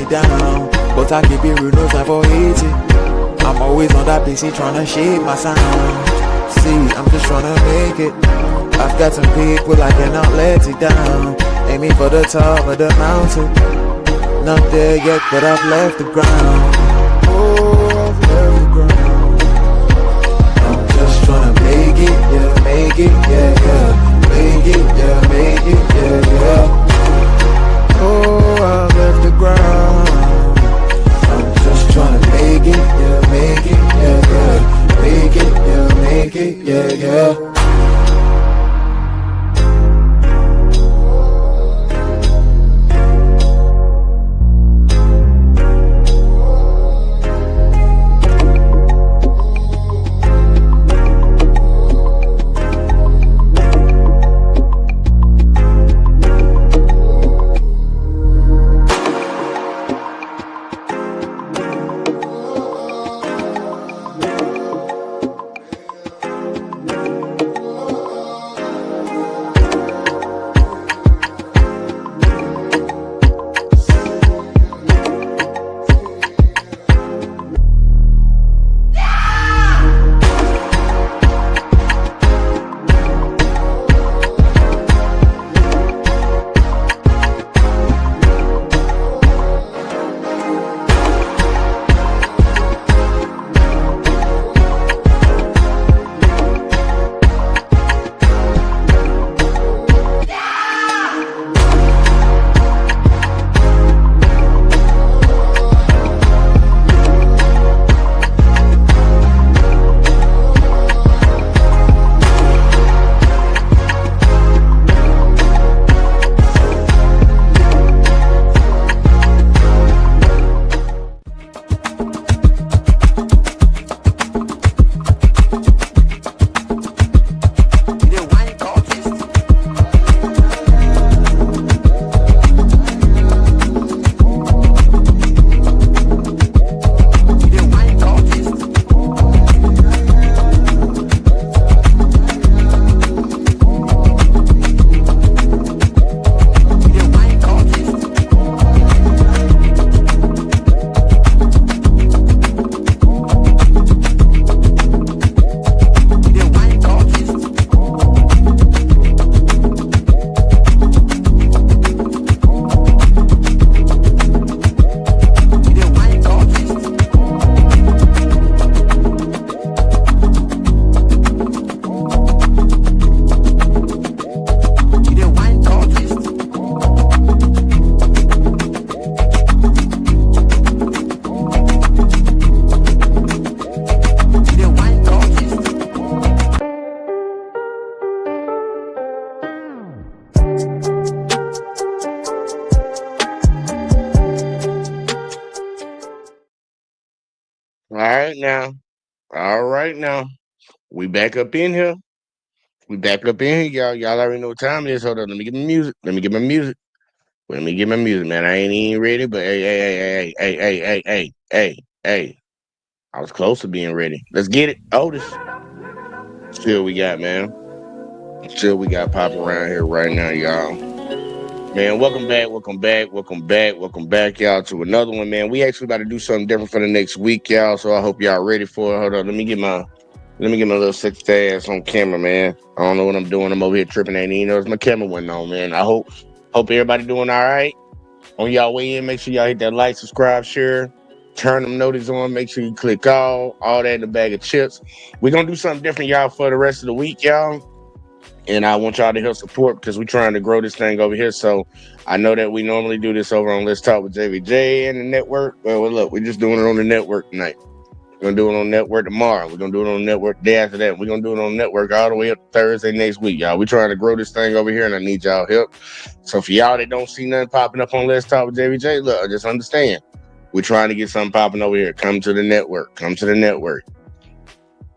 me down. But I keep it real, no time for hating. I'm always on that PC tryna shape my sound. See, I'm just tryna make it. I've got some people I cannot let it down. Aiming for the top of the mountain. Not there yet, but I've left the ground. Oh, I've left the ground. I'm just tryna make it, yeah, make it, yeah, yeah. Make it, yeah, make it, yeah, yeah. Oh, I've left the ground. I'm just tryna make it, yeah, make it, yeah, yeah. Make it, yeah, make it, yeah, yeah. All right now. We back up in here. We back up in here, y'all. Y'all already know what time it is. Hold on, let me get my music. Let me get my music. Let me get my music, man. I ain't even ready, but hey. I was close to being ready. Let's get it. Otis. Still we got, man. Still we got popping around here right now, y'all. Man, welcome back, y'all, to another one, man. We actually about to do something different for the next week, y'all. So I hope y'all ready for it. Hold on, let me get my little sexy ass on camera, man. I don't know what I'm doing. I'm over here tripping. Ain't even notice my camera went on, man. I hope everybody doing all right. On y'all way in, make sure y'all hit that like, subscribe, share, turn them notices on. Make sure you click all that in the bag of chips. We're gonna do something different, y'all, for the rest of the week, y'all. And I want y'all to help support because we're trying to grow this thing over here. So I know that we normally do this over on Let's Talk with JVJ and the network. Well, look, we're just doing it on the network tonight. We're going to do it on network tomorrow. We're going to do it on network the day after that. We're going to do it on network all the way up to Thursday next week, y'all. We're trying to grow this thing over here, and I need y'all help. So for y'all that don't see nothing popping up on Let's Talk with JVJ, look, just understand. We're trying to get something popping over here. Come to the network. Come to the network.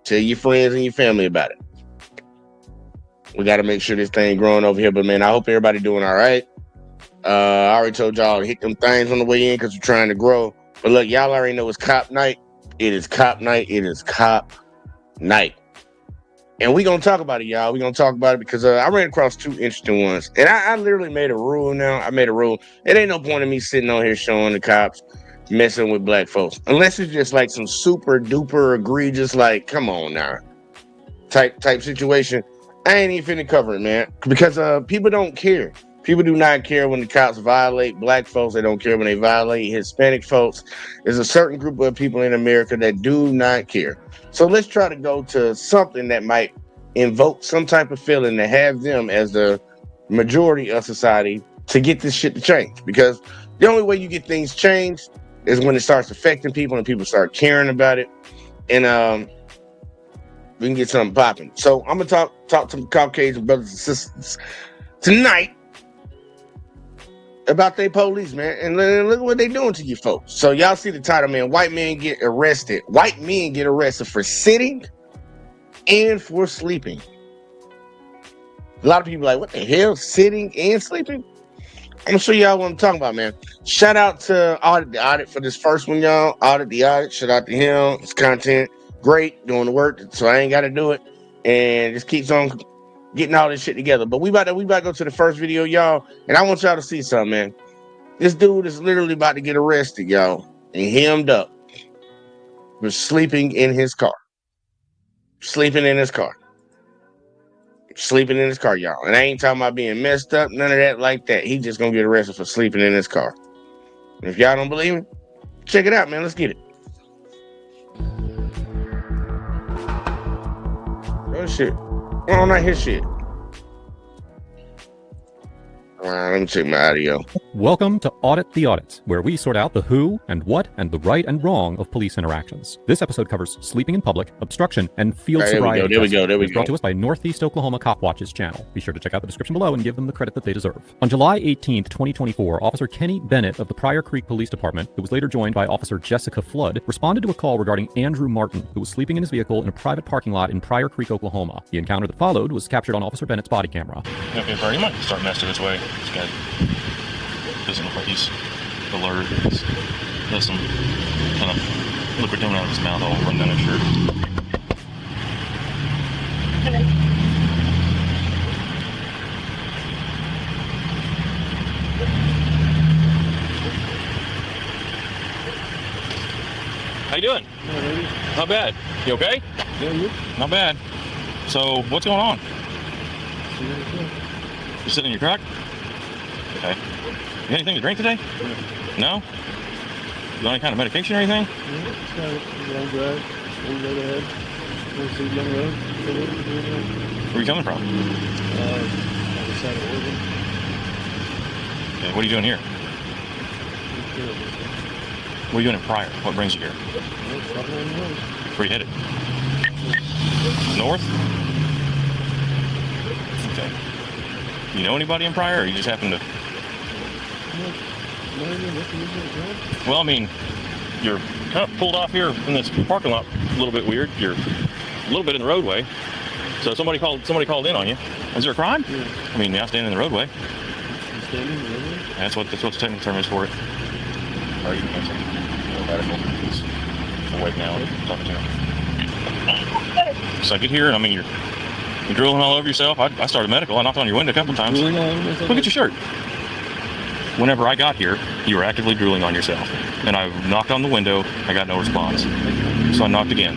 Tell your friends and your family about it. We got to make sure this thing growing over here. But, man, I hope everybody doing all right. I already told y'all to hit them things on the way in because we're trying to grow. But, look, y'all already know it's cop night. It is cop night. It is cop night. And we're going to talk about it, y'all. We're going to talk about it because I ran across two interesting ones. And I literally made a rule now. I made a rule. It ain't no point in me sitting on here showing the cops messing with black folks. Unless it's just like some super duper egregious, like, come on now, type situation. I ain't even finna cover it, man. Because people don't care. People do not care when the cops violate black folks. They don't care when they violate Hispanic folks. There's a certain group of people in America that do not care. So let's try to go to something that might invoke some type of feeling to have them as the majority of society to get this shit to change. Because the only way you get things changed is when it starts affecting people and people start caring about it. And we can get something popping. So I'm going to talk to Caucasian brothers and sisters tonight about their police, man, and look what they doing to you folks. So y'all see the title, man. White men get arrested. White men get arrested for sitting and for sleeping. A lot of people are like, what the hell? Sitting and sleeping? I'm gonna show y'all what I'm talking about, man. Shout out to Audit the Audit for this first one, y'all. Audit the Audit. Shout out to him. His content great, doing the work, so I ain't got to do it, and just keeps on getting all this shit together. But we about to go to the first video, y'all, and I want y'all to see something, man. This dude is literally about to get arrested, y'all, and hemmed up for sleeping in his car. Sleeping in his car, y'all. And I ain't talking about being messed up, none of that like that. He just gonna get arrested for sleeping in his car. And if y'all don't believe me, check it out, man. Let's get it. Oh shit. Oh, not his shit. All right, let me check my audio. Welcome to Audit the Audit, where we sort out the who and what and the right and wrong of police interactions. This episode covers sleeping in public, obstruction, and field sobriety. There we go. It's brought to us by Northeast Oklahoma Cop Watch's channel. Be sure to check out the description below and give them the credit that they deserve. On July 18th, 2024, Officer Kenny Bennett of the Pryor Creek Police Department, who was later joined by Officer Jessica Flood, responded to a call regarding Andrew Martin, who was sleeping in his vehicle in a private parking lot in Pryor Creek, Oklahoma. The encounter that followed was captured on Officer Bennett's body camera. Okay, Barry, you might start messing this way. This guy doesn't look like he's alert. He's got some kind of liquid coming out of his mouth all run down his shirt. How you doing? Not bad. You okay? Yeah, you? Not bad. So, what's going on? You sitting in your truck? Okay. You got anything to drink today? No? You want any kind of medication or anything? Yeah, it's kind of long drive. One road ahead. One seat down the road. Where are you coming from? On the side of Oregon. Okay, what are you doing here? What are you doing in Pryor? What brings you here? Where are you headed? North? Okay. You know anybody in Pryor, or you just happen to... Well, I mean, you're kind of pulled off here in this parking lot a little bit weird. You're a little bit in the roadway. So somebody called in on you. Is there a crime? Yeah. I mean, yeah, standing in the roadway. Standing in the roadway? That's what the technical term is for it. Are you doing something? Medical? He's awake now. Talking to him. So I get here, and I mean, you're drooling all over yourself. I started medical. I knocked on your window a couple times. Drooling all over myself? Look at your shirt. Whenever I got here, you were actively drooling on yourself. And I knocked on the window, I got no response. So I knocked again.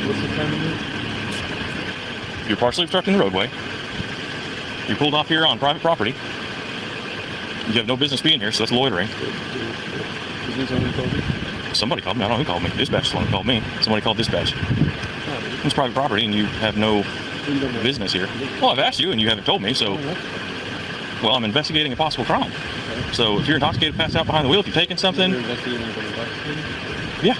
What's the time of it? You're partially obstructing the roadway. You pulled off here on private property. You have no business being here, so that's loitering. Is this someone called me? Somebody called me. I don't know who called me. Dispatch is the one who called me. Somebody called dispatch. It's private property, and you have no business here. Well, I've asked you, and you haven't told me, so... Well, I'm investigating a possible crime. So if you're intoxicated, passed out behind the wheel, if you're taking something... Yeah.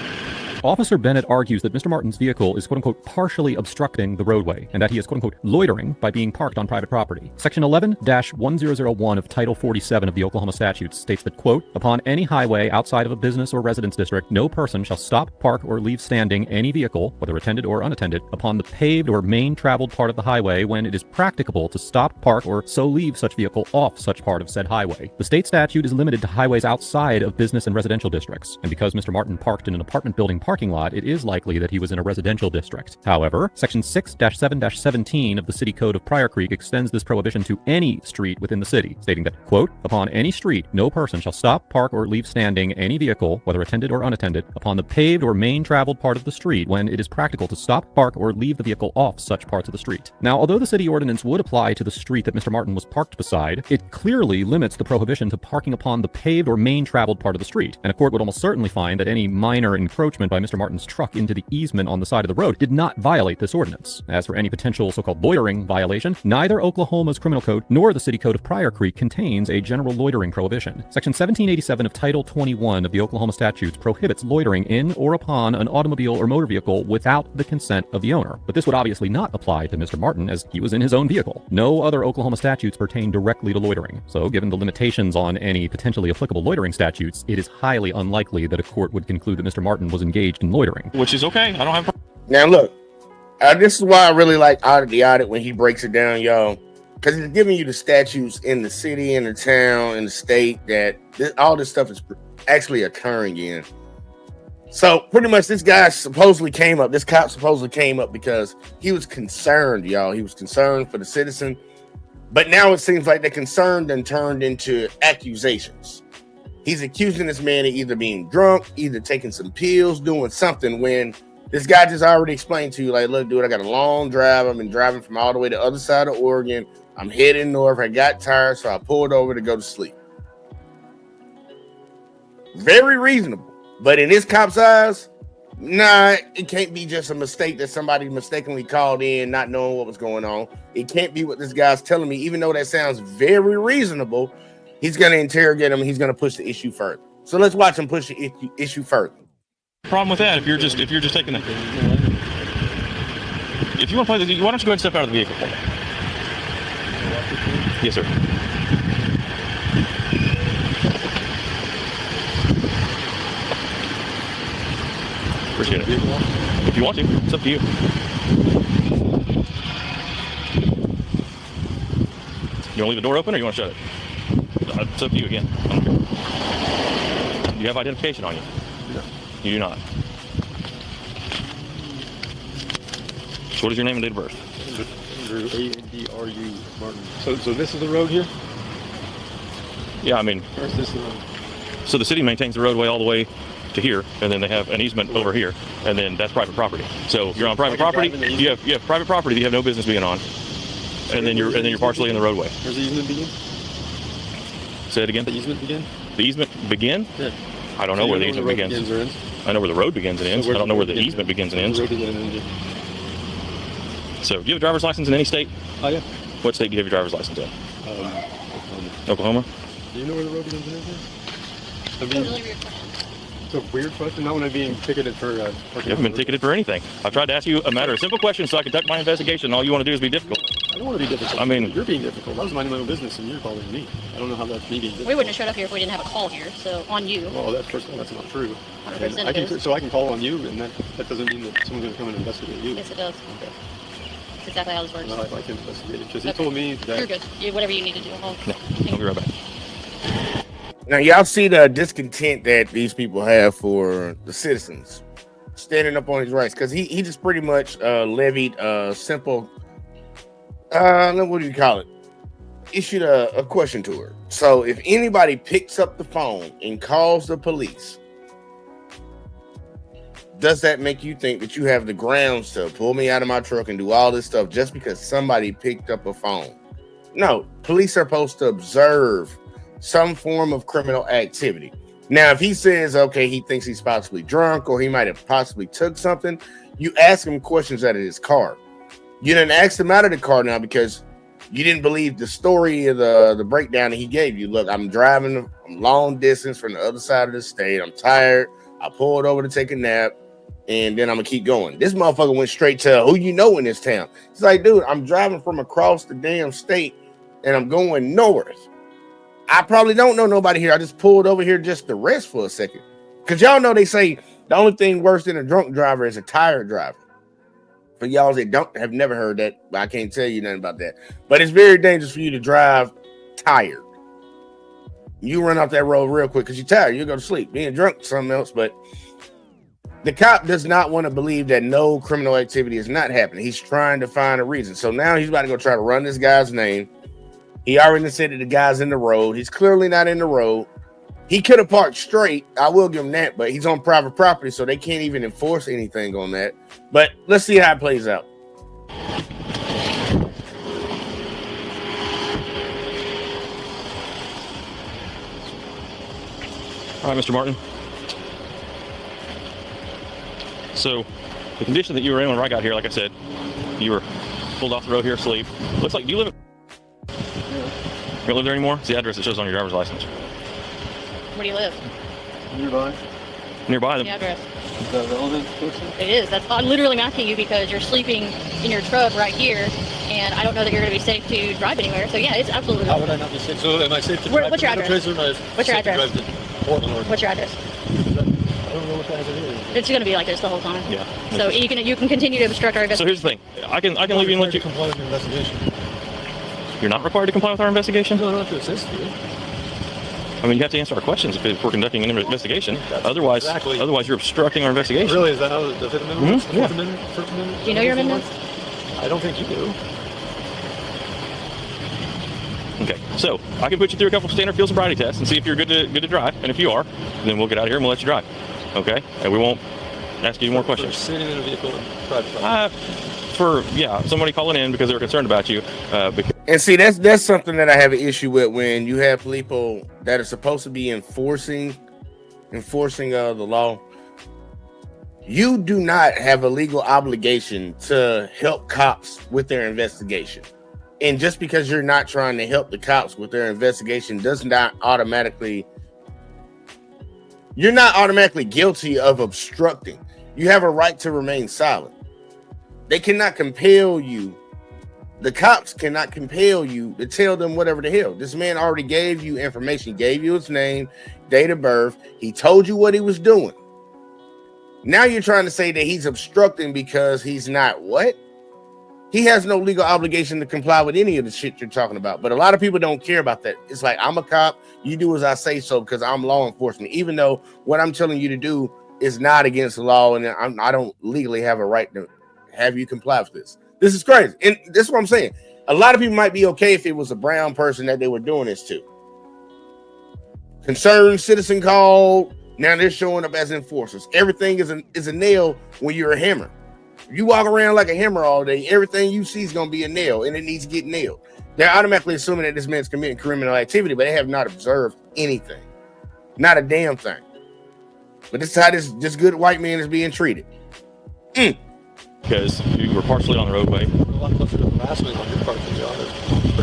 Officer Bennett argues that Mr. Martin's vehicle is quote-unquote partially obstructing the roadway and that he is quote-unquote loitering by being parked on private property. Section 11-1001 of Title 47 of the Oklahoma statutes states that, quote, upon any highway outside of a business or residence district, no person shall stop, park, or leave standing any vehicle, whether attended or unattended, upon the paved or main traveled part of the highway when it is practicable to stop, park, or so leave such vehicle off such part of said highway. The state statute is limited to highways outside of business and residential districts, and because Mr. Martin parked in an apartment building parking parking lot, it is likely that he was in a residential district. However, Section 6-7-17 of the City Code of Pryor Creek extends this prohibition to any street within the city, stating that, quote, upon any street, no person shall stop, park, or leave standing any vehicle, whether attended or unattended, upon the paved or main traveled part of the street when it is practical to stop, park, or leave the vehicle off such parts of the street. Now, although the city ordinance would apply to the street that Mr. Martin was parked beside, it clearly limits the prohibition to parking upon the paved or main traveled part of the street, and a court would almost certainly find that any minor encroachment by Mr. Martin's truck into the easement on the side of the road did not violate this ordinance. As for any potential so-called loitering violation, neither Oklahoma's criminal code nor the City Code of Pryor Creek contains a general loitering prohibition. Section 1787 of Title 21 of the Oklahoma statutes prohibits loitering in or upon an automobile or motor vehicle without the consent of the owner. But this would obviously not apply to Mr. Martin, as he was in his own vehicle. No other Oklahoma statutes pertain directly to loitering. So, given the limitations on any potentially applicable loitering statutes, it is highly unlikely that a court would conclude that Mr. Martin was engaged in loitering. Which is okay. I don't have. Now look, this is why I really like Audit the Audit when he breaks it down, y'all, because he's giving you the statutes in the city, in the town, in the state that all this stuff is actually occurring in. So pretty much this cop supposedly came up because he was concerned, y'all. He was concerned for the citizen. But now it seems like the concern then turned into accusations. He's accusing this man of either being drunk, either taking some pills, doing something, when this guy just already explained to you, like, look, dude, I got a long drive. I've been driving from all the way to the other side of Oregon. I'm heading north. I got tired, so I pulled over to go to sleep. Very reasonable. But in this cop's eyes, nah, it can't be just a mistake that somebody mistakenly called in, not knowing what was going on. It can't be what this guy's telling me, even though that sounds very reasonable. He's going to interrogate him and he's going to push the issue further. So let's watch him push the issue further. Problem with that, if you're just taking the, if you want to play the, why don't you go ahead and step out of the vehicle for me? Yes, sir. Appreciate it. If you want to, it's up to you. You want to leave the door open or you want to shut it? It's up to you again. I don't care. Do you have identification on you? No. You do not. So what is your name and date of birth? Andrew, A-N-D-R-U, Martin. So this is the road here? Yeah, I mean, Or is this the road? so the city maintains the roadway all the way to here, and then they have an easement over here, and then that's private property. So you're on private property. You have private property that you have no business being on, and then you're partially in the roadway. Where's the easement begin? Say it again. The easement begin? The easement begin? Yeah. I don't know where the easement begins. Or ends? I know where the road begins and ends. I don't know where the easement begins and ends. The road begins and ends. So, do you have a driver's license in any state? Oh, yeah. What state do you have your driver's license in? Oklahoma. Oklahoma? Do you know where the road begins and ends? I mean, it's a weird question. Not when I'm being ticketed for You haven't been ticketed for anything. I've tried to ask you a matter of simple questions so I can conduct my investigation. All you want to do is be difficult. I don't want to be difficult. I mean, you're being difficult. I was minding my own business and you're calling me. I don't know how that's me being difficult. We wouldn't have showed up here if we didn't have a call here, so on you. Well, that's first of all, that's not true. 100% And I it can, is. so I can call on you, and that doesn't mean that someone's going to come and investigate you. Yes, it does. Okay. That's exactly how this works. Well, I'd like to investigate it because he Okay. told me You're that. good. Whatever you need to do. I'll be right back. Now, y'all see the discontent that these people have for the citizens standing up on his rights, because he just pretty much levied a simple, what do you call it? Issued a question to her. So if anybody picks up the phone and calls the police, does that make you think that you have the grounds to pull me out of my truck and do all this stuff just because somebody picked up a phone? No, police are supposed to observe some form of criminal activity. Now, if he says, okay, he thinks he's possibly drunk or he might have possibly took something, you ask him questions out of his car. You didn't ask him out of the car now because you didn't believe the story of the breakdown that he gave you. Look, I'm driving long distance from the other side of the state. I'm tired. I pulled over to take a nap, and then I'm going to keep going. This motherfucker went straight to who you know in this town. He's like, dude, I'm driving from across the damn state, and I'm going north. I probably don't know nobody here. I just pulled over here just to rest for a second. Because y'all know they say the only thing worse than a drunk driver is a tired driver. For y'all that have never heard that, I can't tell you nothing about that. But it's very dangerous for you to drive tired. You run off that road real quick because you're tired. You go to sleep. Being drunk is something else, but The cop does not want to believe that no criminal activity is not happening. He's trying to find a reason. So now he's about to go try to run this guy's name. He already said that the guy's in the road. He's clearly not in the road. He could have parked straight. I will give him that, but he's on private property, so they can't even enforce anything on that. But let's see how it plays out. All right, Mr. Martin. So, the condition that you were in when I got here, like I said, you were pulled off the road here asleep. Looks like, do you live at... You don't live there anymore? It's the address that shows on your driver's license. Where do you live? Nearby. Nearby. The address. Is that relevant question? It is. That's I'm literally asking you because you're sleeping in your truck right here, and I don't know that you're going to be safe to drive anywhere. So yeah, it's absolutely. How would I not be safe? So am I safe to Where- drive? what's your to address? Metro Tracer, or am I What's your safe to address? drive to Portland? What's your address? I don't know what that is. It's going to be like this the whole time. Yeah. So you can continue to obstruct our So investigation. here's the thing. I can leave you and let you... comply with your investigation. You're not required to comply with our investigation? No, I don't have to assist you. I mean, you have to answer our questions if we're conducting an investigation. Otherwise, exactly. otherwise you're obstructing our investigation. Really? Is that how the Fifth Amendment works? Mhm, yeah. First Amendment? Do you know your amendments? I don't think you do. Okay, so I can put you through a couple of standard field sobriety tests and see if you're good to drive. And if you are, then we'll get out of here and we'll let you drive. Okay? And we won't ask you any more For questions. sitting in a vehicle in private property. Somebody calling in because they were concerned about you. And see, that's something that I have an issue with when you have people that are supposed to be enforcing the law. You do not have a legal obligation to help cops with their investigation. And just because you're not trying to help the cops with their investigation does not automatically, you're not automatically guilty of obstructing. You have a right to remain silent. They cannot compel you. The cops cannot compel you to tell them whatever the hell. This man already gave you information. He gave you his name, date of birth. He told you what he was doing. Now you're trying to say that he's obstructing because he's not what? He has no legal obligation to comply with any of the shit you're talking about. But a lot of people don't care about that. It's like, I'm a cop. You do as I say so because I'm law enforcement. Even though what I'm telling you to do is not against the law and I don't legally have a right to have you comply with this. This is crazy. And this is what I'm saying. A lot of people might be okay if it was a brown person that they were doing this to. Concerned citizen called. Now they're showing up as enforcers. Everything is a nail when you're a hammer. If you walk around like a hammer all day, everything you see is going to be a nail and it needs to get nailed. They're automatically assuming that this man's committing criminal activity, but they have not observed anything. Not a damn thing. But this is how this good white man is being treated. Because you were partially on the roadway. A lot closer to harassment on your part than the other.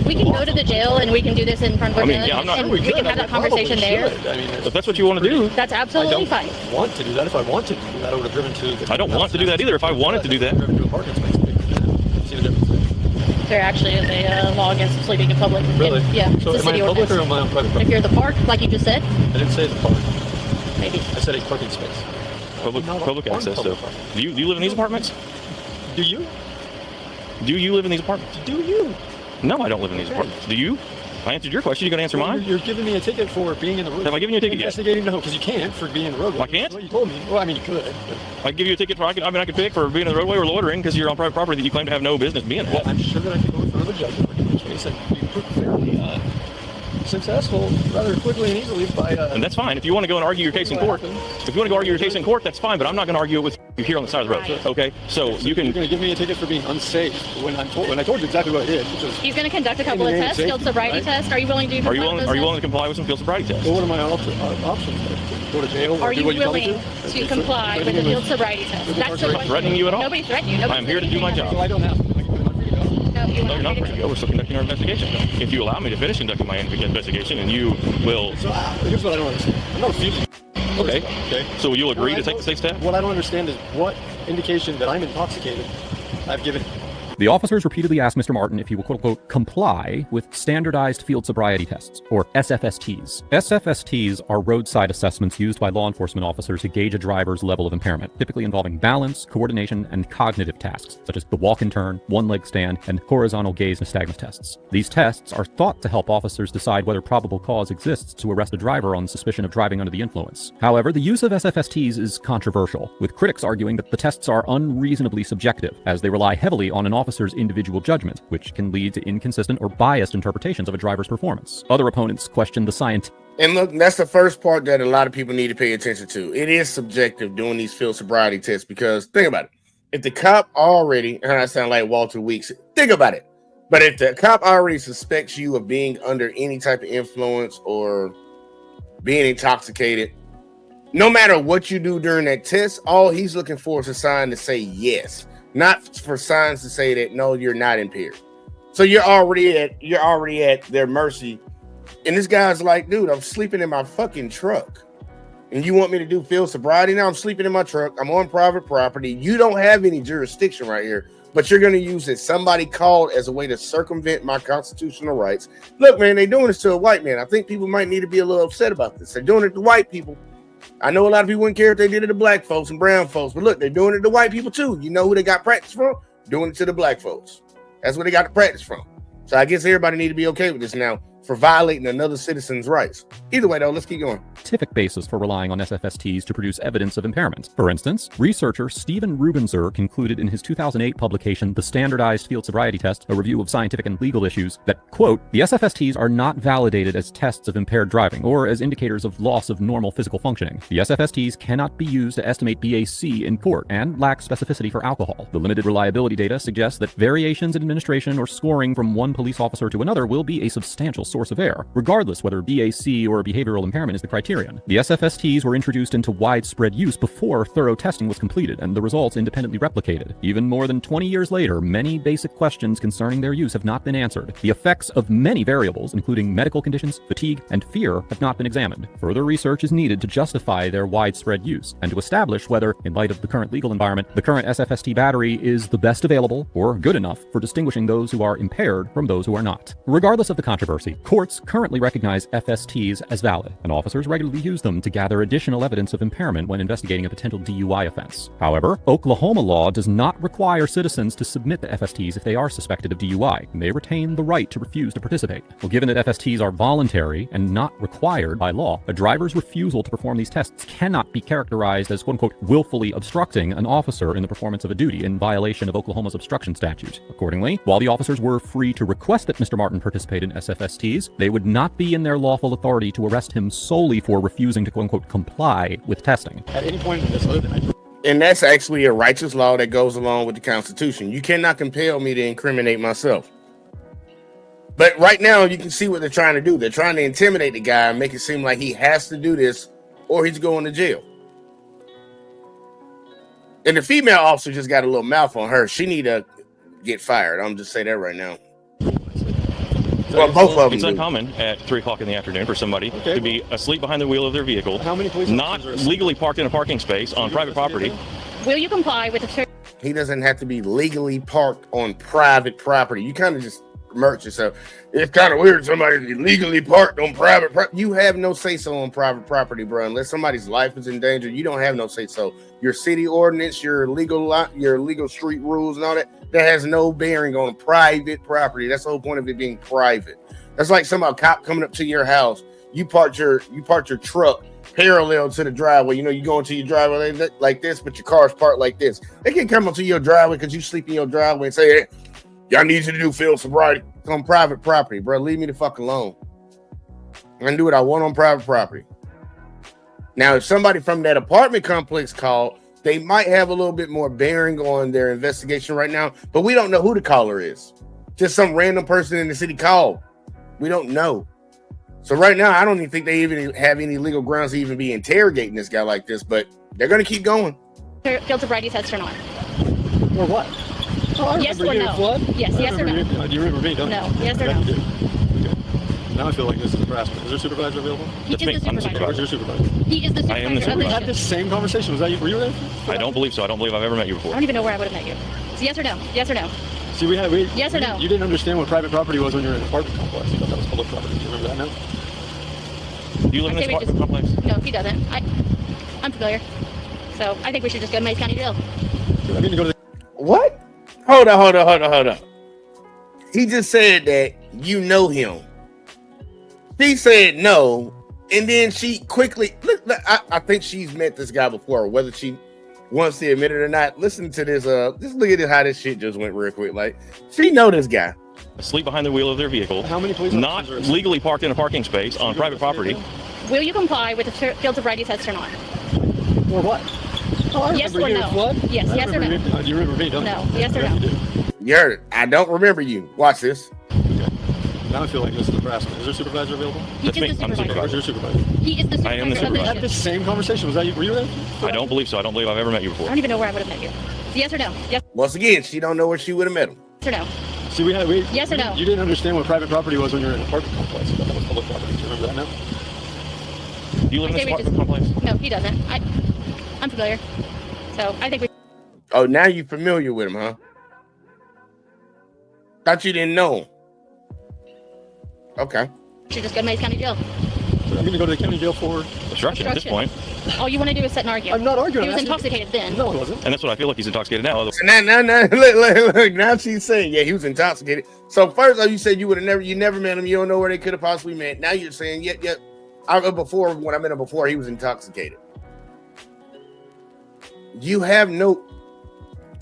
We can go to the jail and we can do this in front of our I mean, judge, yeah, I'm not- and We we can could. have I that conversation probably there. should. I mean, If that's what you want to do, That's I absolutely don't fine. want to do that. If I wanted to do that, I would have driven to. I don't want to do that either. If I wanted to do that, driven to a parking space. See the difference. There actually is a law against sleeping in public. Really? Yeah. So it's a am I city in public or ordinance. am I on private If property? you're in the park, like you just said, I didn't say the park. maybe. I said a parking space. public Not public on access. public So, property. do you live in these apartments? Do you? Do you live in these apartments? Do you? No, I don't live in these apartments. Do you? I answered your question. You gonna answer mine? You're giving me a ticket for being in the road. Have I given you a ticket yet? Investigating? No, because you can't for being in the roadway. I can't? That's what you told me. Well, I mean, you could. But, I give you a ticket for. I could pick for being in the roadway or loitering because you're on private property that you claim to have no business being well, at. I'm sure that I could go in front of a judge in which case and be fairly successful rather quickly and easily by. And that's fine. If you want to go and argue your case in court, that's fine. But I'm not going to argue it with you here on the side of the road. Right. Okay? So you You're can. going to give me a ticket for being unsafe when I told you exactly what I did, which was. He's going to conduct a couple of In the name of tests, field safety, sobriety right? tests. Are you willing to Are you willing to comply with some field sobriety tests? Well, what are my options? Go to jail? Or Are do you what you tell me willing to comply with the field sobriety test? With That's the incarceration? question. Threatening you at all? Nobody's threatening you. I'm here to do my job. So I don't have to. I'm free to go. No, No, you're not free to go. We're still conducting our investigation. If you allow me to finish conducting my investigation, and you will. So here's what I don't understand. I'm not a fugitive. Okay. Okay. So you'll agree to take the safe step? What I don't understand is what indication that I'm intoxicated I've given. The officers repeatedly asked Mr. Martin if he will quote-unquote comply with standardized field sobriety tests, or SFSTs. SFSTs are roadside assessments used by law enforcement officers to gauge a driver's level of impairment, typically involving balance, coordination, and cognitive tasks, such as the walk and turn, one-leg stand, and horizontal gaze nystagmus tests. These tests are thought to help officers decide whether probable cause exists to arrest a driver on suspicion of driving under the influence. However, the use of SFSTs is controversial, with critics arguing that the tests are unreasonably subjective, as they rely heavily on an officer's individual judgment, which can lead to inconsistent or biased interpretations of a driver's performance. Other opponents question the science. And look, that's the first part that a lot of people need to pay attention to. It is subjective doing these field sobriety tests, because think about it. If the cop already, and I sound like Walter Weeks, think about it. But if the cop already suspects you of being under any type of influence or being intoxicated, no matter what you do during that test, all he's looking for is a sign to say yes, not for signs to say that no, you're not impaired. So you're already at their mercy. And this guy's like, dude, I'm sleeping in my fucking truck. And you want me to do field sobriety now? I'm sleeping in my truck. I'm on private property. You don't have any jurisdiction right here, but you're going to use it. Somebody called as a way to circumvent my constitutional rights. Look, man, they're doing this to a white man. I think people might need to be a little upset about this. They're doing it to white people. I know a lot of people wouldn't care if they did it to black folks and brown folks, but look, they're doing it to white people too. You know who they got practice from? Doing it to the black folks. That's where they got the practice from. So I guess everybody need to be okay with this now for violating another citizen's rights. Either way, though, let's keep going. Scientific basis for relying on SFSTs to produce evidence of impairment. For instance, researcher Steven Rubenzer concluded in his 2008 publication, The Standardized Field Sobriety Test, a review of scientific and legal issues, that, quote, the SFSTs are not validated as tests of impaired driving or as indicators of loss of normal physical functioning. The SFSTs cannot be used to estimate BAC in court and lack specificity for alcohol. The limited reliability data suggests that variations in administration or scoring from one police officer to another will be a substantial source of error, regardless whether BAC or behavioral impairment is the criterion. The SFSTs were introduced into widespread use before thorough testing was completed and the results independently replicated. Even more than 20 years later, many basic questions concerning their use have not been answered. The effects of many variables, including medical conditions, fatigue, and fear, have not been examined. Further research is needed to justify their widespread use and to establish whether, in light of the current legal environment, the current SFST battery is the best available or good enough for distinguishing those who are impaired from those who are not. Regardless of the controversy, courts currently recognize FSTs as valid, and officers regularly use them to gather additional evidence of impairment when investigating a potential DUI offense. However, Oklahoma law does not require citizens to submit the FSTs if they are suspected of DUI, and they retain the right to refuse to participate. Well, given that FSTs are voluntary and not required by law, a driver's refusal to perform these tests cannot be characterized as quote-unquote willfully obstructing an officer in the performance of a duty in violation of Oklahoma's obstruction statute. Accordingly, while the officers were free to request that Mr. Martin participate in SFSTs, they would not be in their lawful authority to arrest him solely for refusing to quote-unquote comply with testing. At any point in this life, And that's actually a righteous law that goes along with the Constitution. You cannot compel me to incriminate myself. But right now, you can see what they're trying to do. They're trying to intimidate the guy and make it seem like he has to do this or he's going to jail. And the female officer just got a little mouth on her. She need to get fired. I'm just saying that right now. Well, both of them. It's uncommon at 3 o'clock in the afternoon for somebody to be asleep behind the wheel of their vehicle, how many police not officers are legally parked in a parking space on private property. Will you comply with the He doesn't have to be legally parked on private property. You kind of just merch yourself. It's kind of weird somebody's illegally parked on private property. You have no say-so on private property, bro. Unless somebody's life is in danger, you don't have no say-so. Your city ordinance, your legal street rules and all that has no bearing on private property. That's the whole point of it being private. That's like a cop coming up to your house. You parked your truck parallel to the driveway. You know, you go into your driveway like this, but your car's parked like this. They can come up to your driveway because you sleep in your driveway and say, hey, y'all need you to do field sobriety on private property, bro. Leave me the fuck alone. I'm gonna do what I want on private property. Now, if somebody from that apartment complex called, they might have a little bit more bearing on their investigation right now, but we don't know who the caller is. Just some random person in the city called. We don't know. So right now, I don't even think they even have any legal grounds to even be interrogating this guy like this, but they're going to keep going. field sobriety test or not? Or what? Oh, I Yes remember or you no? in flood. Yes, I yes or remember no? You remember me, don't No, you? yes or Yeah, no? you do. Okay. Now I feel like this is harassment. Is there a supervisor available? He That's me. is the I'm the supervisor. Where's your supervisor? He is the I am the supervisor of We the had shift. this same conversation. Was that you? Were you there? I don't believe so. I don't believe I've ever met you before. I don't even know where I would have met you. So yes or no? Yes or no? See, Yes or no? You didn't understand what private property was when you were in an apartment complex. You thought that was public property. Do you remember that now? Do you live in this Okay, we apartment complex? No, he doesn't. I'm familiar. So I think we should just go to Mays County Jail. I mean to go to the What? Hold on. He just said that you know him. She said no, and then she quickly look. I think she's met this guy before, whether she wants to admit it or not. Listen to this. Just look at how this shit just went real quick. Like she know this guy. Asleep behind the wheel of their vehicle. How many police Not officers are- legally parked in a parking space on private property. Will you comply with the field sobriety test or not? Or what? Oh, I Yes remember or you. no? What? Yes, I yes or remember no? You. You remember me, don't No, you? yes or Yeah, no? you do. I don't remember you. Watch this. Now I feel like this is harassment. Is there a supervisor available? He That's is me. the I'm the supervisor. Where's your supervisor? He is the I am the supervisor of We the had this shift. same conversation. Was that you? Were you there? I don't believe so. I don't believe I've ever met you before. I don't even know where I would have met you. Yes or no? Yes Once again, she don't know where she would have met him. or no? See, Yes or no? You didn't understand what private property was when you were in an apartment complex. You thought that was public property. Do you remember that now? Do you live in this Okay, we apartment complex? No, he doesn't. I'm familiar. So I think we Oh, now you familiar with him, huh? Thought you didn't know him. Okay. should just go to Mays County Jail. So I'm going to go to the county jail for. Obstruction at this point. All you want to do is sit and argue. I'm not arguing. He I'm was asking- intoxicated then. No, I wasn't. And that's what I feel like he's intoxicated now. So now, look, now she's saying, yeah, he was intoxicated. So first, you said you never met him. You don't know where they could have possibly met. Now you're saying, yeah. Before, when I met him before, he was intoxicated. You have no.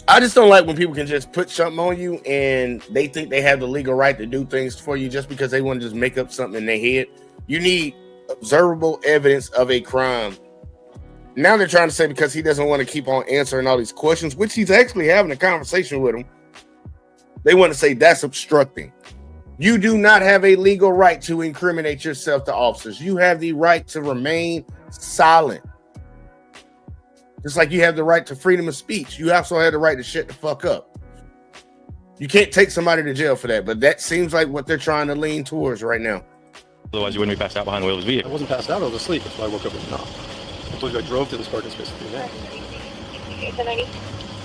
I just don't like when people can just put something on you and they think they have the legal right to do things for you just because they want to just make up something in their head. You need observable evidence of a crime. Now they're trying to say because he doesn't want to keep on answering all these questions, which he's actually having a conversation with him, they want to say that's obstructing. You do not have a legal right to incriminate yourself to officers. You have the right to remain silent. Just like you have the right to freedom of speech, you also have the right to shut the fuck up. You can't take somebody to jail for that, but that seems like what they're trying to lean towards right now. Otherwise, you wouldn't be passed out behind the wheel of his I vehicle. wasn't passed out. I was asleep. That's why I woke up with a knock. I told you I drove to this parking space with you now.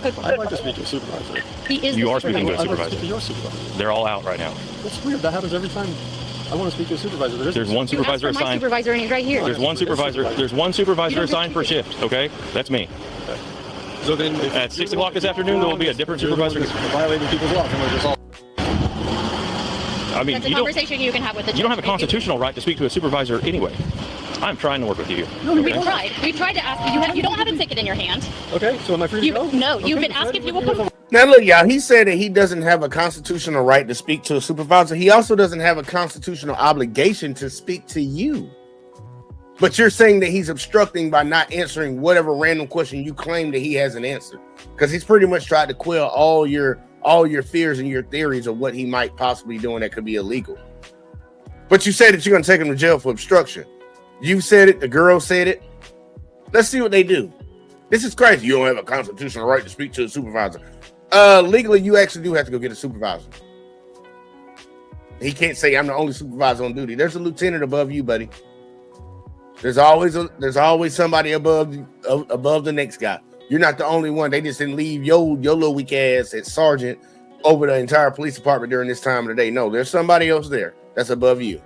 I'd like to speak to a supervisor. He is You the are speaking to a I'd like to supervisor. speak to your supervisor. They're all out right now. That's weird. That happens every time. I want to speak to a supervisor. There's one You asked supervisor for my assigned. supervisor and he's right here. There's one supervisor. There's one supervisor assigned per shift. Okay, that's me. So then, if At 6 o'clock this afternoon, there will be a different you're the one supervisor. that's violating people's laws, and we're just all. I mean, That's a you don't conversation you can have with the you don't have a judge. constitutional right to speak to a supervisor anyway. I'm trying to work with you. No, We tried. We tried to ask you. You don't have a ticket in your hand. Okay, so am I free to go? No, you've Okay, been asked if you Fred, will come. Now look, y'all, he said that he doesn't have a constitutional right to speak to a supervisor. He also doesn't have a constitutional obligation to speak to you. But you're saying that he's obstructing by not answering whatever random question you claim that he hasn't answered. Because he's pretty much tried to quell all your fears and your theories of what he might possibly be doing that could be illegal. But you said that you're going to take him to jail for obstruction. You said it. The girl said it. Let's see what they do. This is crazy. You don't have a constitutional right to speak to a supervisor. Legally, you actually do have to go get a supervisor. He can't say I'm the only supervisor on duty. There's a lieutenant above you, buddy. There's always somebody above the next guy. You're not the only one. They just didn't leave your little weak ass at sergeant over the entire police department during this time of the day. No, there's somebody else there that's above you.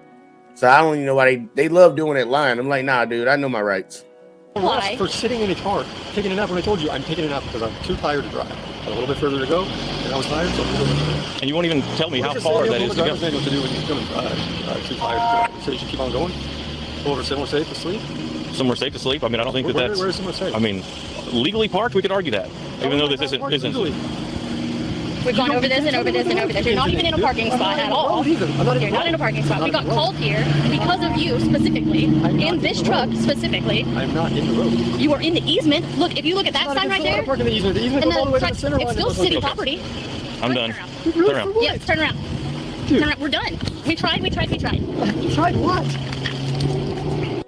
So I don't even know why they love doing that line. I'm like, nah, dude, I know my rights. Why? For sitting in a car, taking a nap when I told you I'm taking a nap because I'm too tired to drive. Got a little bit further to go, and I was tired, so I'm a little bit. And you won't even tell me how far that is to go. What to do when you're feeling too tired to drive? So you should keep on going. Go over somewhere safe to sleep. Somewhere safe to sleep. I mean, I don't think that's. Where is somewhere safe? I mean, legally parked, we could argue that, even though this isn't. Legally. We've gone over this and over this and over this. You're not even in a parking spot at all. You're not in a parking spot. We got called here because of you specifically, in this truck specifically. I'm not in the road. You are in the easement. Look, if you look at that sign right there, Park in the easement. The easement and goes all the way to truck, the center line. it's still city property. I'm done. Turn Turn around. around. Yeah, turn around. Turn around. We're done. We tried. You tried what?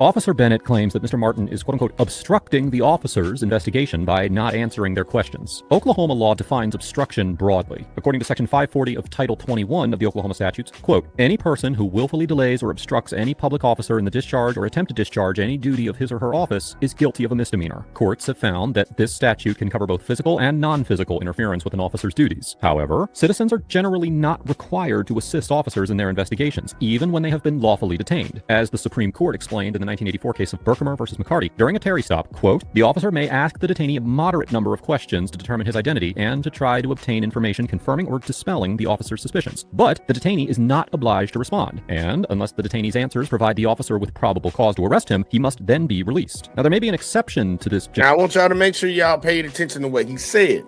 Officer Bennett claims that Mr. Martin is quote-unquote obstructing the officer's investigation by not answering their questions. Oklahoma law defines obstruction broadly. According to Section 540 of Title 21 of the Oklahoma statutes, quote, any person who willfully delays or obstructs any public officer in the discharge or attempt to discharge any duty of his or her office is guilty of a misdemeanor. Courts have found that this statute can cover both physical and non-physical interference with an officer's duties. However, citizens are generally not required to assist officers in their investigations, even when they have been lawfully detained. As the Supreme Court explained in the 1984 case of Berkemer versus McCarty, during a Terry stop, quote, the officer may ask the detainee a moderate number of questions to determine his identity and to try to obtain information confirming or dispelling the officer's suspicions. But the detainee is not obliged to respond, and unless the detainee's answers provide the officer with probable cause to arrest him, he must then be released. Now, there may be an exception to this. Now, I want y'all to make sure y'all paid attention to what he said,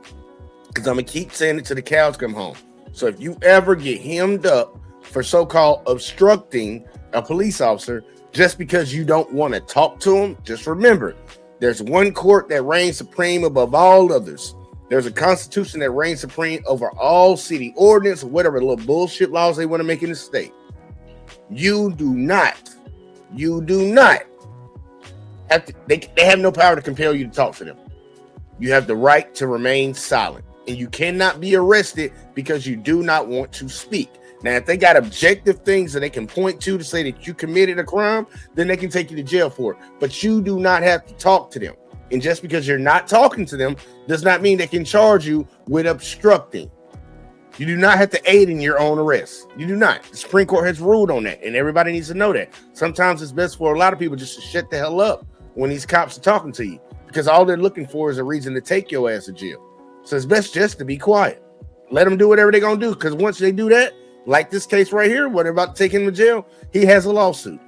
because I'm going to keep saying it till the cows come home. So if you ever get hemmed up for so-called obstructing a police officer just because you don't want to talk to him, just remember, there's one court that reigns supreme above all others. There's a constitution that reigns supreme over all city ordinance or whatever little bullshit laws they want to make in the state. You do not have to, they have no power to compel you to talk to them. You have the right to remain silent, and you cannot be arrested because you do not want to speak. Now, if they got objective things that they can point to say that you committed a crime, then they can take you to jail for it. But you do not have to talk to them. And just because you're not talking to them does not mean they can charge you with obstructing. You do not have to aid in your own arrest. You do not. The Supreme Court has ruled on that, and everybody needs to know that. Sometimes it's best for a lot of people just to shut the hell up when these cops are talking to you, because all they're looking for is a reason to take your ass to jail. So it's best just to be quiet. Let them do whatever they're going to do, because once they do that, like this case right here, where they're about to take him to jail, he has a lawsuit.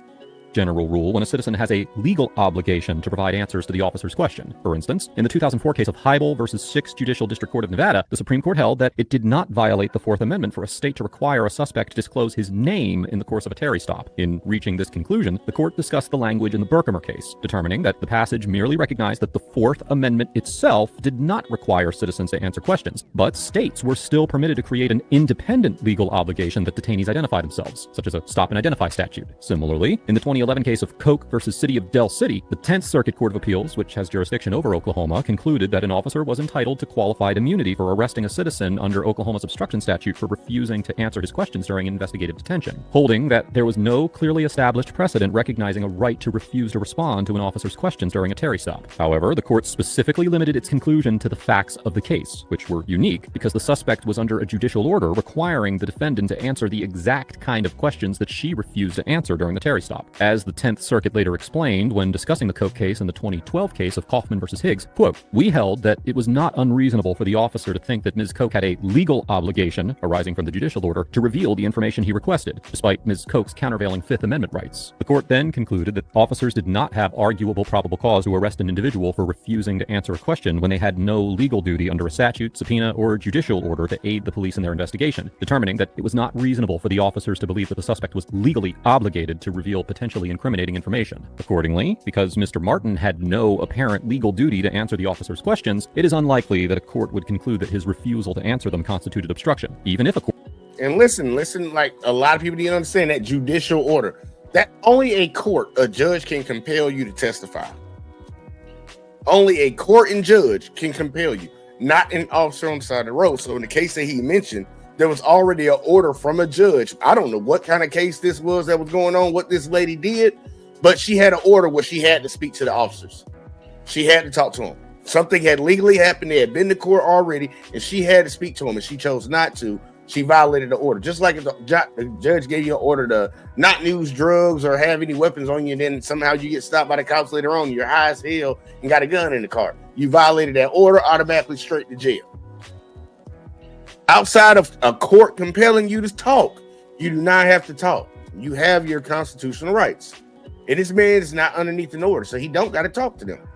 General rule when a citizen has a legal obligation to provide answers to the officer's question. For instance, in the 2004 case of Heibel versus 6th Judicial District Court of Nevada, the Supreme Court held that it did not violate the Fourth Amendment for a state to require a suspect to disclose his name in the course of a Terry stop. In reaching this conclusion, the court discussed the language in the Berkemer case, determining that the passage merely recognized that the Fourth Amendment itself did not require citizens to answer questions, but states were still permitted to create an independent legal obligation that detainees identify themselves, such as a stop and identify statute. Similarly, in the 2011 case of Koch versus City of Del City, the 10th Circuit Court of Appeals, which has jurisdiction over Oklahoma, concluded that an officer was entitled to qualified immunity for arresting a citizen under Oklahoma's obstruction statute for refusing to answer his questions during investigative detention, holding that there was no clearly established precedent recognizing a right to refuse to respond to an officer's questions during a Terry stop. However, the court specifically limited its conclusion to the facts of the case, which were unique because the suspect was under a judicial order requiring the defendant to answer the exact kind of questions that she refused to answer during the Terry stop. As the 10th Circuit later explained when discussing the Koch case and the 2012 case of Kaufman versus Higgs, quote, we held that it was not unreasonable for the officer to think that Ms. Koch had a legal obligation arising from the judicial order to reveal the information he requested, despite Ms. Koch's countervailing Fifth Amendment rights. The court then concluded that officers did not have arguable probable cause to arrest an individual for refusing to answer a question when they had no legal duty under a statute, subpoena, or judicial order to aid the police in their investigation, determining that it was not reasonable for the officers to believe that the suspect was legally obligated to reveal potentially incriminating information. Accordingly, because Mr. Martin had no apparent legal duty to answer the officer's questions, it is unlikely that a court would conclude that his refusal to answer them constituted obstruction, even if a court... And listen, like a lot of people didn't understand that judicial order. That only a court, a judge can compel you to testify. Only a court and judge can compel you, not an officer on the side of the road. So in the case that he mentioned, there was already an order from a judge. I don't know what kind of case this was that was going on, what this lady did, but she had an order where she had to speak to the officers. She had to talk to them. Something had legally happened. They had been to court already, and she had to speak to them, and she chose not to. She violated the order. Just like if the judge gave you an order to not use drugs or have any weapons on you, and then somehow you get stopped by the cops later on, you're high as hell and got a gun in the car. You violated that order, automatically straight to jail. Outside of a court compelling you to talk, you do not have to talk. You have your constitutional rights. And this man is not underneath an order, so he don't got to talk to them.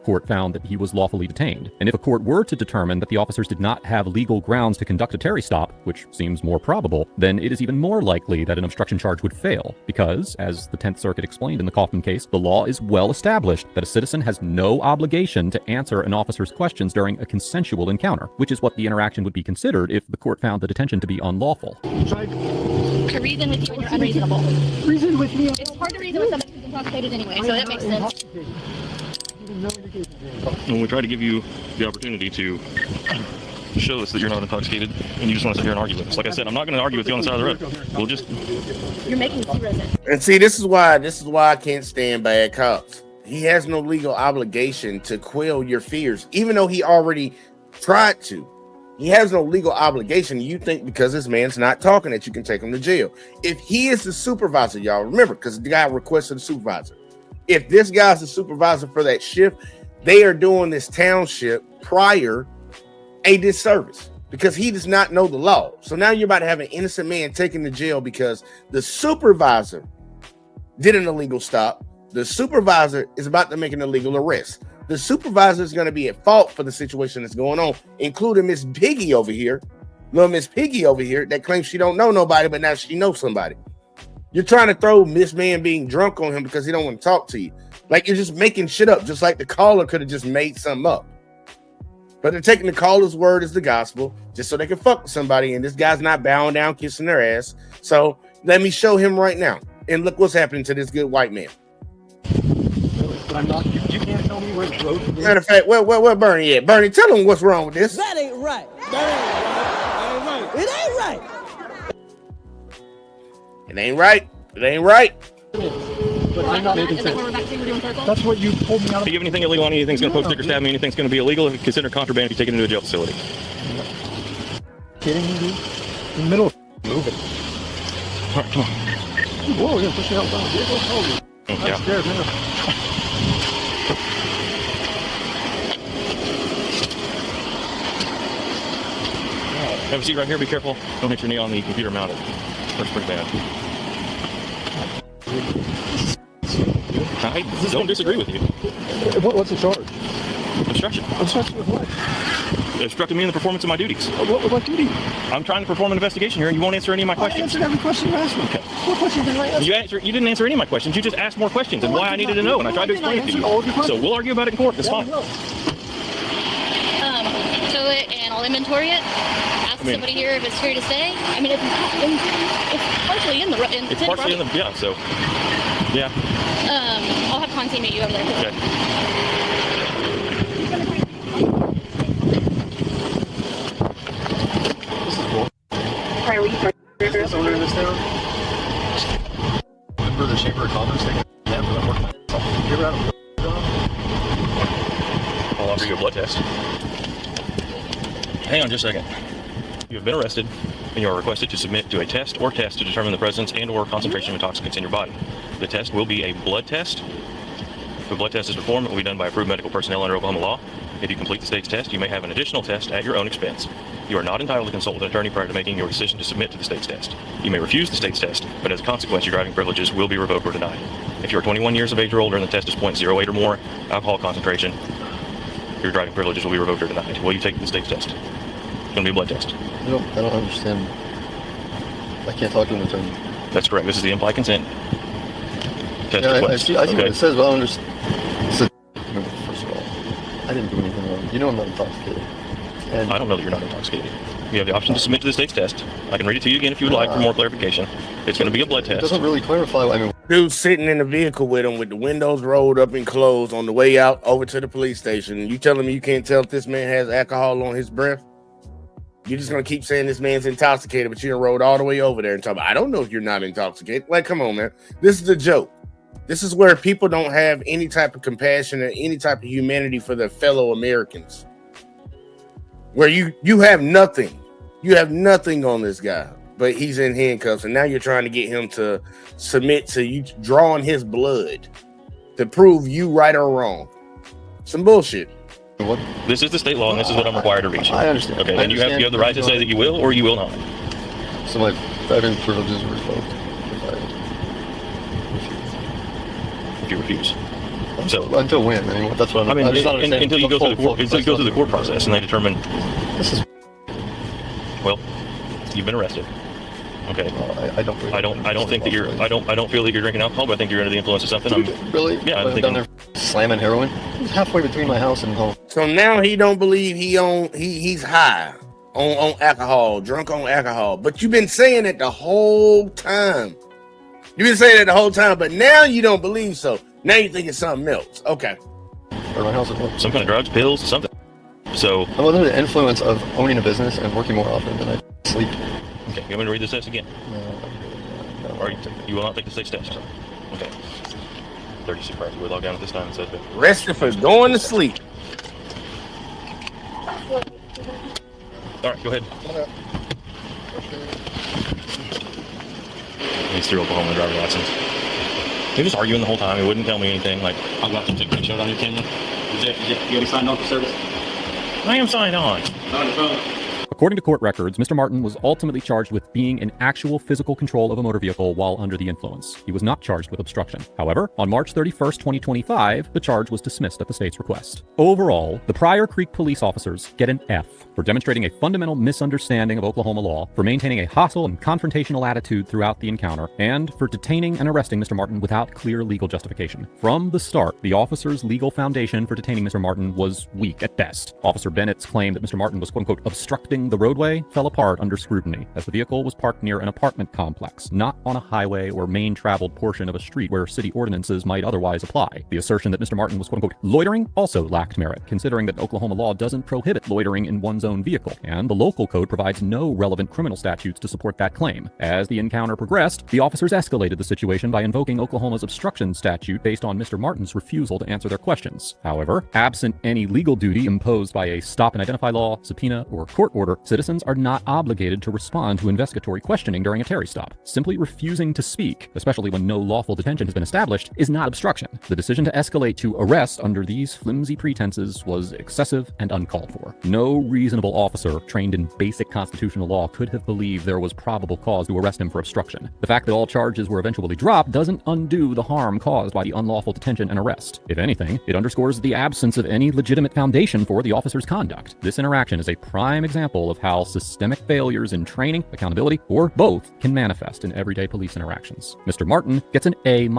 Court found that he was lawfully detained. And if a court were to determine that the officers did not have legal grounds to conduct a Terry stop, which seems more probable, then it is even more likely that an obstruction charge would fail, because, as the 10th Circuit explained in the Kaufman case, the law is well established that a citizen has no obligation to answer an officer's questions during a consensual encounter, which is what the interaction would be considered if the court found the detention to be unlawful. To reason with you when you're unreasonable. Reason with me. It's hard to reason with somebody who's intoxicated anyway, so that makes sense. When we try to give you the opportunity to show us that you're not intoxicated, and you just want to sit here and argue with us. Like I said, I'm not going to argue with you on the side of the road. We'll just... You're making me resist. And see, this is why I can't stand bad cops. He has no legal obligation to quell your fears, even though he already tried to. He has no legal obligation. You think because this man's not talking that you can take him to jail. If he is the supervisor, y'all remember, because the guy requested a supervisor. If this guy's the supervisor for that shift, they are doing this township prior a disservice because he does not know the law. So now you're about to have an innocent man taken to jail because the supervisor did an illegal stop. The supervisor is about to make an illegal arrest. The supervisor is going to be at fault for the situation that's going on, including Miss Piggy over here, little Miss Piggy over here that claims she don't know nobody, but now she knows somebody. You're trying to throw this man being drunk on him because he don't want to talk to you. Like you're just making shit up, just like the caller could have just made something up. But they're taking the caller's word as the gospel just so they can fuck with somebody. And this guy's not bowing down, kissing their ass. So let me show him right now. And look what's happening to this good white man. But I'm not. You can't tell me where the road is. Matter of fact, where Bernie at? Bernie, tell him what's wrong with this. That ain't right. That ain't right. It ain't right. It ain't right. It ain't right. But I'm not making Is that sense. what we're back to? We're doing circles? That's what you pulled me out If of. you have anything illegal on you, anything's going to poke, stick, or stab me, anything's going to be illegal, if you consider contraband, if you take it into a jail facility. Kidding me, dude? In the middle of moving. All right, come on. Whoa, you're gonna push me out down the vehicle? Holy. I'm Yeah. scared now. Have a seat right here. Be careful. Don't hit your knee on the computer mounted. That's pretty bad. I don't disagree with you. What's the charge? Obstruction. Obstruction with what? Obstructing me in the performance of my duties. What duty? I'm trying to perform an investigation here, and you won't answer any of my I questions. answered every question you asked me. Okay. What question did I ask? You didn't answer any of my questions. You just asked more questions and Well, why I needed to know, and I tried to explain it to you. all of your So questions. we'll argue about it in court. That's fine. Show it and I'll inventory it. Ask somebody here if it's free to stay. I mean, it's partially in the It's partially in the so yeah. I'll have Conti meet you over there. Okay. This is cool. Priority. Is owner in this town? Member of the Chamber of Commerce. Yeah, but I'm working myself. You ever had a job? I'll offer you a blood test. Hang on just a second. You have been arrested, and you are requested to submit to a test or tests to determine the presence and or concentration of intoxicants in your body. The test will be a blood test. If a blood test is performed, it will be done by approved medical personnel under Oklahoma law. If you complete the state's test, you may have an additional test at your own expense. You are not entitled to consult with an attorney prior to making your decision to submit to the state's test. You may refuse the state's test, but as a consequence, your driving privileges will be revoked or denied. If you are 21 years of age or older and the test is 0.08 or more alcohol concentration, your driving privileges will be revoked or denied. Will you take the state's test? It's going to be a blood test. I don't understand. I can't talk to an attorney. That's correct. This is the implied consent test Yeah, I request. see what Okay. it says, but I don't understand. It's a, first of all, I didn't do anything wrong. You know I'm not intoxicated. And I don't know that you're not intoxicated. You have the option to submit to the state's test. I can read it to you again if you would like for more clarification. It's going to be a blood it test. doesn't really clarify. I mean, Dude sitting in the vehicle with him with the windows rolled up and closed on the way out over to the police station. You telling me you can't tell if this man has alcohol on his breath? You're just going to keep saying this man's intoxicated, but you done rode all the way over there and talk about, I don't know if you're not intoxicated. Like, come on, man. This is a joke. This is where people don't have any type of compassion or any type of humanity for their fellow Americans. Where you have nothing. You have nothing on this guy, but he's in handcuffs, and now you're trying to get him to submit to you drawing his blood to prove you right or wrong. Some bullshit. what? This is the state law, and this is what I'm required to reach. I understand. Okay, I and you have the right to say that you will or you will not. So my driving privileges are revoked If you refuse. So, until when? I mean, that's what I'm. I mean, just don't understand until you the go through the full- court, until you go through the court process, and they determine, This is. well, you've been arrested. Okay. I don't. Really I don't think that you're. I don't feel that you're drinking alcohol, but I think you're under the influence of something. Really? Yeah, I'm I'm thinking- down there slamming heroin. It's halfway between my house and home. So now he don't believe he's high on alcohol, drunk on alcohol. But you've been saying it the whole time. You've been saying that the whole time, but now you don't believe so. Now you think it's something else. Okay. Or my house at home. Some kind of drugs, pills, something. So, I'm under the influence of owning a business and working more often than I sleep. okay, you want me to read this test again? No. Or you will not take the 6 test? Okay. 36 hours. We log down at this time and said that. Rested for going to sleep. All right, go ahead. Needs through Oklahoma driver's license. He was arguing the whole time. He wouldn't tell me anything. Like, I'll go have to take a shot on your camera. You already signed on for service? I am signed on. On the phone. According to court records, Mr. Martin was ultimately charged with being in actual physical control of a motor vehicle while under the influence. He was not charged with obstruction. However, on March 31st, 2025, the charge was dismissed at the state's request. Overall, the Pryor Creek police officers get an F for demonstrating a fundamental misunderstanding of Oklahoma law, for maintaining a hostile and confrontational attitude throughout the encounter, and for detaining and arresting Mr. Martin without clear legal justification. From the start, the officers' legal foundation for detaining Mr. Martin was weak at best. Officer Bennett's claim that Mr. Martin was quote-unquote obstructing the roadway fell apart under scrutiny, as the vehicle was parked near an apartment complex, not on a highway or main traveled portion of a street where city ordinances might otherwise apply. The assertion that Mr. Martin was quote-unquote loitering also lacked merit, considering that Oklahoma law doesn't prohibit loitering in one's own vehicle, and the local code provides no relevant criminal statutes to support that claim. As the encounter progressed, the officers escalated the situation by invoking Oklahoma's obstruction statute based on Mr. Martin's refusal to answer their questions. However, absent any legal duty imposed by a stop and identify law, subpoena, or court order, citizens are not obligated to respond to investigatory questioning during a Terry stop. Simply refusing to speak, especially when no lawful detention has been established, is not obstruction. The decision to escalate to arrest under these flimsy pretenses was excessive and uncalled for. No reasonable officer trained in basic constitutional law could have believed there was probable cause to arrest him for obstruction. The fact that all charges were eventually dropped doesn't undo the harm caused by the unlawful detention and arrest. If anything, it underscores the absence of any legitimate foundation for the officer's conduct. This interaction is a prime example of how systemic failures in training, accountability, or both can manifest in everyday police interactions. Mr. Martin gets an A-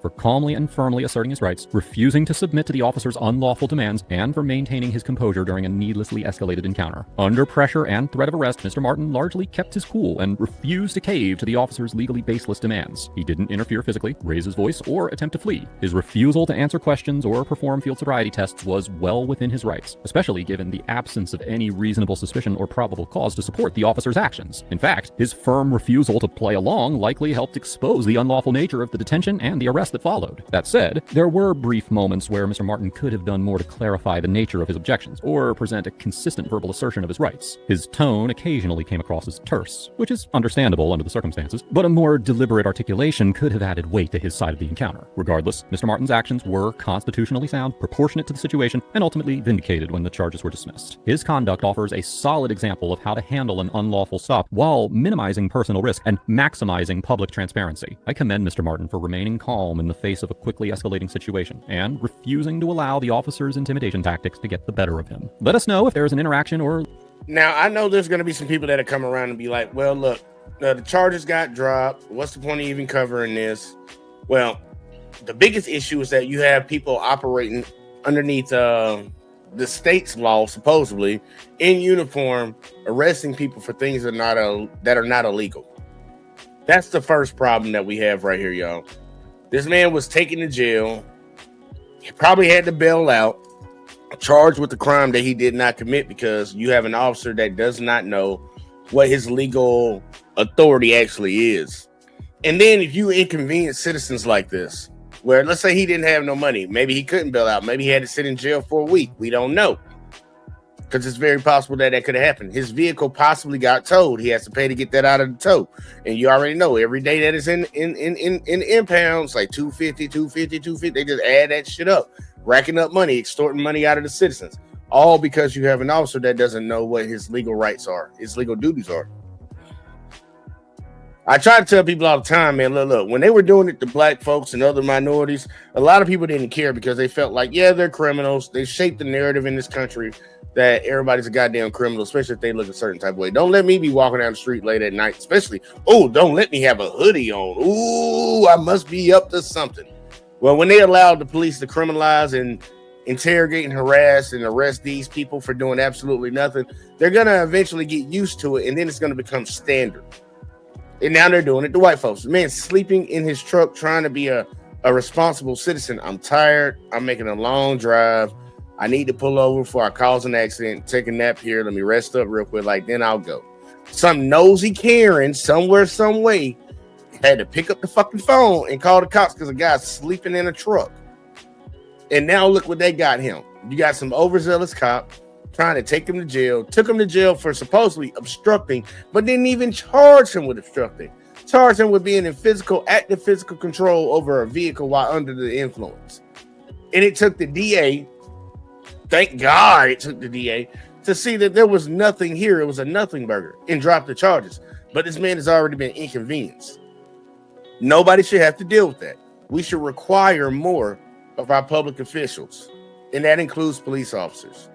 for calmly and firmly asserting his rights, refusing to submit to the officer's unlawful demands, and for maintaining his composure during a needlessly escalated encounter. Under pressure and threat of arrest, Mr. Martin largely kept his cool and refused to cave to the officer's legally baseless demands. He didn't interfere physically, raise his voice, or attempt to flee. His refusal to answer questions or perform field sobriety tests was well within his rights, especially given the absence of any reasonable suspicion or probable cause to support the officer's actions. In fact, his firm refusal to play along likely helped expose the unlawful nature of the detention and the arrest that followed. That said, there were brief moments where Mr. Martin could have done more to clarify the nature of his objections or present a consistent verbal assertion of his rights. His tone occasionally came across as terse, which is understandable under the circumstances, but a more deliberate articulation could have added weight to his side of the encounter. Regardless, Mr. Martin's actions were constitutionally sound, proportionate to the situation, and ultimately vindicated when the charges were dismissed. His conduct offers a solid example of how to handle an unlawful stop while minimizing personal risk and maximizing public transparency. I commend Mr. Martin for remaining calm in the face of a quickly escalating situation and refusing to allow the officer's intimidation tactics to get the better of him. Let us know if there is an interaction or... Now, I know there's going to be some people that come around and be like, well, look, the charges got dropped. What's the point of even covering this? Well, the biggest issue is that you have people operating underneath the state's law, supposedly, in uniform, arresting people for things that are not illegal. That's the first problem that we have right here, y'all. This man was taken to jail. He probably had to bail out, charged with the crime that he did not commit, because you have an officer that does not know what his legal authority actually is. And then if you inconvenience citizens like this, where let's say he didn't have no money, maybe he couldn't bail out, maybe he had to sit in jail for a week. We don't know, because it's very possible that could have happened. His vehicle possibly got towed. He has to pay to get that out of the tow. And you already know every day that is in impounds, like $250, they just add that shit up, racking up money, extorting money out of the citizens, all because you have an officer that doesn't know what his legal rights are, his legal duties are. I try to tell people all the time, man, look, when they were doing it to black folks and other minorities, a lot of people didn't care because they felt like, yeah, they're criminals. They shaped the narrative in this country that everybody's a goddamn criminal, especially if they look a certain type of way. Don't let me be walking down the street late at night, especially, don't let me have a hoodie on. Ooh, I must be up to something. Well, when they allowed the police to criminalize and interrogate and harass and arrest these people for doing absolutely nothing, they're going to eventually get used to it, and then it's going to become standard. And now they're doing it to white folks. The man sleeping in his truck trying to be a responsible citizen. I'm tired. I'm making a long drive. I need to pull over before I cause an accident. Take a nap here. Let me rest up real quick. Like, then I'll go. Some nosy Karen somewhere, some way had to pick up the fucking phone and call the cops because a guy's sleeping in a truck. And now look what they got him. You got some overzealous cop trying to take him to jail, took him to jail for supposedly obstructing, but didn't even charge him with obstructing. Charged him with being in active physical control over a vehicle while under the influence. And it took the DA, thank God it took the DA, to see that there was nothing here. It was a nothing burger and drop the charges. But this man has already been inconvenienced. Nobody should have to deal with that. We should require more of our public officials, and that includes police officers.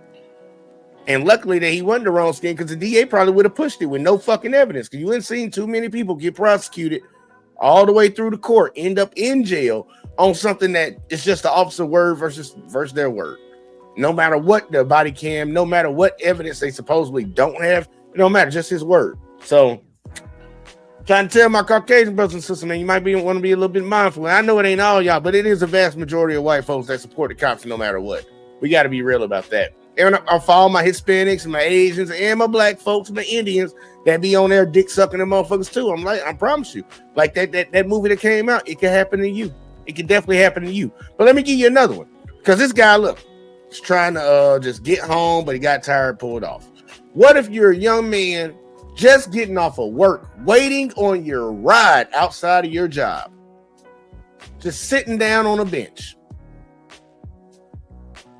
And luckily that he wasn't the wrong skin, because the DA probably would have pushed it with no fucking evidence, because you ain't seen too many people get prosecuted all the way through the court, end up in jail on something that is just the officer word versus their word. No matter what the body cam, no matter what evidence they supposedly don't have, it don't matter, just his word. So trying to tell my Caucasian brothers and sisters, man, you might want to be a little bit mindful. I know it ain't all y'all, but it is a vast majority of white folks that support the cops no matter what. We got to be real about that. And I follow my Hispanics and my Asians and my black folks, my Indians that be on there dick sucking them motherfuckers too. I'm like, I promise you, like that movie that came out, it can happen to you. It can definitely happen to you. But let me give you another one, because this guy, look, he's trying to just get home, but he got tired, pulled off. What if you're a young man just getting off of work, waiting on your ride outside of your job, just sitting down on a bench?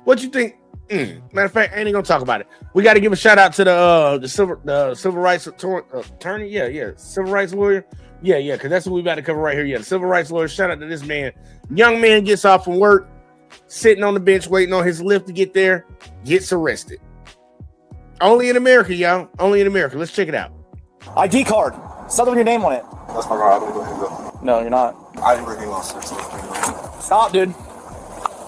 What you think? Matter of fact, I ain't gonna talk about it. We got to give a shout out to the civil rights attorney. Yeah, civil rights lawyer. Yeah, because that's what we about to cover right here. Yeah, the civil rights lawyer. Shout out to this man. Young man gets off from work, sitting on the bench, waiting on his lift to get there, gets arrested. Only in America, y'all. Only in America. Let's check it out. ID card. Something with your name on it. That's my guy. I'm gonna go ahead and go. No, you're not. I didn't bring anyone else. Stop, dude.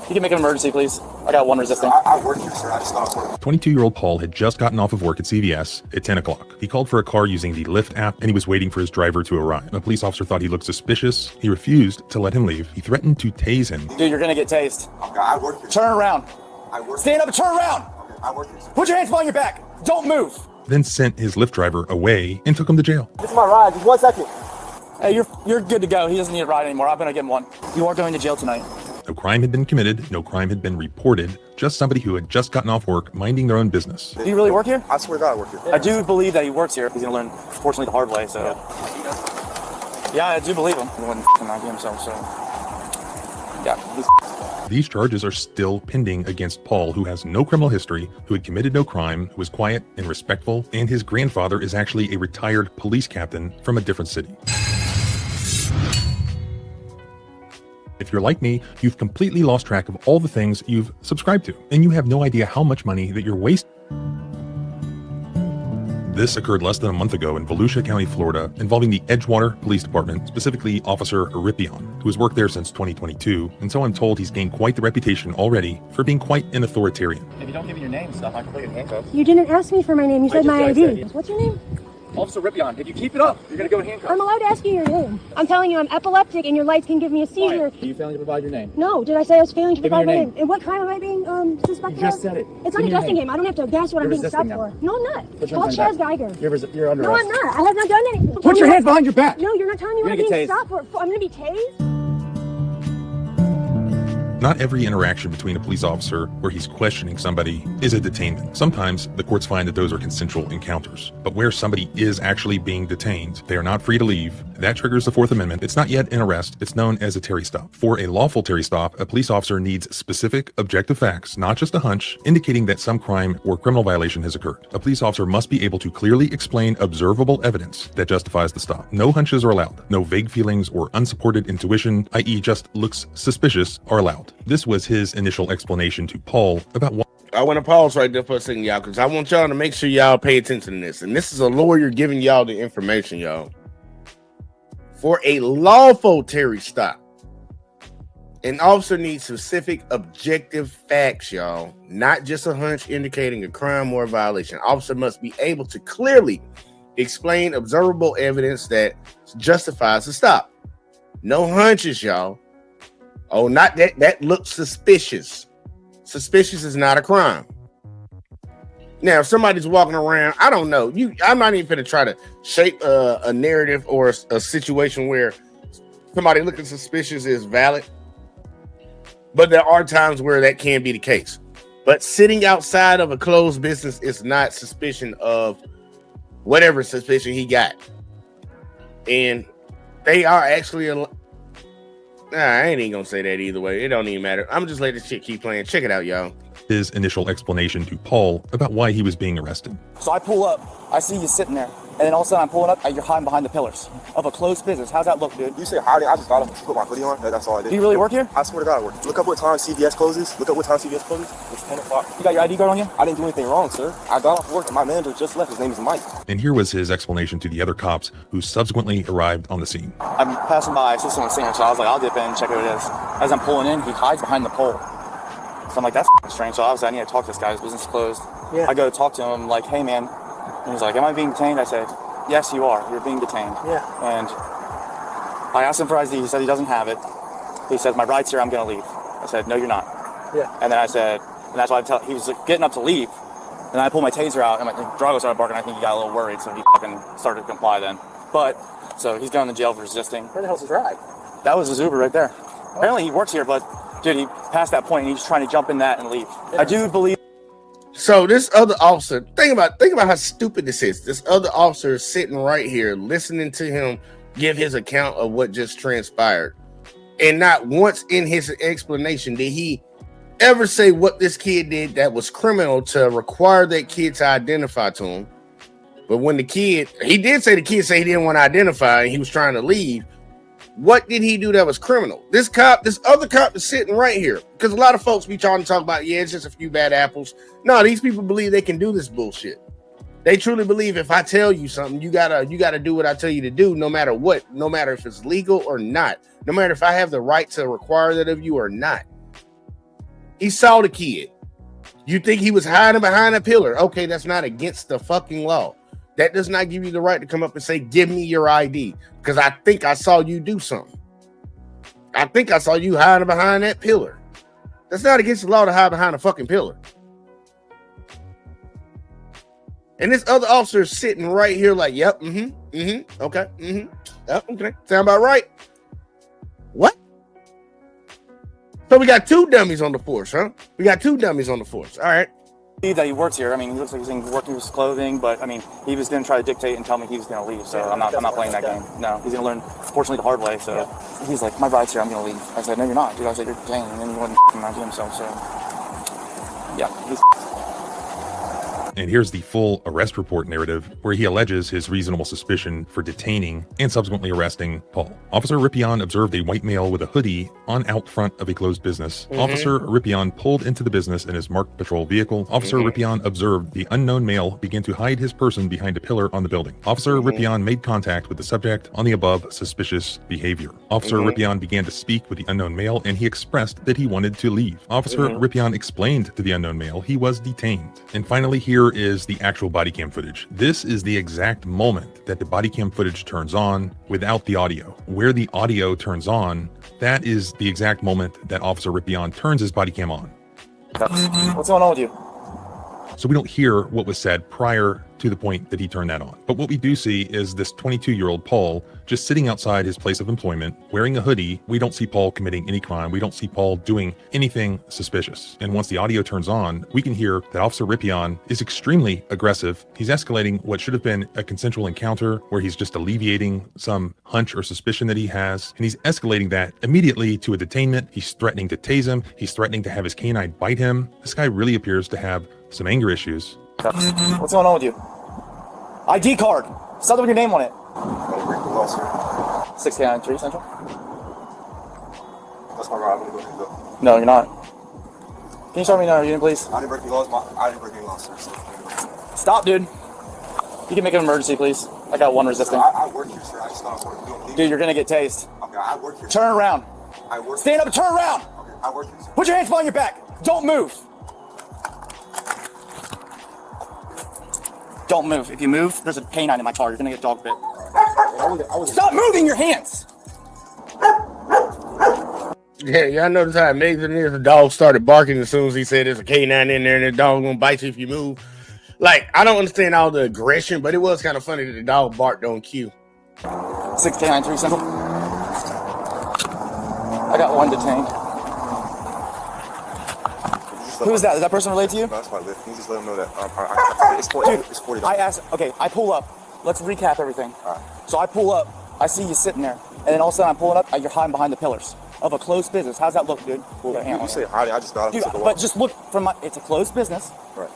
You can make an emergency, please. I got one resisting. I work here, sir. I just got off work. 22-year-old Paul had just gotten off of work at CVS at 10 o'clock. He called for a car using the Lyft app, and he was waiting for his driver to arrive. A police officer thought he looked suspicious. He refused to let him leave. He threatened to tase him. Dude, you're gonna get tased. Okay, I work here. Turn around. I work Stand up and turn around. Okay, I work here, sir. Put your hands behind your back. Don't move. Then sent his Lyft driver away and took him to jail. This is my ride. Just 1 second. Hey, you're good to go. He doesn't need a ride anymore. I'm gonna give him one. You are going to jail tonight. No crime had been committed, no crime had been reported, just somebody who had just gotten off work, minding their own business. Do you really work here? I swear to God, I work here. I do believe that he works here. He's gonna learn, fortunately, the hard way, so. Yeah, I do believe him. He wouldn't ID himself, so. Yeah. These charges are still pending against Paul, who has no criminal history, who had committed no crime, who was quiet and respectful, and his grandfather is actually a retired police captain from a different city. If you're like me, you've completely lost track of all the things you've subscribed to, and you have no idea how much money that you're wasting. This occurred less than a month ago in Volusia County, Florida, involving the Edgewater Police Department, specifically Officer Aripion, who has worked there since 2022, and so I'm told he's gained quite the reputation already for being quite an authoritarian. If you don't give me your name and stuff, I can put you in handcuffs. You didn't ask me for my name. You said my ID. What's your name? Officer Ripion. If you keep it up, you're going to go in handcuffs. I'm allowed to ask you your name. I'm telling you I'm epileptic and your lights can give me a seizure. Are you failing to provide your name? No, did I say I was failing to Give me provide my your name? And what crime am I being suspected You just of? said it. It's Give not me a your guessing name. game. I don't have to guess what You're I'm being stopped resisting for. No, I'm not. Put your Call hands Chaz back. Geiger. You're under No, arrest. I'm not. I have not done anything. Put your hands behind your back. No, you're not telling me what I'm You're being gonna get stopped for. I'm going to be tased? Not every interaction between a police officer where he's questioning somebody is a detainment. Sometimes the courts find that those are consensual encounters. But where somebody is actually being detained, they are not free to leave. That triggers the Fourth Amendment. It's not yet an arrest. It's known as a Terry stop. For a lawful Terry stop, a police officer needs specific objective facts, not just a hunch, indicating that some crime or criminal violation has occurred. A police officer must be able to clearly explain observable evidence that justifies the stop. No hunches are allowed. No vague feelings or unsupported intuition, i.e. just looks suspicious, are allowed. This was his initial explanation to Paul about what. I want to pause right there for a second, y'all, because I want y'all to make sure y'all pay attention to this. And this is a lawyer giving y'all the information, y'all. For a lawful Terry stop, an officer needs specific objective facts, y'all, not just a hunch indicating a crime or a violation. Officer must be able to clearly explain observable evidence that justifies the stop. No hunches, y'all. Oh, not that. That looks suspicious. Suspicious is not a crime. Now, if somebody's walking around, I don't know. I'm not even going to try to shape a narrative or a situation where somebody looking suspicious is valid. But there are times where that can be the case. But sitting outside of a closed business is not suspicion of whatever suspicion he got. And they are actually I ain't even gonna say that either way. It don't even matter. I'm just letting this shit keep playing. Check it out, y'all. His initial explanation to Paul about why he was being arrested. So I pull up, I see you sitting there, and then all of a sudden I'm pulling up and you're hiding behind the pillars of a closed business. How's that look, dude? You say hiding, I just got up and put my hoodie on. That's all I did. Do you really work here? I swear to God I work. Look up what time CVS closes. Look up what time CVS closes. It's 10 o'clock. You got your ID card on you? I didn't do anything wrong, sir. I got off work and my manager just left. His name is Mike. And here was his explanation to the other cops who subsequently arrived on the scene. I'm passing by, I see someone singing, so I was like, I'll dip in and check what it is. As I'm pulling in, he hides behind the pole. So I'm like, that's strange. So obviously I need to talk to this guy. His business is closed. Yeah. I go to talk to him, like, hey man. And he's like, am I being detained? I said, yes, you are. You're being detained. Yeah. And I asked him for ID. He said he doesn't have it. He said, my ride's here. I'm going to leave. I said, no, you're not. Yeah. And then I said, and that's why he was getting up to leave. And I pulled my taser out, and Drago started barking. I think he got a little worried, so he fucking started to comply then. But, so he's going to jail for resisting. Where the hell's his ride? That was his Uber right there. Oh. Apparently he works here, but dude, he passed that point, and he's trying to jump in that and leave. Yeah. I do believe. So this other officer, think about how stupid this is. This other officer is sitting right here, listening to him give his account of what just transpired. And not once in his explanation did he ever say what this kid did that was criminal to require that kid to identify to him. But when he did say the kid said he didn't want to identify and he was trying to leave. What did he do that was criminal? This other cop is sitting right here. Because a lot of folks be trying to talk about, yeah, it's just a few bad apples. No, these people believe they can do this bullshit. They truly believe if I tell you something, you gotta do what I tell you to do, no matter what, no matter if it's legal or not, no matter if I have the right to require that of you or not. He saw the kid. You think he was hiding behind a pillar? Okay, that's not against the fucking law. That does not give you the right to come up and say, give me your ID, because I think I saw you do something. I think I saw you hiding behind that pillar. That's not against the law to hide behind a fucking pillar. And this other officer is sitting right here like, yep, okay, yep, okay, sound about right. What? So we got two dummies on the force, huh? We got two dummies on the force. All right. That he works here. I mean, he looks like he's working his clothing, but I mean, he was going to try to dictate and tell me he was going to leave. So I'm not playing that game. No, he's going to learn, fortunately, the hard way. So he's like, my ride's here. I'm going to leave. I said, no, you're not, dude. I said, you're detained, and then he wouldn't mind himself. So yeah, he's. And here's the full arrest report narrative where he alleges his reasonable suspicion for detaining and subsequently arresting Paul. Officer Ripion observed a white male with a hoodie on out front of a closed business. Officer Ripion pulled into the business in his marked patrol vehicle. Officer Ripion observed the unknown male begin to hide his person behind a pillar on the building. Officer Ripion made contact with the subject on the above suspicious behavior. Officer Ripion began to speak with the unknown male, and he expressed that he wanted to leave. Officer Ripion explained to the unknown male he was detained. And finally, here is the actual body cam footage. This is the exact moment that the body cam footage turns on without the audio. Where the audio turns on, that is the exact moment that Officer Ripion turns his body cam on. What's going on with you? So we don't hear what was said prior to the point that he turned that on. But what we do see is this 22-year-old Paul just sitting outside his place of employment, wearing a hoodie. We don't see Paul committing any crime. We don't see Paul doing anything suspicious. And once the audio turns on, we can hear that Officer Ripion is extremely aggressive. He's escalating what should have been a consensual encounter where he's just alleviating some hunch or suspicion that he has. And he's escalating that immediately to a detainment. He's threatening to tase him. He's threatening to have his canine bite him. This guy really appears to have some anger issues. What's going on with you? ID card. Something with your name on it. 6K93 Central. That's my ride. I'm gonna go. No, you're not. Can you show me your unit, please? I didn't break any laws. I didn't break any laws, sir. Stop, dude. You can make an emergency, please. I got one resisting. I work here, sir. I just got off work. Dude, you're gonna get tased. Okay, I work here. Turn around. I work. Stand up and turn around. Okay, I work here, sir. Put your hands behind your back. Don't move. Don't move. If you move, there's a canine in my car. You're gonna get dog bit. Stop moving your hands! Yeah, y'all notice how amazing it is? The dog started barking as soon as he said there's a canine in there and the dog gonna bite you if you move. Like, I don't understand all the aggression, but it was kind of funny that the dog barked on cue. 6 canine, 3 central. I got 1 detained. Who is that? Is that person related to you? No, that's my lift. You just let them know that it's $40. I asked, okay, I pull up. Let's recap everything. So I pull up, I see you sitting there, and then all of a sudden I'm pulling up, you're hiding behind the pillars of a closed business. How's that look, dude? Well, you say hiding, I just got up. Dude, but just look from my, it's a closed business. Right.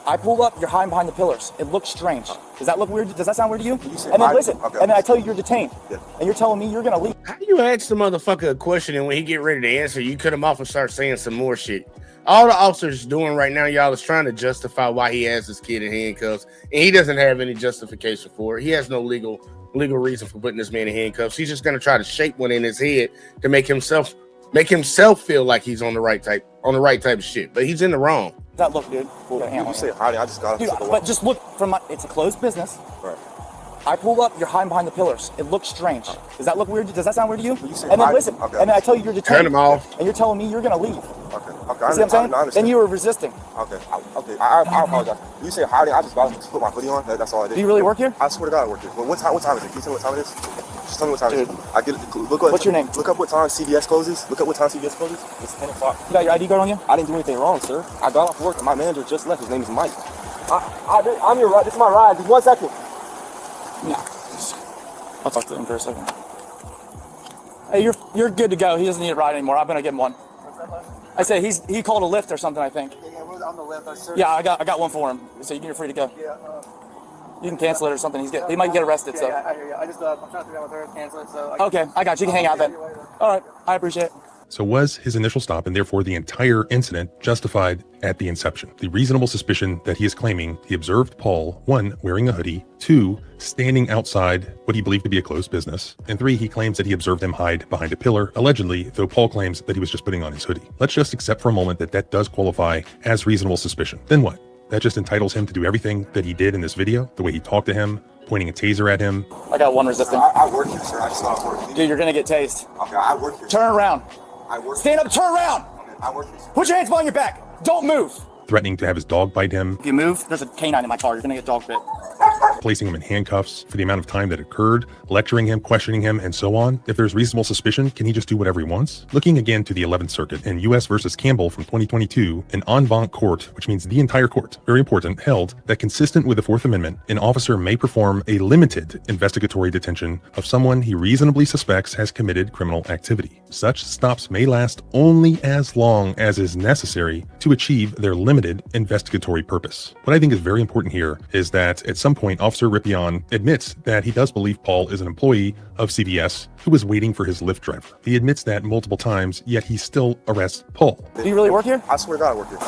I pull up, you're hiding behind the pillars. It looks strange. Does that look weird? Does that sound weird to you? You say and then hiding? listen, Okay. and then I tell you you're detained. Yeah. And you're telling me you're gonna leave. How do you ask the motherfucker a question and when he get ready to answer, you cut him off and start saying some more shit? All the officer's doing right now, y'all, is trying to justify why he has this kid in handcuffs, and he doesn't have any justification for it. He has no legal reason for putting this man in handcuffs. He's just gonna try to shape one in his head to make himself feel like he's on the right type of shit, but he's in the wrong. Does that look, dude? You say hiding, I just got up. Dude, but just look from my, it's a closed business. Right. I pull up, you're hiding behind the pillars. It looks strange. Does that look weird? Does that sound weird to you? You say And then hiding? listen, Okay. and then I tell you you're detained. Turn him off. And you're telling me you're gonna leave. Okay. You see what I'm saying? I understand. Then you were resisting. Okay. I apologize. You say hiding, I just got up to put my hoodie on. That's all I did. Do you really work here? I swear to God I work here. Well, what time is it? Can you tell me what time it is? Just tell me what time it is. I get it. What's your name? Look up what time CVS closes. Look up what time CVS closes. It's 10 o'clock. You got your ID card on you? I didn't do anything wrong, sir. I got off work and my manager just left. His name is Mike. I'm your ride. This is my ride. Just 1 second. Yeah. I'll talk to him for a second. Hey, you're good to go. He doesn't need a ride anymore. I'm gonna give him one. I said he called a lift or something, I think. Yeah, on the left. Yeah, I got one for him. So you're free to go. Yeah. You can cancel it or something. He might get arrested. So. I hear you. I just I'm trying to figure out what they're cancel it. So. Okay, I got you. You can hang out then. All right, I appreciate it. So was his initial stop and therefore the entire incident justified at the inception? The reasonable suspicion that he is claiming he observed Paul, 1, wearing a hoodie, 2, standing outside what he believed to be a closed business, and 3, he claims that he observed him hide behind a pillar, allegedly, though Paul claims that he was just putting on his hoodie. Let's just accept for a moment that that does qualify as reasonable suspicion. Then what? That just entitles him to do everything that he did in this video, the way he talked to him, pointing a taser at him. I got 1 resisting. I work here, sir. I just got off work. Dude, you're gonna get tased. Okay, I work here. Turn around. I work. Stand up. Turn around. Okay, I work here. Put your hands behind your back. Don't move. Threatening to have his dog bite him, If you move, there's a canine in my car. You're gonna get dog bit. placing him in handcuffs for the amount of time that occurred, lecturing him, questioning him, and so on. If there's reasonable suspicion, can he just do whatever he wants? Looking again to the 11th Circuit in U.S. versus Campbell from 2022, an en banc court, which means the entire court, very important, held that consistent with the Fourth Amendment, an officer may perform a limited investigatory detention of someone he reasonably suspects has committed criminal activity. Such stops may last only as long as is necessary to achieve their limited investigatory purpose. What I think is very important here is that at some point, Officer Ripion admits that he does believe Paul is an employee of CVS who was waiting for his Lyft driver. He admits that multiple times, yet he still arrests Paul. Do you really work here? I swear to God I work here.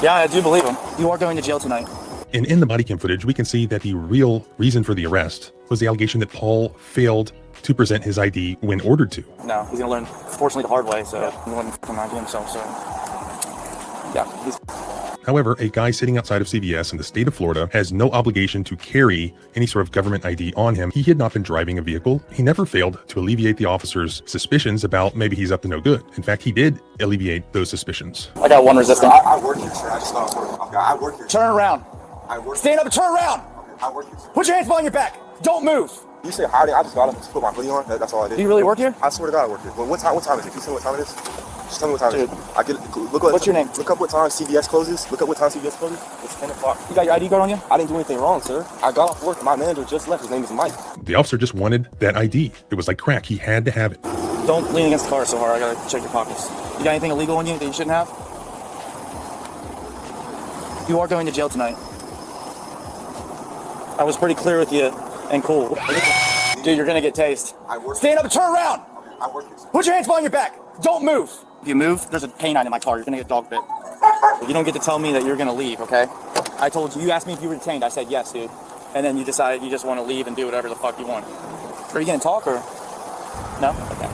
Yeah, I do believe him. You are going to jail tonight. And in the body cam footage, we can see that the real reason for the arrest was the allegation that Paul failed to present his ID when ordered to. No, he's gonna learn, fortunately, the hard way. So he wouldn't fucking ID himself. So yeah, he's. However, a guy sitting outside of CVS in the state of Florida has no obligation to carry any sort of government ID on him. He had not been driving a vehicle. He never failed to alleviate the officer's suspicions about maybe he's up to no good. In fact, he did alleviate those suspicions. I got 1 resisting. I work here, sir. I just got off work. Okay, I work here. Turn around. I work. Stand up and turn around. Okay, I work here, sir. Put your hands behind your back. Don't move. You say hiding, I just got up to put my hoodie on. That's all I did. Do you really work here? I swear to God I work here. Well, what time is it? Can you tell me what time it is? Just tell me what time it is. I get it. What's your name? Look up what time CVS closes. Look up what time CVS closes. It's 10 o'clock. You got your ID card on you? I didn't do anything wrong, sir. I got off work and my manager just left. His name is Mike. The officer just wanted that ID. It was like crack. He had to have it. Don't lean against the car so hard. I gotta check your pockets. You got anything illegal on you that you shouldn't have? You are going to jail tonight. I was pretty clear with you and cool. Dude, you're gonna get tased. I work. Stand up and turn around. Okay, I work here, sir. Put your hands behind your back. Don't move. If you move, there's a canine in my car. You're gonna get dog bit. You don't get to tell me that you're gonna leave, okay? I told you. You asked me if you were detained. I said yes, dude. And then you decided you just want to leave and do whatever the fuck you want. Are you gonna talk or no? Okay.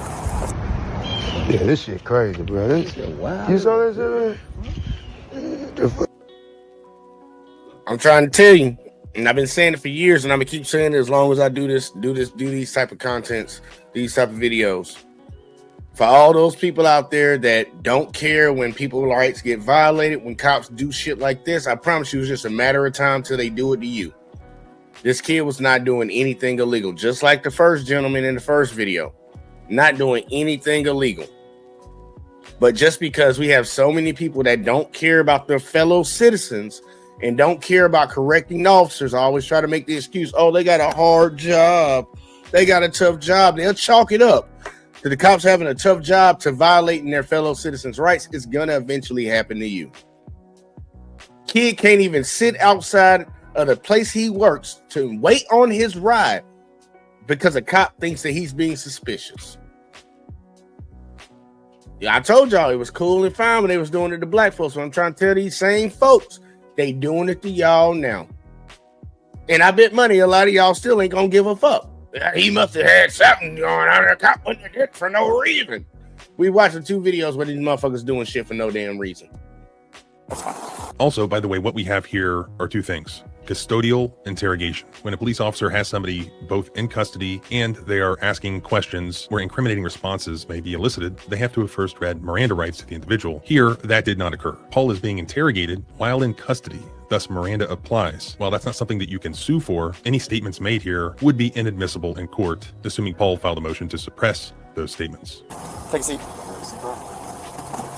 Yeah, this shit crazy, bro. This shit wild. You saw that shit, man? I I'm trying to tell you, and I've been saying it for years, and I'm gonna keep saying it as long as I do these type of contents, these type of videos. For all those people out there that don't care when people's rights get violated, when cops do shit like this, I promise you it's just a matter of time till they do it to you. This kid was not doing anything illegal, just like the first gentleman in the first video. Not doing anything illegal. But just because we have so many people that don't care about their fellow citizens and don't care about correcting officers, I always try to make the excuse, oh, they got a hard job. They got a tough job. They'll chalk it up to the cops having a tough job to violating their fellow citizens' rights. It's going to eventually happen to you. Kid can't even sit outside of the place he works to wait on his ride because a cop thinks that he's being suspicious. Yeah, I told y'all it was cool and fine when they was doing it to black folks. So I'm trying to tell these same folks, they doing it to y'all now. And I bet money a lot of y'all still ain't gonna give a fuck. He must have had something going on. The cop went to dick for no reason. We watched the 2 videos where these motherfuckers doing shit for no damn reason. That's fine. Also, by the way, what we have here are 2 things. Custodial interrogation. When a police officer has somebody both in custody and they are asking questions where incriminating responses may be elicited, they have to have first read Miranda rights to the individual. Here, that did not occur. Paul is being interrogated while in custody. Thus, Miranda applies. While that's not something that you can sue for, any statements made here would be inadmissible in court, assuming Paul filed a motion to suppress those statements. Take a seat.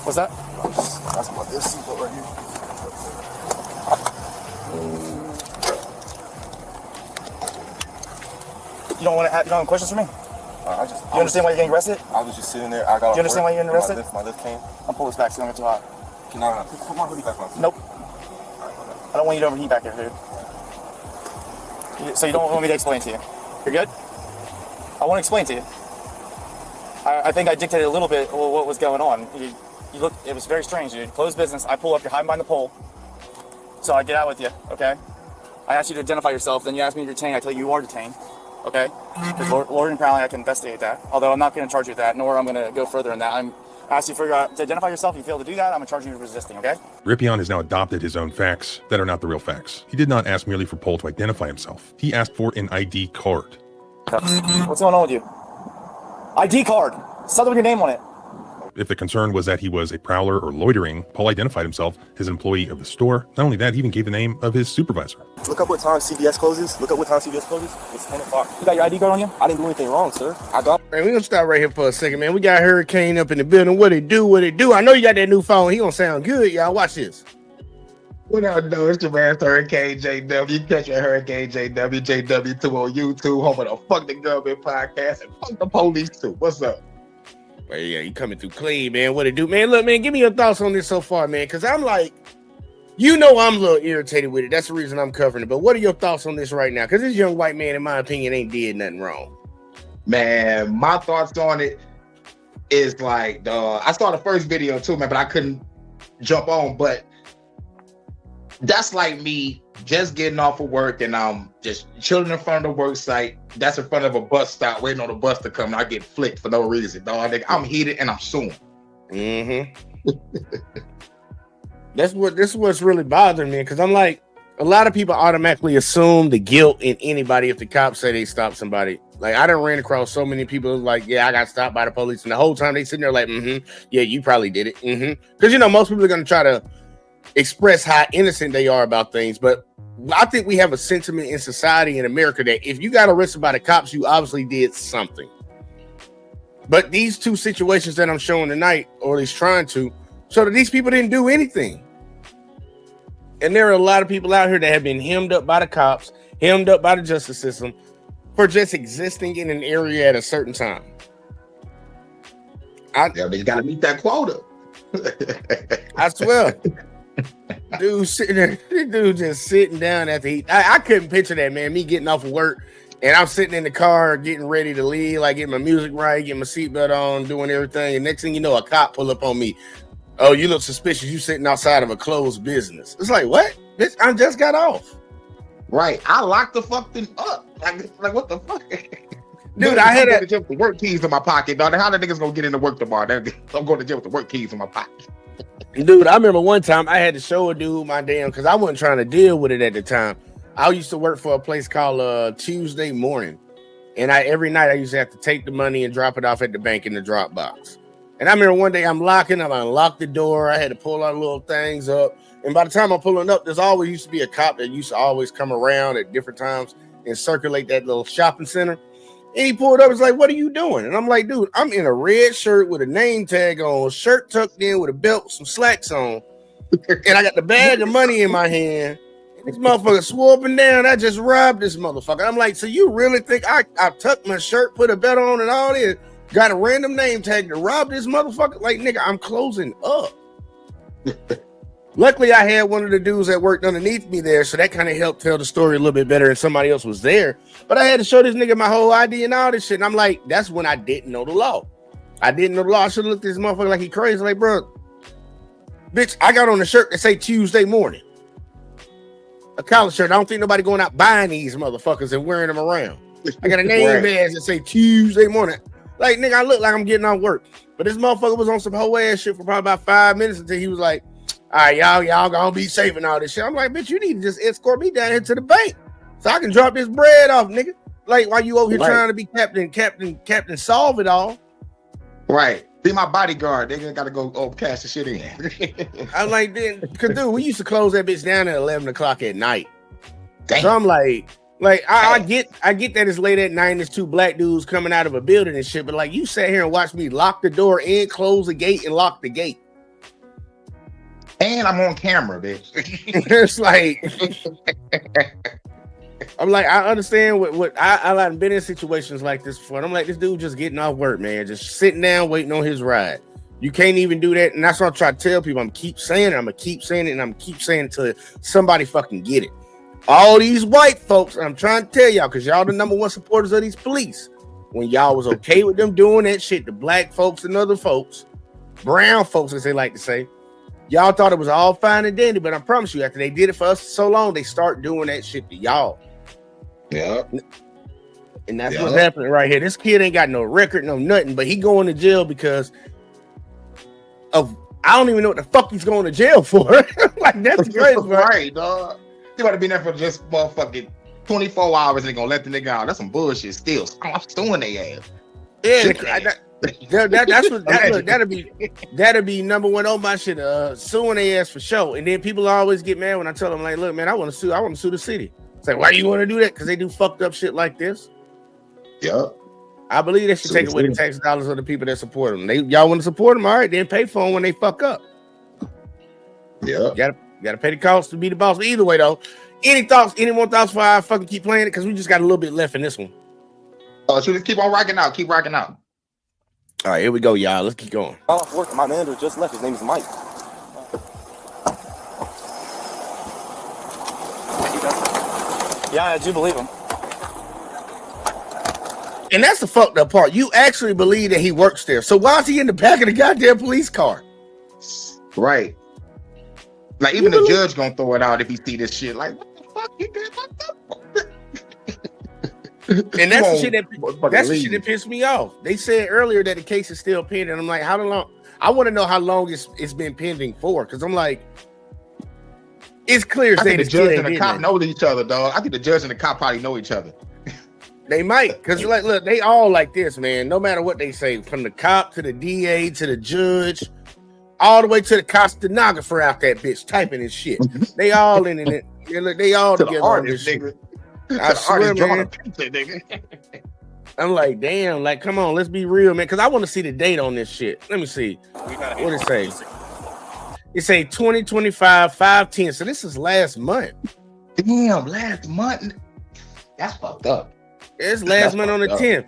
What's that? That's my this seat right here. You don't have questions for me? You understand why you're getting arrested? I was just sitting there. Do you understand why you're getting arrested? My lift came. I'll pull this back so you don't get too hot. Can I put my hoodie back on? Nope. I don't want you to overheat back here, dude. So you don't want me to explain to you? You're good? I want to explain to you. I think I dictated a little bit what was going on. You look. It was very strange, dude. Closed business. I pull up. You're hiding behind the pole. So I get out with you, okay? I asked you to identify yourself. Then you asked me to detain. I tell you are detained. Okay, because Lord and Crowley, I can investigate that. Although I'm not going to charge you with that, nor I'm going to go further in that. I'm asking you to identify yourself. If you fail to do that, I'm going to charge you with resisting. Okay? Ripion has now adopted his own facts that are not the real facts. He did not ask merely for Paul to identify himself. He asked for an ID card. What's going on with you? ID card. Something with your name on it. If the concern was that he was a prowler or loitering, Paul identified himself as an employee of the store. Not only that, he even gave the name of his supervisor. Look up what time CVS closes. It's 10 o'clock. You got your ID card on you? I didn't do anything wrong, sir. I got. Man, we gonna stop right here for a second, man. We got Hurricane up in the building. What it do? I know you got that new phone. He gonna sound good, y'all. Watch this. What I know, it's your man Hurricane JW. You catch your Hurricane JW2 on YouTube, home of the Fuck the Government podcast, and fuck the police too. What's up? Well, yeah, you coming through clean, man. What it do, man? Look, man, give me your thoughts on this so far, man, because I'm like, I'm a little irritated with it. That's the reason I'm covering it. But what are your thoughts on this right now? Because this young white man, in my opinion, ain't did nothing wrong. Man, my thoughts on it is like, I saw the first video too, man, but I couldn't jump on. But that's like me just getting off of work and I'm just chilling in front of the work site. That's in front of a bus stop, waiting on the bus to come, and I get flicked for no reason, dog. I'm heated and I'm suing. Mm-hmm. This is what's really bothering me, because I'm like, a lot of people automatically assume the guilt in anybody if the cops say they stopped somebody. Like, I done ran across so many people like, yeah, I got stopped by the police, and the whole time they sitting there like, yeah, you probably did it. Because most people are gonna try to express how innocent they are about things, but I think we have a sentiment in society in America that if you got arrested by the cops, you obviously did something. But these 2 situations that I'm showing tonight, or at least trying to, show that these people didn't do anything. And there are a lot of people out here that have been hemmed up by the cops, hemmed up by the justice system for just existing in an area at a certain time. They got to meet that quota. I swear. Dude sitting there, dude just sitting down at the heat. I couldn't picture that, man. Me getting off of work and I'm sitting in the car getting ready to leave, like getting my music right, getting my seatbelt on, doing everything. And next thing you know, a cop pull up on me. Oh, you look suspicious. You sitting outside of a closed business. It's like, what? Bitch, I just got off. Right. I locked the fuck thing up. Like what the fuck? Dude, I had to jump the work keys in my pocket, dog. How the niggas gonna get into work tomorrow? I'm going to jail with the work keys in my pocket. Dude, I remember one time I had to show a dude my damn, because I wasn't trying to deal with it at the time. I used to work for a place called Tuesday Morning. And every night I used to have to take the money and drop it off at the bank in the drop box. And I remember one day I unlocked the door. I had to pull all the little things up. And by the time I'm pulling up, there's always used to be a cop that used to always come around at different times and circulate that little shopping center. And he pulled up, he's like, "What are you doing?" And I'm like, "Dude, I'm in a red shirt with a name tag on, shirt tucked in with a belt, some slacks on. And I got the bag of money in my hand. And this motherfucker swore up and down, I just robbed this motherfucker." I'm like, "So you really think I tucked my shirt, put a belt on and all this, got a random name tag to rob this motherfucker? Like, nigga, I'm closing up." Luckily, I had one of the dudes that worked underneath me there, so that kind of helped tell the story a little bit better, and somebody else was there. But I had to show this nigga my whole ID and all this shit, and I'm like, that's when I didn't know the law. I didn't know the law. I should have looked at this motherfucker like he crazy. Like, bro, bitch, I got on a shirt that say Tuesday Morning. A collar shirt. I don't think nobody going out buying these motherfuckers and wearing them around. I got a name badge that say Tuesday Morning. Like, nigga, I look like I'm getting off work. But this motherfucker was on some whole ass shit for probably about 5 minutes until he was like, "All right, y'all gonna be safe and all this shit." I'm like, "Bitch, you need to just escort me down here to the bank so I can drop this bread off, nigga. Like, while you over here trying to be Captain Solve It All." Right. Be my bodyguard. They gotta go cash the shit in. I'm like, then, cause dude, we used to close that bitch down at 11 o'clock at night. Damn. So I'm like I get that it's late at night and there's two black dudes coming out of a building and shit, but like, you sat here and watched me lock the door and close the gate and lock the gate. And I'm on camera, bitch. It's like, I'm like, I understand what I've been in situations like this before. And I'm like, this dude just getting off work, man, just sitting down waiting on his ride. You can't even do that. And that's what I try to tell people. I'm keep saying it, and I'm gonna keep saying it until somebody fucking get it. All these white folks, and I'm trying to tell y'all, because y'all the number one supporters of these police. When y'all was okay with them doing that shit, the black folks and other folks, brown folks, as they like to say, y'all thought it was all fine and dandy. But I promise you, after they did it for us so long, they start doing that shit to y'all. Yeah. And that's what's happening right here. This kid ain't got no record, no nothing, but he going to jail because of, I don't even know what the fuck he's going to jail for. Like, that's crazy, right, dog. He about to be there for just motherfucking 24 hours and they gonna let the nigga out. That's some bullshit still. I'm suing their ass. Yeah, that's what that'll be number one on my shit. Suing their ass for sure. And then people always get mad when I tell them, like, look, man, I want to sue the city. It's like, why do you want to do that? Because they do fucked up shit like this. Yeah. I believe they should take away the tax dollars of the people that support them. Y'all want to support them, all right, then pay for them when they fuck up. Yeah. You gotta pay the cost to be the boss. But either way, though, any more thoughts before I fucking keep playing it? Because we just got a little bit left in this one. Oh, so just keep on rocking out. Keep rocking out. All right, here we go, y'all. Let's keep going. Off work, my manager just left. His name is Mike. Yeah, I do believe him. And that's the fucked up part. You actually believe that he works there. So why is he in the back of the goddamn police car? Right. Like, even the judge gonna throw it out if he see this shit. Like, what the fuck you did? What the fuck? And that's the shit that pissed me off. They said earlier that the case is still pending. I'm like, how long? I want to know how long it's been pending for. Because I'm like, it's clear as I day think the judge and the cop know each other, dog. I think the judge and the cop probably know each other. They might, because like, look, they all like this, man. No matter what they say, from the cop to the DA to the judge, all the way to the stenographer out that bitch typing his shit. They all in it. They all together on this shit. I swear, man. I'm like, damn, like, come on, let's be real, man. Because I want to see the date on this shit. Let me see. What it say? It say 2025 5/10. So this is last month. Damn, last month. That's fucked up. It's last month on the 10th.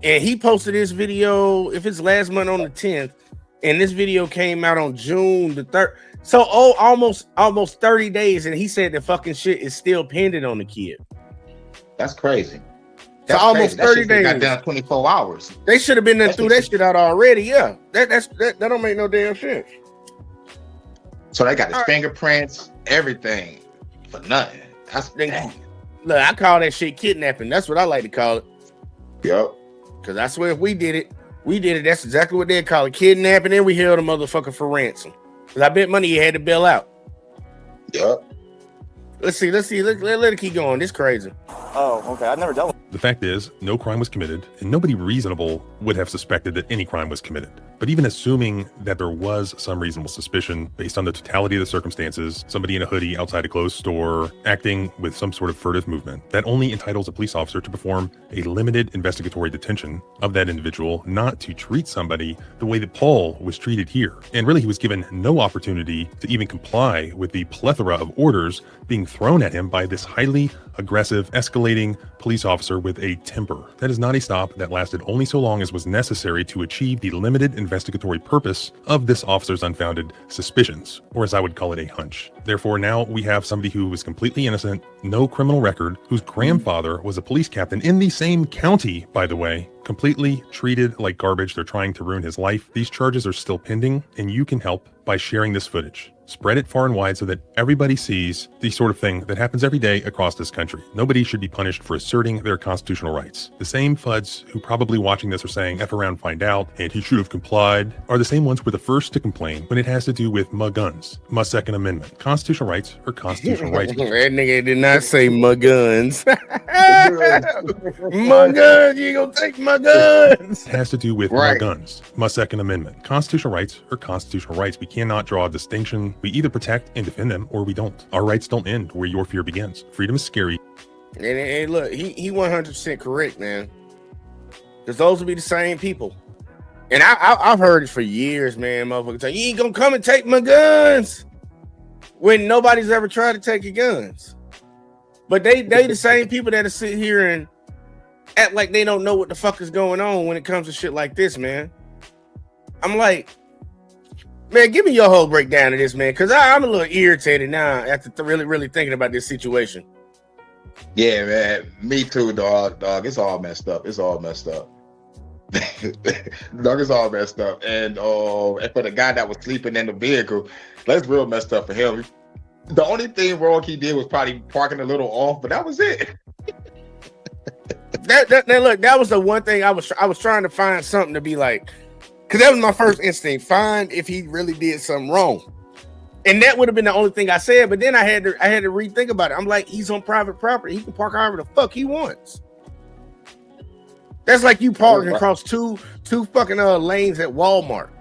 And he posted this video, if it's last month on the 10th, and this video came out on June the 3rd. So almost 30 days, and he said the fucking shit is still pending on the kid. That's crazy. So almost 30 days. Got down 24 hours. They should have been there through that shit out already. Yeah. That don't make no damn sense. So they got his fingerprints, everything for nothing. That's dang. Look, I call that shit kidnapping. That's what I like to call it. Yep. Because I swear if we did it, that's exactly what they call it. Kidnapping, and we held a motherfucker for ransom. Because I bet money he had to bail out. Yep. Let's see. Let it keep going. This crazy. Oh, okay. I've never dealt with. The fact is, no crime was committed, and nobody reasonable would have suspected that any crime was committed. But even assuming that there was some reasonable suspicion based on the totality of the circumstances, somebody in a hoodie outside a closed store acting with some sort of furtive movement, that only entitles a police officer to perform a limited investigatory detention of that individual, not to treat somebody the way that Paul was treated here. And really, he was given no opportunity to even comply with the plethora of orders being thrown at him by this highly aggressive, escalating police officer with a temper. That is not a stop that lasted only so long as was necessary to achieve the limited investigatory purpose of this officer's unfounded suspicions, or as I would call it, a hunch. Therefore, now we have somebody who was completely innocent, no criminal record, whose grandfather was a police captain in the same county, by the way, completely treated like garbage. They're trying to ruin his life. These charges are still pending, and you can help by sharing this footage. Spread it far and wide so that everybody sees the sort of thing that happens every day across this country. Nobody should be punished for asserting their constitutional rights. The same FUDs who probably watching this are saying F around, find out, and he should have complied, are the same ones who are the first to complain when it has to do with my guns, my Second Amendment. Constitutional rights are constitutional rights. That nigga did not say my guns. My guns, you gonna take my guns. It has to do with my guns, my Second Amendment. Constitutional rights are constitutional rights. We cannot draw a distinction. We either protect and defend them, or we don't. Our rights don't end where your fear begins. Freedom is scary. And look, he 100% correct, man. Because those will be the same people. And I've heard it for years, man. Motherfuckers say, you ain't gonna come and take my guns. When nobody's ever tried to take your guns. But they the same people that'll sit here and act like they don't know what the fuck is going on when it comes to shit like this, man. I'm like, man, give me your whole breakdown of this, man, because I'm a little irritated now after really thinking about this situation. Yeah, man. Me too, dog. It's all messed up. It's all messed up. Dog, it's all messed up. And for the guy that was sleeping in the vehicle, that's real messed up for him. The only thing wrong he did was probably parking a little off, but that was it. That was the one thing I was trying to find something to be like, because that was my first instinct. Find if he really did something wrong. And that would have been the only thing I said, but then I had to rethink about it. I'm like, he's on private property. He can park however the fuck he wants. That's like you parking across two fucking lanes at Walmart.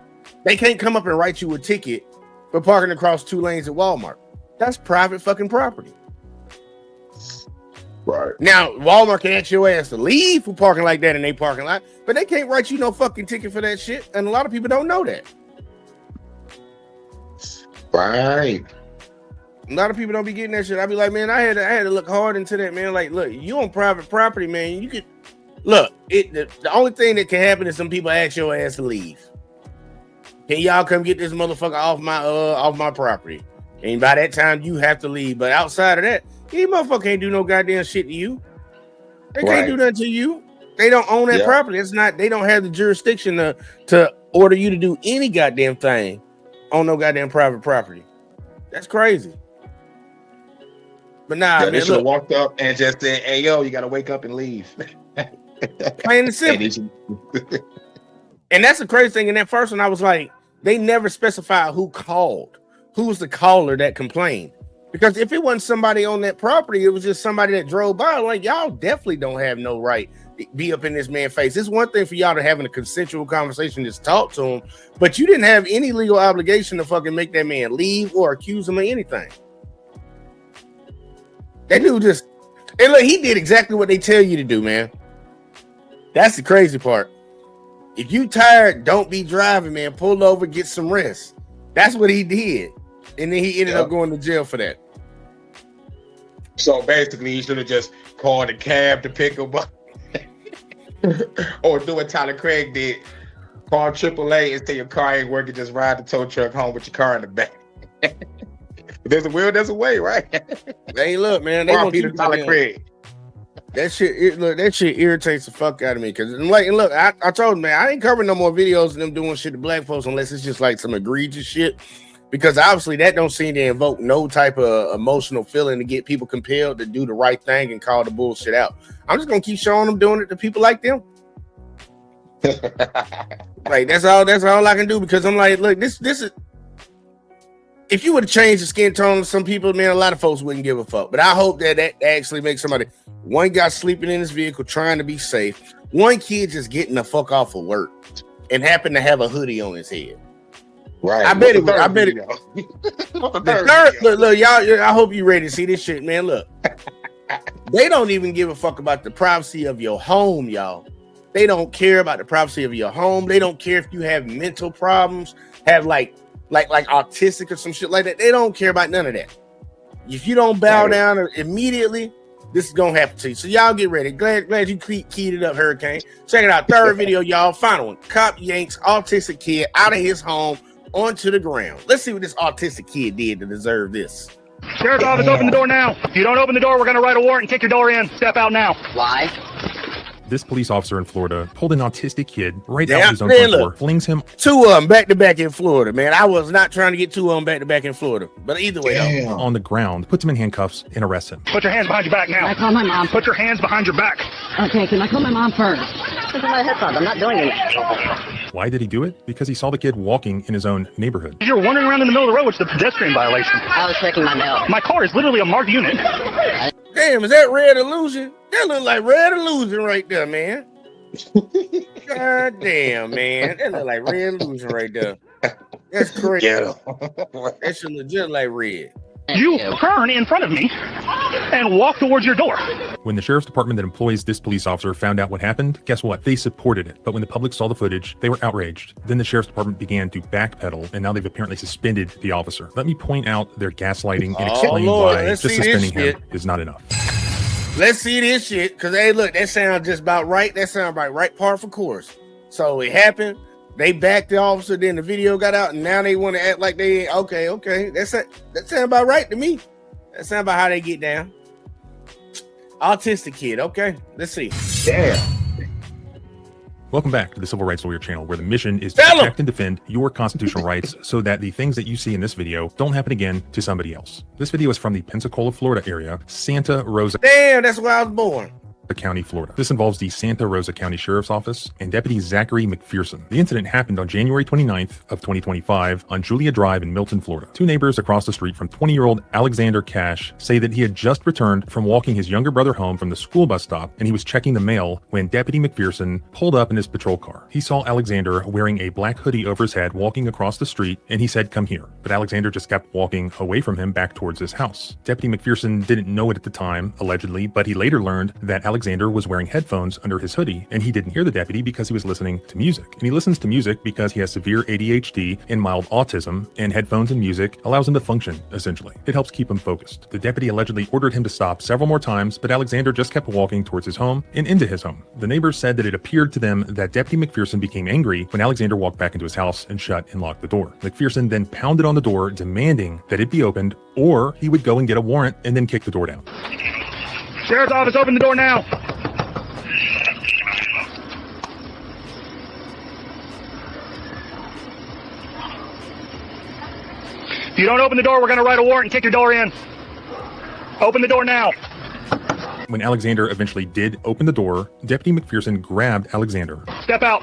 They can't come up and write you a ticket for parking across 2 lanes at Walmart. That's private fucking property. Right. Now, Walmart can ask your ass to leave for parking like that in their parking lot, but they can't write you no fucking ticket for that shit. And a lot of people don't know that. Right. A lot of people don't be getting that shit. I be like, man, I had to look hard into that, man. Like, look, you on private property, man. You could look. The only thing that can happen is some people ask your ass to leave. Can y'all come get this motherfucker off my property? And by that time, you have to leave. But outside of that, these motherfuckers can't do no goddamn shit to you. They can't do nothing to you. They don't own that property. It's not. They don't have the jurisdiction to order you to do any goddamn thing on no goddamn private property. That's crazy. But nah, yeah, man, they should have walked up and just said, "Hey, yo, you gotta wake up and leave." Plain and simple. And that's the crazy thing. In that first one, I was like, they never specified who called. Who was the caller that complained? Because if it wasn't somebody on that property, it was just somebody that drove by. Like, y'all definitely don't have no right to be up in this man's face. It's one thing for y'all to having a consensual conversation, just talk to him, but you didn't have any legal obligation to fucking make that man leave or accuse him of anything. That dude just, and look, he did exactly what they tell you to do, man. That's the crazy part. If you tired, don't be driving, man. Pull over, get some rest. That's what he did. And then he ended up going to jail for that. So basically, he should have just called a cab to pick him up. Or do what Tyler Craig did. Call AAA and say your car ain't working, just ride the tow truck home with your car in the back. If there's a will, there's a way, right? Hey, look, man. They Peter Tyler Craig. That shit, that shit irritates the fuck out of me. Cause look, I told him, man, I ain't covering no more videos of them doing shit to black folks unless it's just like some egregious shit. Because obviously that don't seem to invoke no type of emotional feeling to get people compelled to do the right thing and call the bullshit out. I'm just gonna keep showing them doing it to people like them. Like that's all I can do, because I'm like, look, this is if you would have changed the skin tone of some people, man, a lot of folks wouldn't give a fuck. But I hope that actually makes somebody. One guy sleeping in his vehicle trying to be safe. One kid just getting the fuck off of work and happened to have a hoodie on his head. Right. I bet it. Look, y'all. I hope you ready to see this shit, man. Look, they don't even give a fuck about the privacy of your home, y'all. They don't care about the privacy of your home. They don't care if you have mental problems, have like autistic or some shit like that. They don't care about none of that. If you don't bow down immediately, this is gonna happen to you. So y'all get ready. Glad you keyed it up, Hurricane. Check it out. Third video, y'all. Final one. Cop yanks autistic kid out of his home onto the ground. Let's see what this autistic kid did to deserve this. Sheriff's office, open the door now. If you don't open the door, we're gonna write a warrant and kick your door in. Step out now. Why? This police officer in Florida pulled an autistic kid right out of his own front door, flings him. Two of them back to back in Florida, man. I was not trying to get two of them back to back in Florida, but either way, on the ground, puts him in handcuffs, and arrests him. Put your hands behind your back now. Can I call my mom? Put your hands behind your back. Okay, can I call my mom first? Put my headphones. I'm not doing anything. Why did he do it? Because he saw the kid walking in his own neighborhood. You're wandering around in the middle of the road, which is a pedestrian violation. I was checking my mail. My car is literally a marked unit. Damn, is that Red Illusion? That look like Red Illusion right there, man. God damn, man. That look like Red Illusion right there. That's crazy. That should look just like Red. You turn in front of me and walk towards your door. When the sheriff's department that employs this police officer found out what happened, guess what? They supported it. But when the public saw the footage, they were outraged. Then the sheriff's department began to backpedal, and now they've apparently suspended the officer. Let me point out their gaslighting and explain why just suspending him is not enough. Let's see this shit, because, hey, look, that sounds just about right. That sounds about right par for course. So it happened. They backed the officer, then the video got out, and now they want to act like they ain't. Okay. That sounds about right to me. That sounds about how they get down. Autistic kid. Okay, let's see. Damn. Welcome back to the Civil Rights Lawyer channel, where the mission is to protect and defend your constitutional rights so that the things that you see in this video don't happen again to somebody else. This video is from the Pensacola, Florida area, Santa Rosa. Damn, that's where I was born. County, Florida. This involves the Santa Rosa County Sheriff's Office and Deputy Zachary McPherson. The incident happened on January 29th of 2025 on Julia Drive in Milton, Florida. Two neighbors across the street from 20-year-old Alexander Cash say that he had just returned from walking his younger brother home from the school bus stop, and he was checking the mail when Deputy McPherson pulled up in his patrol car. He saw Alexander wearing a black hoodie over his head walking across the street, and he said, "Come here." But Alexander just kept walking away from him back towards his house. Deputy McPherson didn't know it at the time, allegedly, but he later learned that Alexander was wearing headphones under his hoodie, and he didn't hear the deputy because he was listening to music. And he listens to music because he has severe ADHD and mild autism, and headphones and music allows him to function, essentially. It helps keep him focused. The deputy allegedly ordered him to stop several more times, but Alexander just kept walking towards his home and into his home. The neighbors said that it appeared to them that Deputy McPherson became angry when Alexander walked back into his house and shut and locked the door. McPherson then pounded on the door, demanding that it be opened, or he would go and get a warrant and then kick the door down. Sheriff's office, open the door now. If you don't open the door, we're going to write a warrant and kick your door in. Open the door now. When Alexander eventually did open the door, Deputy McPherson grabbed Alexander. Step out.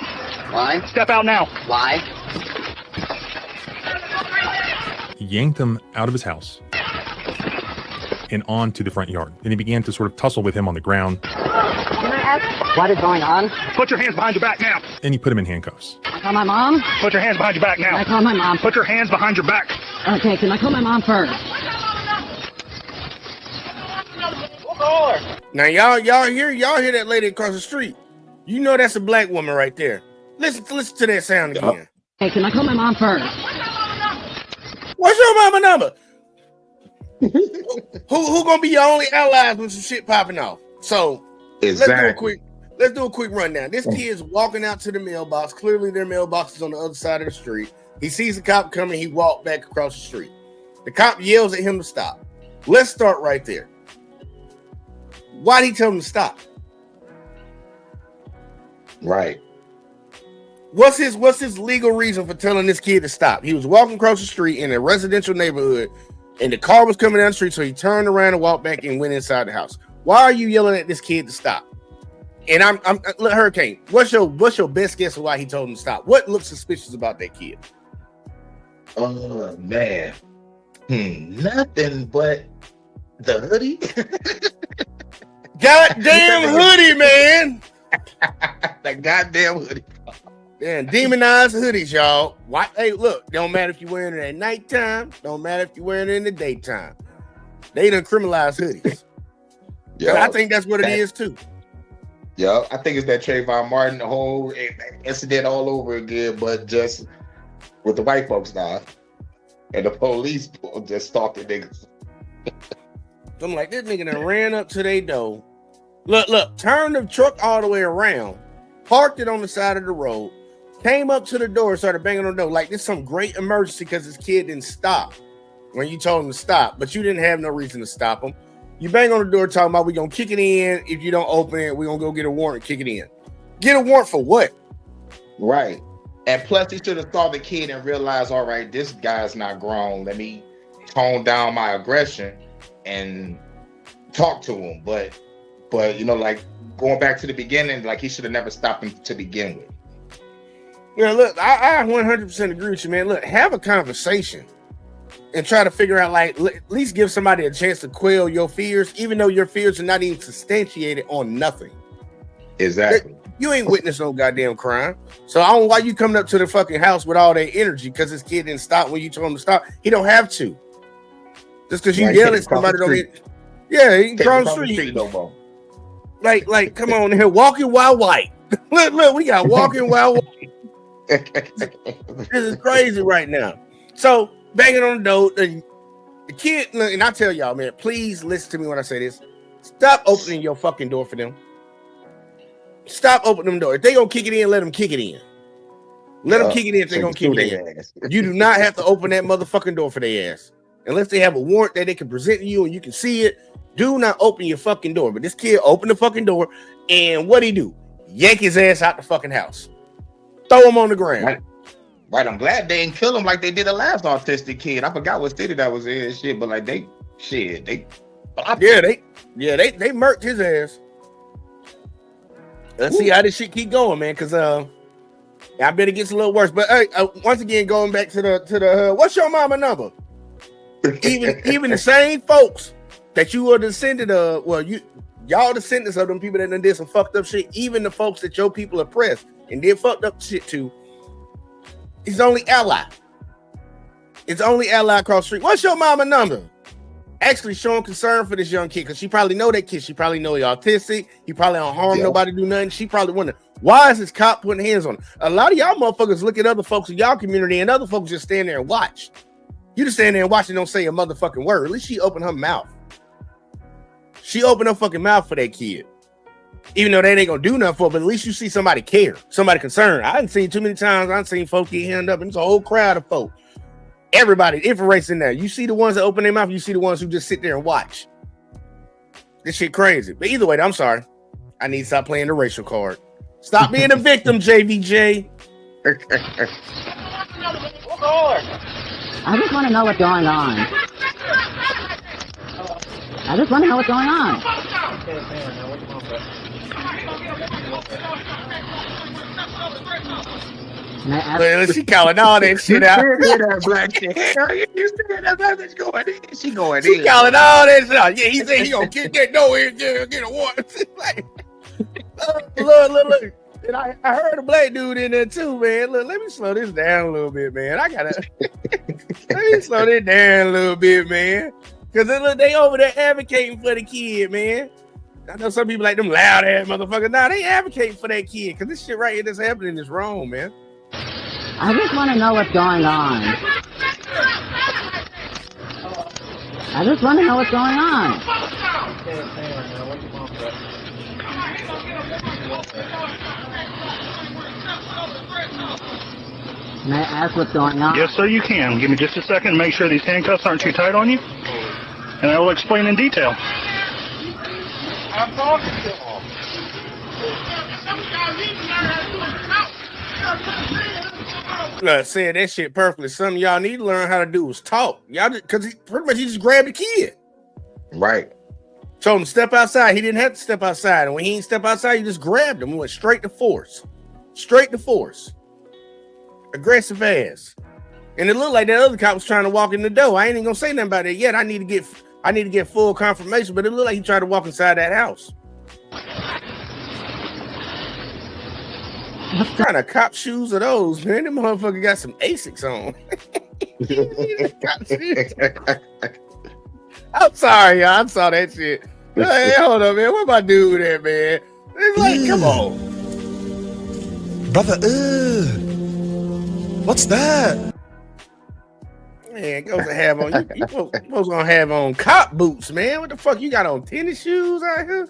Why? Step out now. Why? He yanked him out of his house and onto the front yard. Then he began to sort of tussle with him on the ground. Can I ask what is going on? Put your hands behind your back now. And he put him in handcuffs. Can I call my mom? Put your hands behind your back now. Can I call my mom? Put your hands behind your back. Okay, can I call my mom first? Now y'all hear that lady across the street. You know that's a black woman right there. Listen to that sound again. Hey, can I call my mom first? What's your mama number? who gonna be your only allies when some shit popping off? So let's do a quick rundown. This kid's walking out to the mailbox. Clearly their mailbox is on the other side of the street. He sees the cop coming. He walked back across the street. The cop yells at him to stop. Let's start right there. Why'd he tell him to stop? Right. What's his legal reason for telling this kid to stop? He was walking across the street in a residential neighborhood, and the car was coming down the street, so he turned around and walked back and went inside the house. Why are you yelling at this kid to stop? And I'm look, Hurricane, what's your best guess of why he told him to stop? What looks suspicious about that kid? Oh man. Nothing but the hoodie. Goddamn hoodie, man. The goddamn hoodie. Man, demonized hoodies, y'all. Why? Hey, look, don't matter if you're wearing it at nighttime. Don't matter if you're wearing it in the daytime. They done criminalized hoodies. I think that's what it is too. Yeah, I think it's that Trayvon Martin, the whole incident all over again, but just with the white folks now. And the police just stalking niggas. I'm like, this nigga done ran up to their door. Look, turned the truck all the way around, parked it on the side of the road, came up to the door, started banging on the door like this some great emergency because this kid didn't stop when you told him to stop, but you didn't have no reason to stop him. You bang on the door talking about we gonna kick it in. If you don't open it, we're gonna go get a warrant, kick it in. Get a warrant for what? Right. And plus he should have saw the kid and realized, all right, this guy's not grown. Let me tone down my aggression and talk to him. But you know, like going back to the beginning, like he should have never stopped him to begin with. Yeah, look, I 100% agree with you, man. Look, have a conversation and try to figure out, like, at least give somebody a chance to quell your fears, even though your fears are not even substantiated on nothing. Exactly. You ain't witnessed no goddamn crime. So I don't know why you coming up to the fucking house with all that energy because this kid didn't stop when you told him to stop. He don't have to. Just because you yell at somebody don't get. Yeah, he can cross the street. No more. Like, come on here, walking while white. look, we got walking while white. This is crazy right now. So banging on the door, the kid, and I tell y'all, man, please listen to me when I say this. Stop opening your fucking door for them. Stop opening them door. If they gonna kick it in, let them kick it in. Let them kick it in if they gonna kick it in. You do not have to open that motherfucking door for their ass. Unless they have a warrant that they can present to you and you can see it. Do not open your fucking door. But this kid opened the fucking door, and what'd he do? Yank his ass out the fucking house. Throw him on the ground. Right. I'm glad they didn't kill him like they did the last autistic kid. I forgot what city that was in and shit, but like they murked his ass. Let's see how this shit keep going, man, because I bet it gets a little worse. But hey, once again, going back to the what's your mama number? Even the same folks that you are descended of, y'all descendants of them people that done did some fucked up shit, even the folks that your people oppressed and did fucked up shit to, his only ally. It's only ally across the street. What's your mama number? Actually showing concern for this young kid because she probably know that kid. She probably know he autistic. He probably don't harm nobody, do nothing. She probably wonder, why is this cop putting hands on him? A lot of y'all motherfuckers look at other folks in y'all community and other folks just stand there and watch. You just stand there and watch and don't say a motherfucking word. At least she opened her mouth. She opened her fucking mouth for that kid. Even though they ain't gonna do nothing for it, but at least you see somebody care, somebody concerned. I done seen too many times. I done seen folks get hand up, and it's a whole crowd of folk. Everybody, different race in there. You see the ones that open their mouth, you see the ones who just sit there and watch. This shit crazy. But either way, I'm sorry. I need to stop playing the racial card. Stop being a victim, JVJ. I just want to know what's going on. I just want to know what's going on. She calling all that shit out. Black shit. You said that message going in. She going in. She calling all that shit out. Yeah, he said he gonna kick that door in, get a warrant. Look. And I heard a black dude in there too, man. Look, let me slow this down a little bit, man. Let me slow this down a little bit, man. Because look, they over there advocating for the kid, man. I know some people like them loud ass motherfuckers. Nah, they advocating for that kid because this shit right here that's happening is wrong, man. I just want to know what's going on. I just want to know what's going on. May I ask what's going on? Yes, sir, you can. Give me just a second. Make sure these handcuffs aren't too tight on you, and I will explain in detail. I'm talking to him. Look, saying that shit perfectly. Something y'all need to learn how to do is talk. Y'all, because pretty much he just grabbed the kid. Right. Told him to step outside. He didn't have to step outside. And when he didn't step outside, he just grabbed him. He went straight to force. Straight to force. Aggressive ass. And it looked like that other cop was trying to walk in the door. I ain't even gonna say nothing about it yet. I need to get full confirmation, but it looked like he tried to walk inside that house. What kind of cop shoes are those, man? Them motherfucker got some Asics on. I'm sorry, y'all. I saw that shit. Hey, hold on, man. What my dude at, man? It's like, come on. Brother, what's that? Man, goes to have on you supposed to have on cop boots, man. What the fuck you got on? Tennis shoes out here?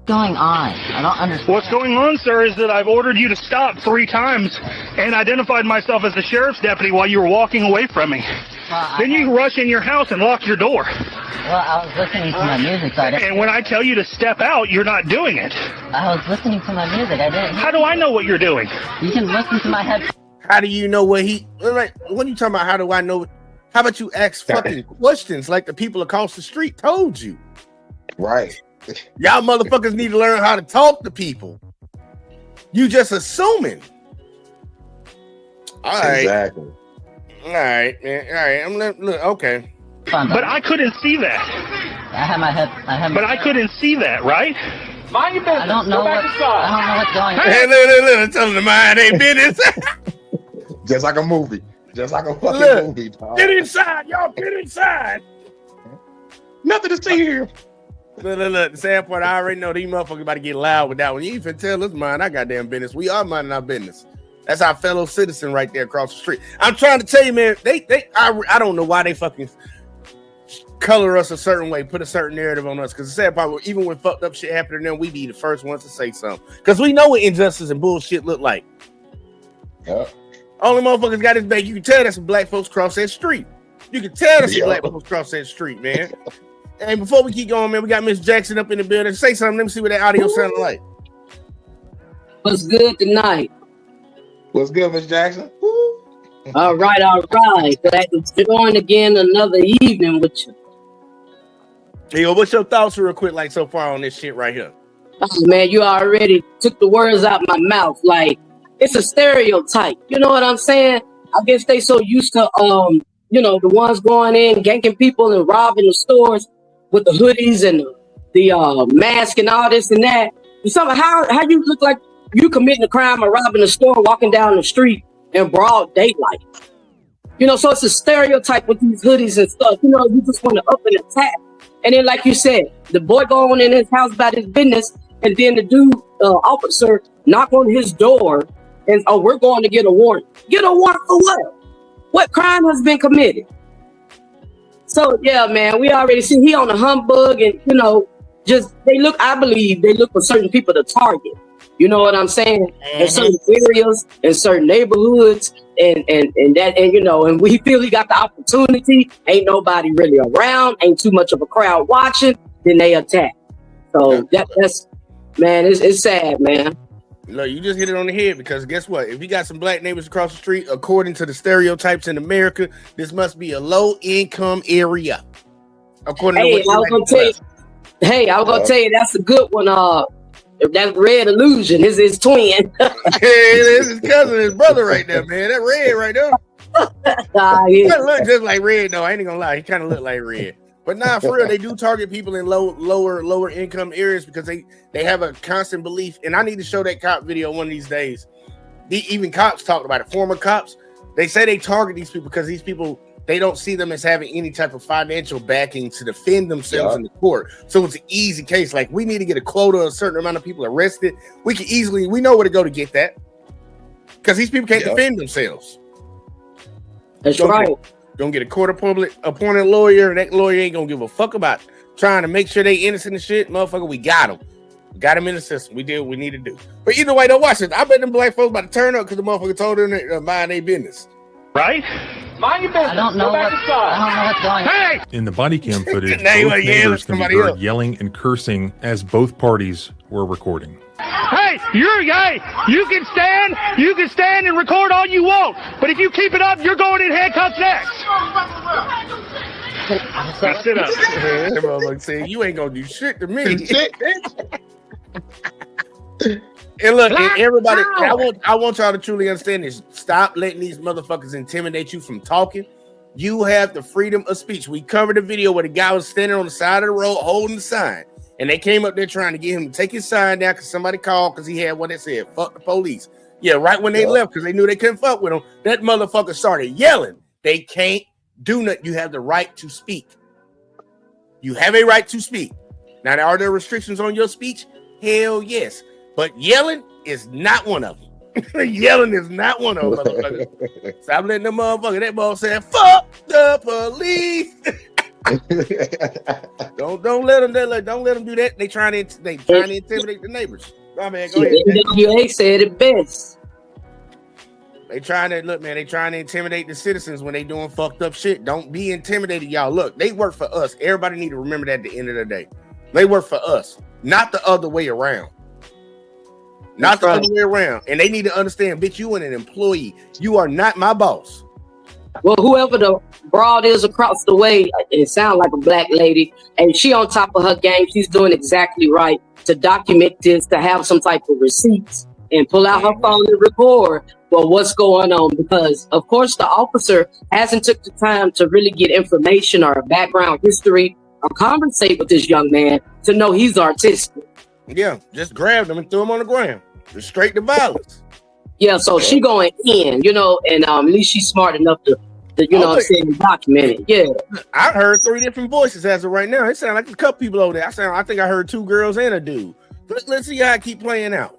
Going on? I don't understand. What's going on, sir, is that I've ordered you to stop 3 times and identified myself as the sheriff's deputy while you were walking away from me. Then you rush in your house and lock your door. Well, I was listening to my music. So and when I tell you to step out, you're not doing it. I was listening to my music. I didn't. How do I know what you're doing? You can listen to my head. How do you know what he? Like, what are you talking about? How do I know? How about you ask fucking questions like the people across the street told you? Right. Y'all motherfuckers need to learn how to talk to people. You just assuming. All right. Exactly. All right, man. All right. Look. Okay. But I couldn't see that. I have my head. But I couldn't see that, right? Mind your business. I don't know what's going on. Hey, look, tell them to mind their business. Just like a movie. Just like a fucking movie, dog. Get inside, y'all. Get inside. Nothing to see here. Look. The sad part, I already know these motherfuckers about to get loud with that one. You even tell us mind our goddamn business. We are minding our business. That's our fellow citizen right there across the street. I'm trying to tell you, man. I don't know why they fucking color us a certain way, put a certain narrative on us. Because the sad part, even when fucked up shit happened to them, we be the first ones to say something. Because we know what injustice and bullshit look like. Yep. Only motherfuckers got his back. You can tell that some black folks cross that street. You can tell that some black folks cross that street, man. And before we keep going, man, we got Miss Jackson up in the building. Say something. Let me see what that audio sounded like. What's good tonight? What's good, Miss Jackson? All right. Glad to join again another evening with you. Hey, yo, what's your thoughts real quick, like so far on this shit right here? Oh, man, you already took the words out my mouth. Like, it's a stereotype. You know what I'm saying? I guess they so used to, the ones going in, ganking people and robbing the stores with the hoodies and the mask and all this and that. How you look like you committing a crime or robbing a store, walking down the street in broad daylight? So it's a stereotype with these hoodies and stuff. You just want to up and attack. And then, like you said, the boy going in his house about his business, and then the dude, officer, knock on his door and, we're going to get a warrant. Get a warrant for what? What crime has been committed? So, yeah, man, we already see he on a humbug and, I believe they look for certain people to target. You know what I'm saying? In certain areas, in certain neighborhoods, and we feel he got the opportunity. Ain't nobody really around, ain't too much of a crowd watching, then they attack. So that's man, it's sad, man. Look, you just hit it on the head, because guess what? If you got some black neighbors across the street, according to the stereotypes in America, this must be a low-income area. According to what I was gonna tell you, that's a good one. That's Red Illusion. Is his twin. This is his cousin, his brother right there, man. That Red right there. He kind of look just like Red, though. I ain't gonna lie. He kind of look like Red. But nah, for real, they do target people in lower income areas because they have a constant belief. And I need to show that cop video one of these days. Even cops talked about it. Former cops, they say they target these people because these people, they don't see them as having any type of financial backing to defend themselves in the court. So it's an easy case. Like, we need to get a quota of a certain amount of people arrested. We know where to go to get that. Because these people can't defend themselves. That's right. Gonna get a court appointed lawyer, and that lawyer ain't gonna give a fuck about trying to make sure they innocent and shit. Motherfucker, we got them. We got them in the system. We did what we need to do. But either way, don't watch it. I bet them black folks about to turn up because the motherfucker told them to mind their business. Right? Mind your business. I don't know what's going on. Hey! In the body cam footage, both Now you neighbors can be somebody heard else. yelling and cursing as both parties were recording. Hey, you can stand and record all you want, but if you keep it up, you're going in handcuffs next. Now sit up. That motherfucker said, you ain't gonna do shit to me. And look, and everybody, I want y'all to truly understand this. Stop letting these motherfuckers intimidate you from talking. You have the freedom of speech. We covered a video where the guy was standing on the side of the road holding the sign. And they came up there trying to get him to take his sign down because somebody called because he had what they said, fuck the police. Yeah, right when they left because they knew they couldn't fuck with him, that motherfucker started yelling. They can't do nothing. You have the right to speak. You have a right to speak. Now, are there restrictions on your speech? Hell yes. But yelling is not one of them. Yelling is not one of them, motherfuckers. Stop letting them motherfucker. That ball said, fuck the police. don't let them do that. They trying to intimidate the neighbors. My man, go ahead. NWA said it best. They trying to intimidate the citizens when they doing fucked up shit. Don't be intimidated, y'all. Look, they work for us. Everybody need to remember that at the end of the day. They work for us, not the other way around. Not the other way around. And they need to understand, bitch, you are an employee. You are not my boss. Well, whoever the broad is across the way, it sounds like a black lady, and she on top of her game. She's doing exactly right to document this, to have some type of receipts and pull out her phone and record well what's going on, because of course the officer hasn't took the time to really get information or a background history or conversate with this young man to know he's artistic. Yeah, just grabbed him and threw him on the ground. Just straight to violence. Yeah, so she going in, and at least she's smart enough to document it. Yeah. I heard 3 different voices as of right now. It sounds like a couple people over there. I think I heard 2 girls and a dude. Let's see how it keep playing out.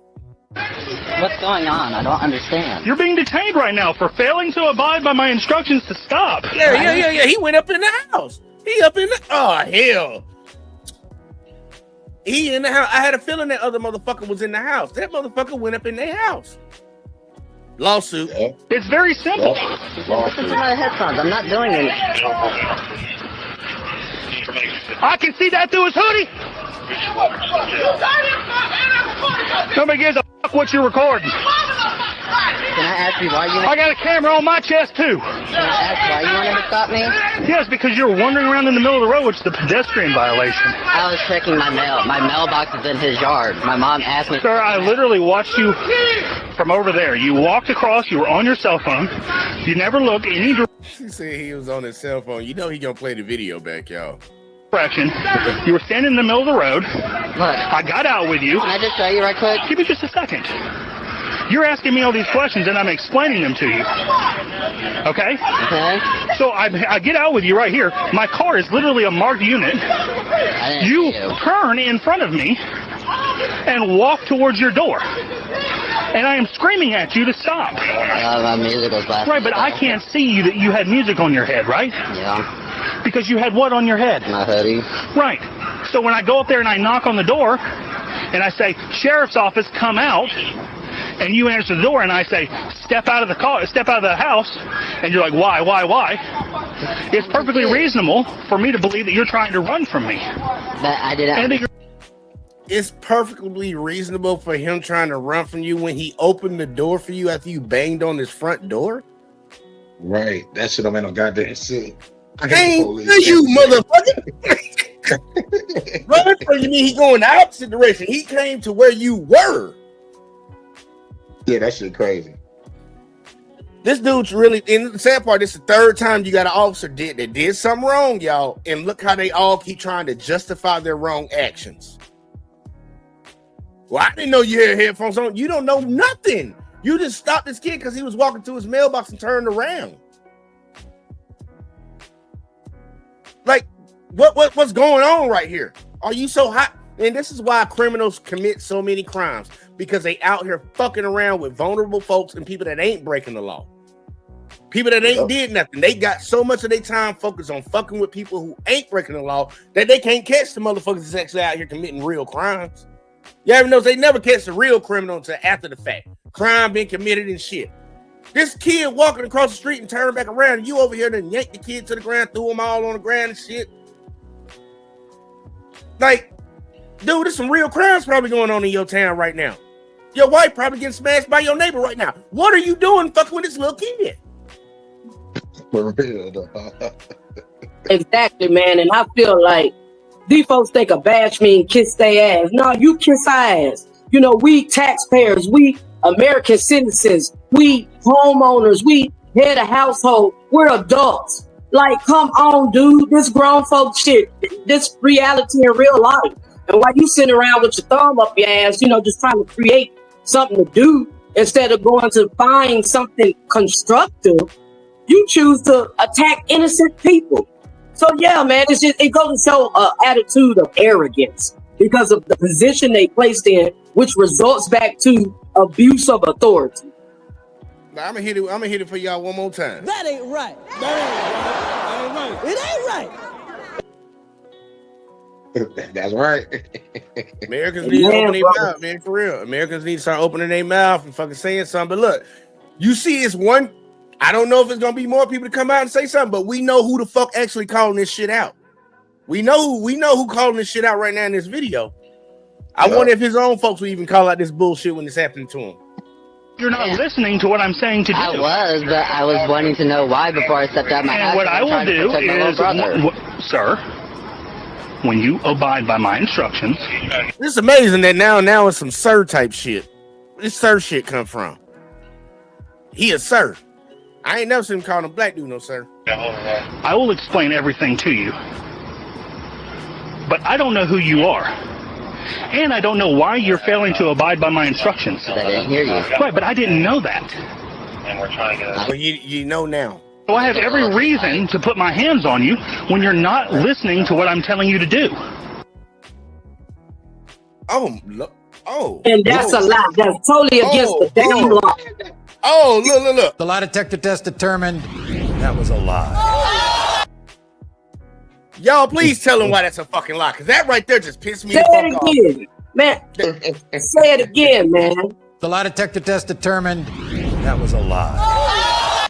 What's going on? I don't understand. You're being detained right now for failing to abide by my instructions to stop. Yeah. He went up in the house. Hell. He in the house. I had a feeling that other motherfucker was in the house. That motherfucker went up in their house. Lawsuit. It's very simple. Listen to my headphones. I'm not doing anything. I can see that through his hoodie. Nobody gives a fuck what you're recording. Can I ask you why you... I got a camera on my chest, too. Can I ask why you wanted to stop me? Yes, because you're wandering around in the middle of the road, which is a pedestrian violation. I was checking my mail. My mailbox is in his yard. My mom asked me... Sir, I literally watched you from over there. You walked across. You were on your cell phone. You never looked any direction. He said he was on his cell phone. You know he gonna play the video back, y'all. You were standing in the middle of the road. Look. I got out with you. Can I just show you right quick? Give me just a second. You're asking me all these questions and I'm explaining them to you. Okay? Okay. So I get out with you right here. My car is literally a marked unit. You turn in front of me and walk towards your door. And I am screaming at you to stop. My music was blasting. Right, but I can't see you that you had music on your head, right? Yeah. Because you had what on your head? My hoodie. Right. So when I go up there and I knock on the door and I say, "Sheriff's office, come out," and you answer the door and I say, "Step out of the car, step out of the house," and you're like, why? It's perfectly reasonable for me to believe that you're trying to run from me. But I didn't. It's perfectly reasonable for him trying to run from you when he opened the door for you after you banged on his front door? Right. That shit don't make no goddamn sense. Ain't you, motherfucker. Run from you mean he going the opposite direction. He came to where you were. Yeah, that shit crazy. This dude's really, in the sad part, this is the 3rd time you got an officer that did something wrong, y'all. And look how they all keep trying to justify their wrong actions. Well, I didn't know you had headphones on. You don't know nothing. You just stopped this kid because he was walking to his mailbox and turned around. Like, what's going on right here? Are you so hot? And this is why criminals commit so many crimes, because they out here fucking around with vulnerable folks and people that ain't breaking the law. People that ain't did nothing. They got so much of their time focused on fucking with people who ain't breaking the law that they can't catch the motherfuckers that's actually out here committing real crimes. You ever notice they never catch the real criminal until after the fact. Crime being committed and shit. This kid walking across the street and turning back around, and you over here then yank the kid to the ground, threw them all on the ground and shit. Like, dude, there's some real crimes probably going on in your town right now. Your wife probably getting smashed by your neighbor right now. What are you doing fucking with this little kid? For real, Exactly, man. And I feel like these folks think a bash mean kiss their ass. No, you kiss our ass. We taxpayers, we American citizens We homeowners, we head a household, we're adults. Like, come on, dude, this grown folk shit, this reality in real life. And while you sitting around with your thumb up your ass, you know, just trying to create something to do instead of going to find something constructive, you choose to attack innocent people. So yeah, man, it's just, it goes to show an attitude of arrogance because of the position they placed in, which results back to abuse of authority. Now, I'm gonna hit it for y'all one more time. That ain't right. That ain't right. It ain't right. That's right. Americans need to open their mouth, man, for real. Americans need to start opening their mouth and fucking saying something. But look, you see, it's one. I don't know if it's gonna be more people to come out and say something, but we know who the fuck actually calling this shit out. We know who calling this shit out right now in this video. I wonder if his own folks will even call out this bullshit when it's happening to him. You're not listening to what I'm saying to do. I was, but I was wanting to know why before I stepped out my house. And what I will do is, sir, when you abide by my instructions. It's amazing that now it's some sir type shit. Where this sir shit come from? He a sir. I ain't never seen him calling a black dude no sir. I will explain everything to you. But I don't know who you are. And I don't know why you're failing to abide by my instructions. I didn't hear you. Right, but I didn't know that. And we're trying to get well, you know now. So I have every reason to put my hands on you when you're not listening to what I'm telling you to do. And that's a lie. That's totally against the damn law. Look. The lie detector test determined that was a lie. Y'all, please tell them why that's a fucking lie, because that right there just pissed me the fuck off. Again. Man, say it again, man. The lie detector test determined that was a lie.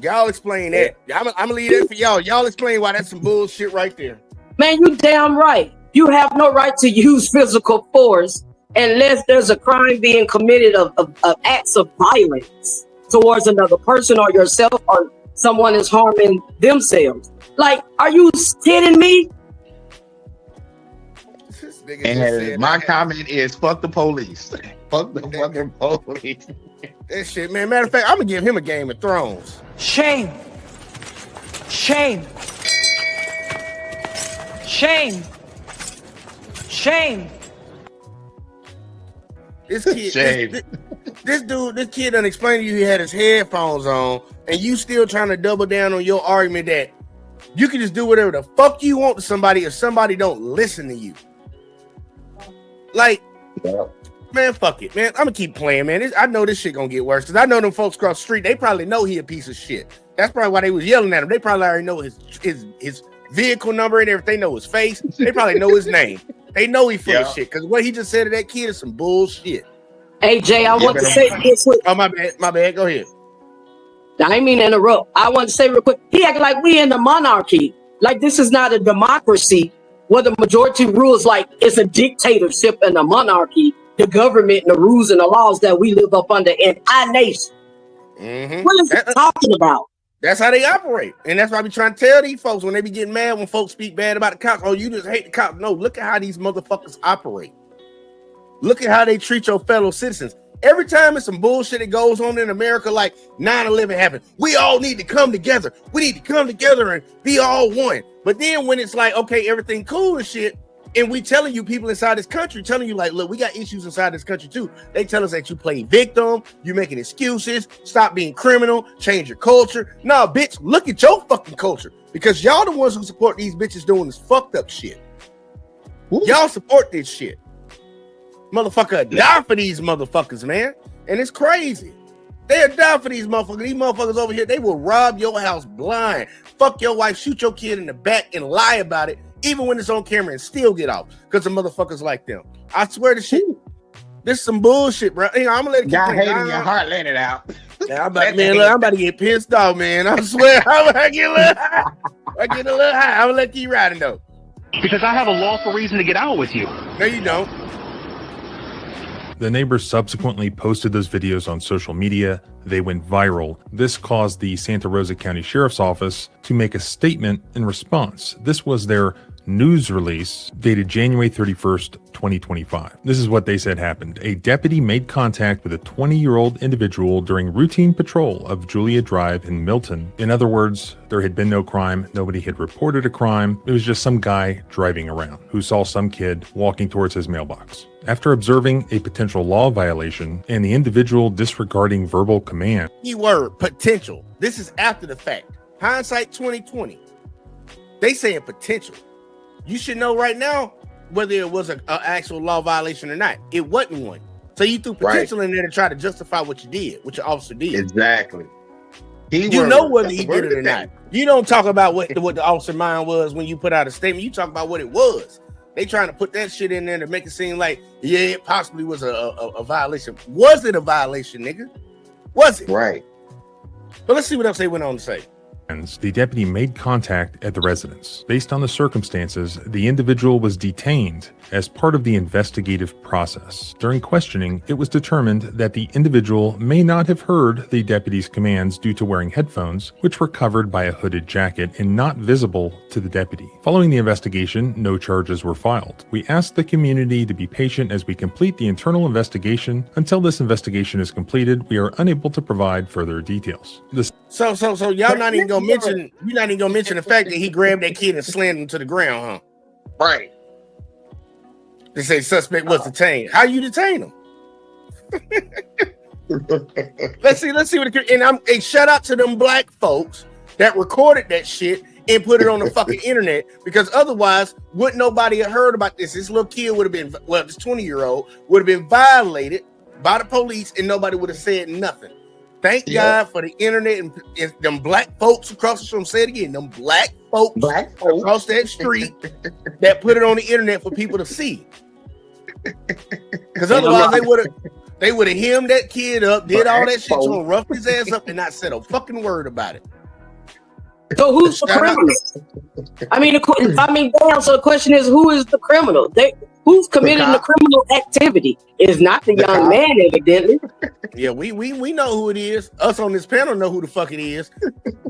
Y'all explain that. I'm gonna leave that for y'all. Y'all explain why that's some bullshit right there. Man, you damn right. You have no right to use physical force unless there's a crime being committed of acts of violence towards another person or yourself, or someone is harming themselves. Like, are you kidding me? And my comment is fuck the police. Fuck the fucking police. That shit, man. Matter of fact, I'm gonna give him a Game of Thrones. Shame. Shame. Shame. Shame. This kid, this kid done explained to you he had his headphones on, and you still trying to double down on your argument that you can just do whatever the fuck you want to somebody if somebody don't listen to you. Like, man, fuck it, man. I'm gonna keep playing, man. I know this shit gonna get worse because I know them folks across the street. They probably know he a piece of shit. That's probably why they was yelling at him. They probably already know his vehicle number and everything. Know his face. They probably know his name. They know he full of shit because what he just said to that kid is some bullshit. Hey Jay, I want to say this. Oh my bad. Go ahead. I didn't mean to interrupt. I want to say real quick. He acted like we in the monarchy. Like this is not a democracy where the majority rules. Like it's a dictatorship and a monarchy. The government and the rules and the laws that we live up under in our nation. Mm-hmm. What is he talking about? That's how they operate. And that's why I be trying to tell these folks when they be getting mad when folks speak bad about the cops. Oh, you just hate the cops. No, look at how these motherfuckers operate. Look at how they treat your fellow citizens. Every time it's some bullshit that goes on in America, like 9/11 happened, we all need to come together. We need to come together and be all one. But then when it's like, okay, everything cool and shit, and we telling you people inside this country, telling you like, look, we got issues inside this country too. They tell us that you play victim, you making excuses, stop being criminal, change your culture. Nah, bitch, look at your fucking culture. Because y'all the ones who support these bitches doing this fucked up shit. Y'all support this shit. Motherfucker die for these motherfuckers, man. And it's crazy. They'll die for these motherfuckers. These motherfuckers over here, they will rob your house blind. Fuck your wife, shoot your kid in the back and lie about it, even when it's on camera, and still get off because of motherfuckers like them. I swear to shit. This is some bullshit, bro. I'm gonna let it y'all hating your heart, let it out. Yeah, I'm about to get pissed off, man. I swear, I'm gonna get a little high. I'm gonna let you riding though. Because I have a lawful reason to get out with you. No, you don't. The neighbors subsequently posted those videos on social media. They went viral. This caused the Santa Rosa County Sheriff's Office to make a statement in response. This was their news release dated January 31st, 2025. This is what they said happened. A deputy made contact with a 20-year-old individual during routine patrol of Julia Drive in Milton. In other words, there had been no crime. Nobody had reported a crime. It was just some guy driving around who saw some kid walking towards his mailbox. After observing a potential law violation and the individual disregarding verbal command. Keyword potential. This is after the fact. Hindsight 2020. They saying potential. You should know right now whether it was an actual law violation or not. It wasn't one. So you threw potential in there to try to justify what you did, what your officer did. Exactly. You know whether he did it or not. You don't talk about what the officer mind was when you put out a statement. You talk about what it was. They trying to put that shit in there to make it seem like, yeah, it possibly was a violation. Was it a violation, nigga? Was it? Right. But let's see what else they went on to say. The deputy made contact at the residence. Based on the circumstances, the individual was detained as part of the investigative process. During questioning, it was determined that the individual may not have heard the deputy's commands due to wearing headphones, which were covered by a hooded jacket and not visible to the deputy. Following the investigation, no charges were filed. We ask the community to be patient as we complete the internal investigation. Until this investigation is completed, we are unable to provide further details. So y'all not even gonna mention, you're not even gonna mention the fact that he grabbed that kid and slammed him to the ground, huh? Right. They say suspect was detained. How you detain him? let's see what and shout out to them black folks that recorded that shit and put it on the fucking internet, because otherwise wouldn't nobody have heard about this. This little kid would have been, well, this 20-year-old would have been violated by the police and nobody would have said nothing. Thank God for the internet and them black folks across the street. Say it again, them black folks across that street that put it on the internet for people to see. Because otherwise they would have hemmed that kid up, did all that shit to him, roughed his ass up, and not said a fucking word about it. So who's the criminal? I mean, damn. So the question is, who is the criminal? Who's committing the criminal activity? Is not the young man, evidently. Yeah, we know who it is. Us on this panel know who the fuck it is.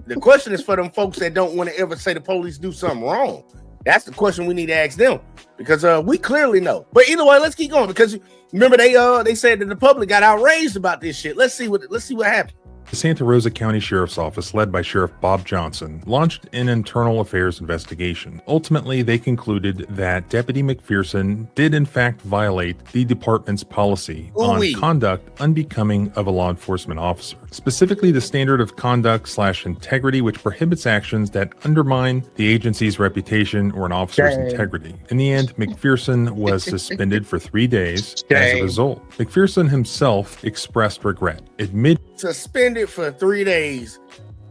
The question is for them folks that don't want to ever say the police do something wrong. That's the question we need to ask them, because we clearly know. But either way, let's keep going, because remember they said that the public got outraged about this shit. Let's see what happened. The Santa Rosa County Sheriff's Office, led by Sheriff Bob Johnson, launched an internal affairs investigation. Ultimately, they concluded that Deputy McPherson did in fact violate the department's policy on conduct unbecoming of a law enforcement officer, specifically the standard of conduct/integrity, which prohibits actions that undermine the agency's reputation or an officer's integrity. In the end, McPherson was suspended for 3 days as a result. McPherson himself expressed regret, suspended for 3 days.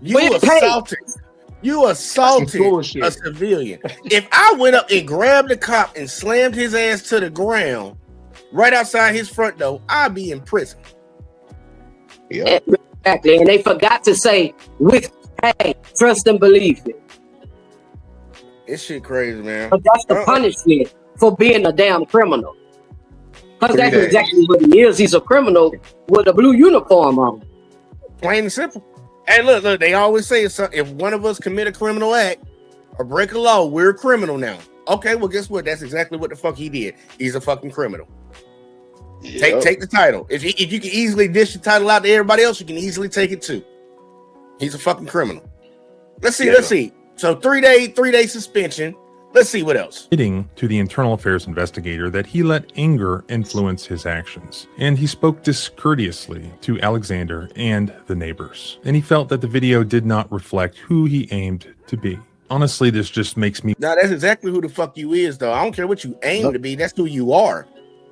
You assaulted a civilian. If I went up and grabbed a cop and slammed his ass to the ground right outside his front door, I'd be in prison. Yeah, exactly. And they forgot to say, trust and believe it. This shit crazy, man. But that's the punishment for being a damn criminal. Because that's exactly what he is. He's a criminal with a blue uniform on. Plain and simple. And look, they always say if one of us commit a criminal act or break a law, we're a criminal now. Okay, well, guess what? That's exactly what the fuck he did. He's a fucking criminal. Yep. Take the title. If you can easily dish the title out to everybody else, you can easily take it too. He's a fucking criminal. Let's see. So 3 day suspension. Let's see what else. Admitting to the internal affairs investigator that he let anger influence his actions, and he spoke discourteously to Alexander and the neighbors. And he felt that the video did not reflect who he aimed to be. Honestly, this just makes me... No, that's exactly who the fuck you is, though. I don't care what you aim to be. That's who you are.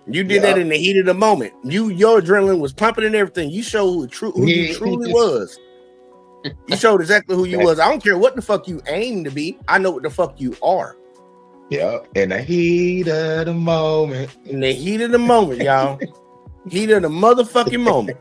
You did that in the heat of the moment. Your adrenaline was pumping and everything. You showed who you truly was. You showed exactly who you was. I don't care what the fuck you aim to be. I know what the fuck you are. Yeah, in the heat of the moment. In the heat of the moment, y'all. Heat of the motherfucking moment.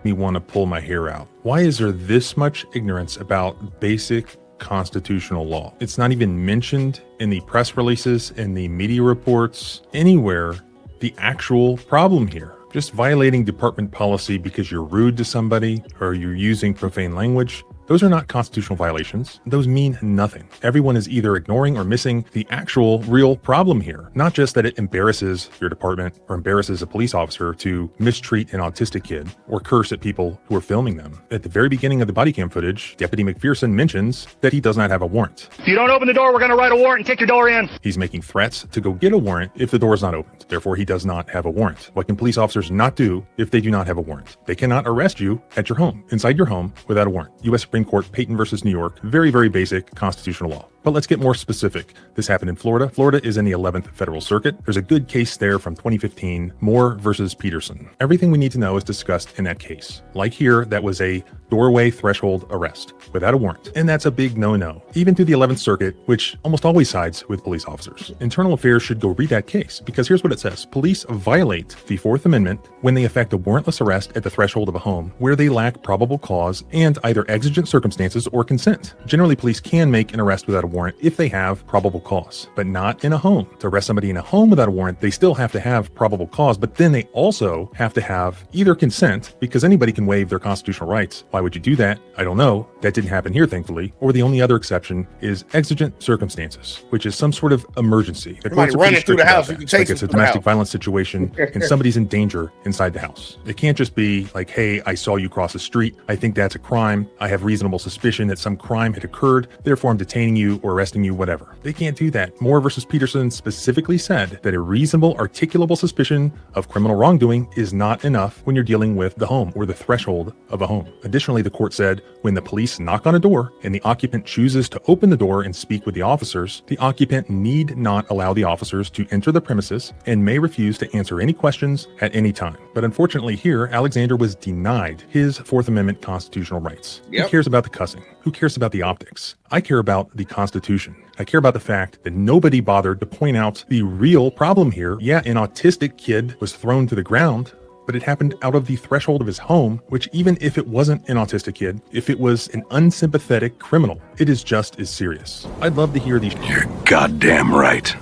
Me want to pull my hair out. Why is there this much ignorance about basic constitutional law? It's not even mentioned in the press releases, in the media reports, anywhere. The actual problem here. Just violating department policy because you're rude to somebody or you're using profane language. Those are not constitutional violations. Those mean nothing. Everyone is either ignoring or missing the actual real problem here. Not just that it embarrasses your department or embarrasses a police officer to mistreat an autistic kid or curse at people who are filming them. At the very beginning of the body cam footage, Deputy McPherson mentions that he does not have a warrant. If you don't open the door, we're going to write a warrant and kick your door in. He's making threats to go get a warrant if the door is not opened. Therefore, he does not have a warrant. What can police officers not do if they do not have a warrant? They cannot arrest you at your home, inside your home, without a warrant. U.S. Supreme Court, Payton versus New York. Very, very basic constitutional law. But let's get more specific. This happened in Florida. Florida is in the 11th Federal Circuit. There's a good case there from 2015, Moore versus Peterson. Everything we need to know is discussed in that case. Like here, that was a doorway threshold arrest without a warrant. And that's a big no-no, even through the 11th Circuit, which almost always sides with police officers. Internal Affairs should go read that case, because here's what it says. Police violate the Fourth Amendment when they effect a warrantless arrest at the threshold of a home where they lack probable cause and either exigent circumstances or consent. Generally, police can make an arrest without a warrant if they have probable cause, but not in a home. To arrest somebody in a home without a warrant, they still have to have probable cause, but then they also have to have either consent, because anybody can waive their constitutional rights. Why would you do that? I don't know. That didn't happen here, thankfully. Or the only other exception is exigent circumstances, which is some sort of emergency. The courts are pretty strict about that. Like it's a domestic violence situation and somebody's in danger inside the house. It can't just be like, hey, I saw you cross the street. I think that's a crime. I have reasonable suspicion that some crime had occurred. Therefore, I'm detaining you or arresting you, whatever. They can't do that. Moore versus Peterson specifically said that a reasonable, articulable suspicion of criminal wrongdoing is not enough when you're dealing with the home or the threshold of a home. Additionally, the court said when the police knock on a door and the occupant chooses to open the door and speak with the officers, the occupant need not allow the officers to enter the premises and may refuse to answer any questions at any time. But unfortunately here, Alexander was denied his Fourth Amendment constitutional rights. Who cares about the cussing? Who cares about the optics? I care about the Constitution. I care about the fact that nobody bothered to point out the real problem here. Yeah, an autistic kid was thrown to the ground, but it happened out of the threshold of his home, which even if it wasn't an autistic kid, if it was an unsympathetic criminal, it is just as serious. I'd love to hear these. You're goddamn right.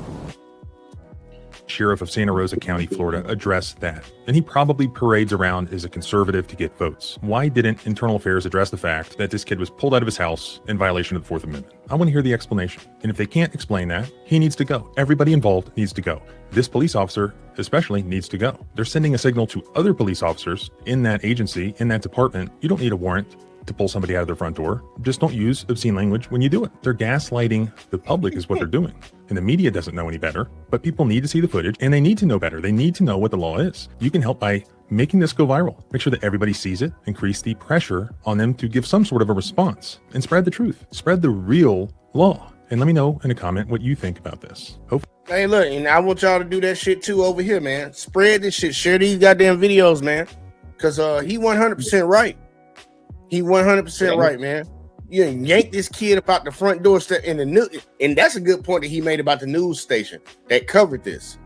Sheriff of Santa Rosa County, Florida, address that. And he probably parades around as a conservative to get votes. Why didn't Internal Affairs address the fact that this kid was pulled out of his house in violation of the Fourth Amendment? I want to hear the explanation. And if they can't explain that, he needs to go. Everybody involved needs to go. This police officer especially needs to go. They're sending a signal to other police officers in that agency, in that department. You don't need a warrant to pull somebody out of their front door. Just don't use obscene language when you do it. They're gaslighting the public is what they're doing. And the media doesn't know any better, but people need to see the footage and they need to know better. They need to know what the law is. You can help by making this go viral. Make sure that everybody sees it, increase the pressure on them to give some sort of a response and spread the truth, spread the real law. And let me know in a comment what you think about this. Hey, look, and I want y'all to do that shit too over here, man. Spread this shit. Share these goddamn videos, man. Because he 100% right. He 100% right, man. You yank this kid up out the front door step in the new, and that's a good point that he made about the news station that covered this.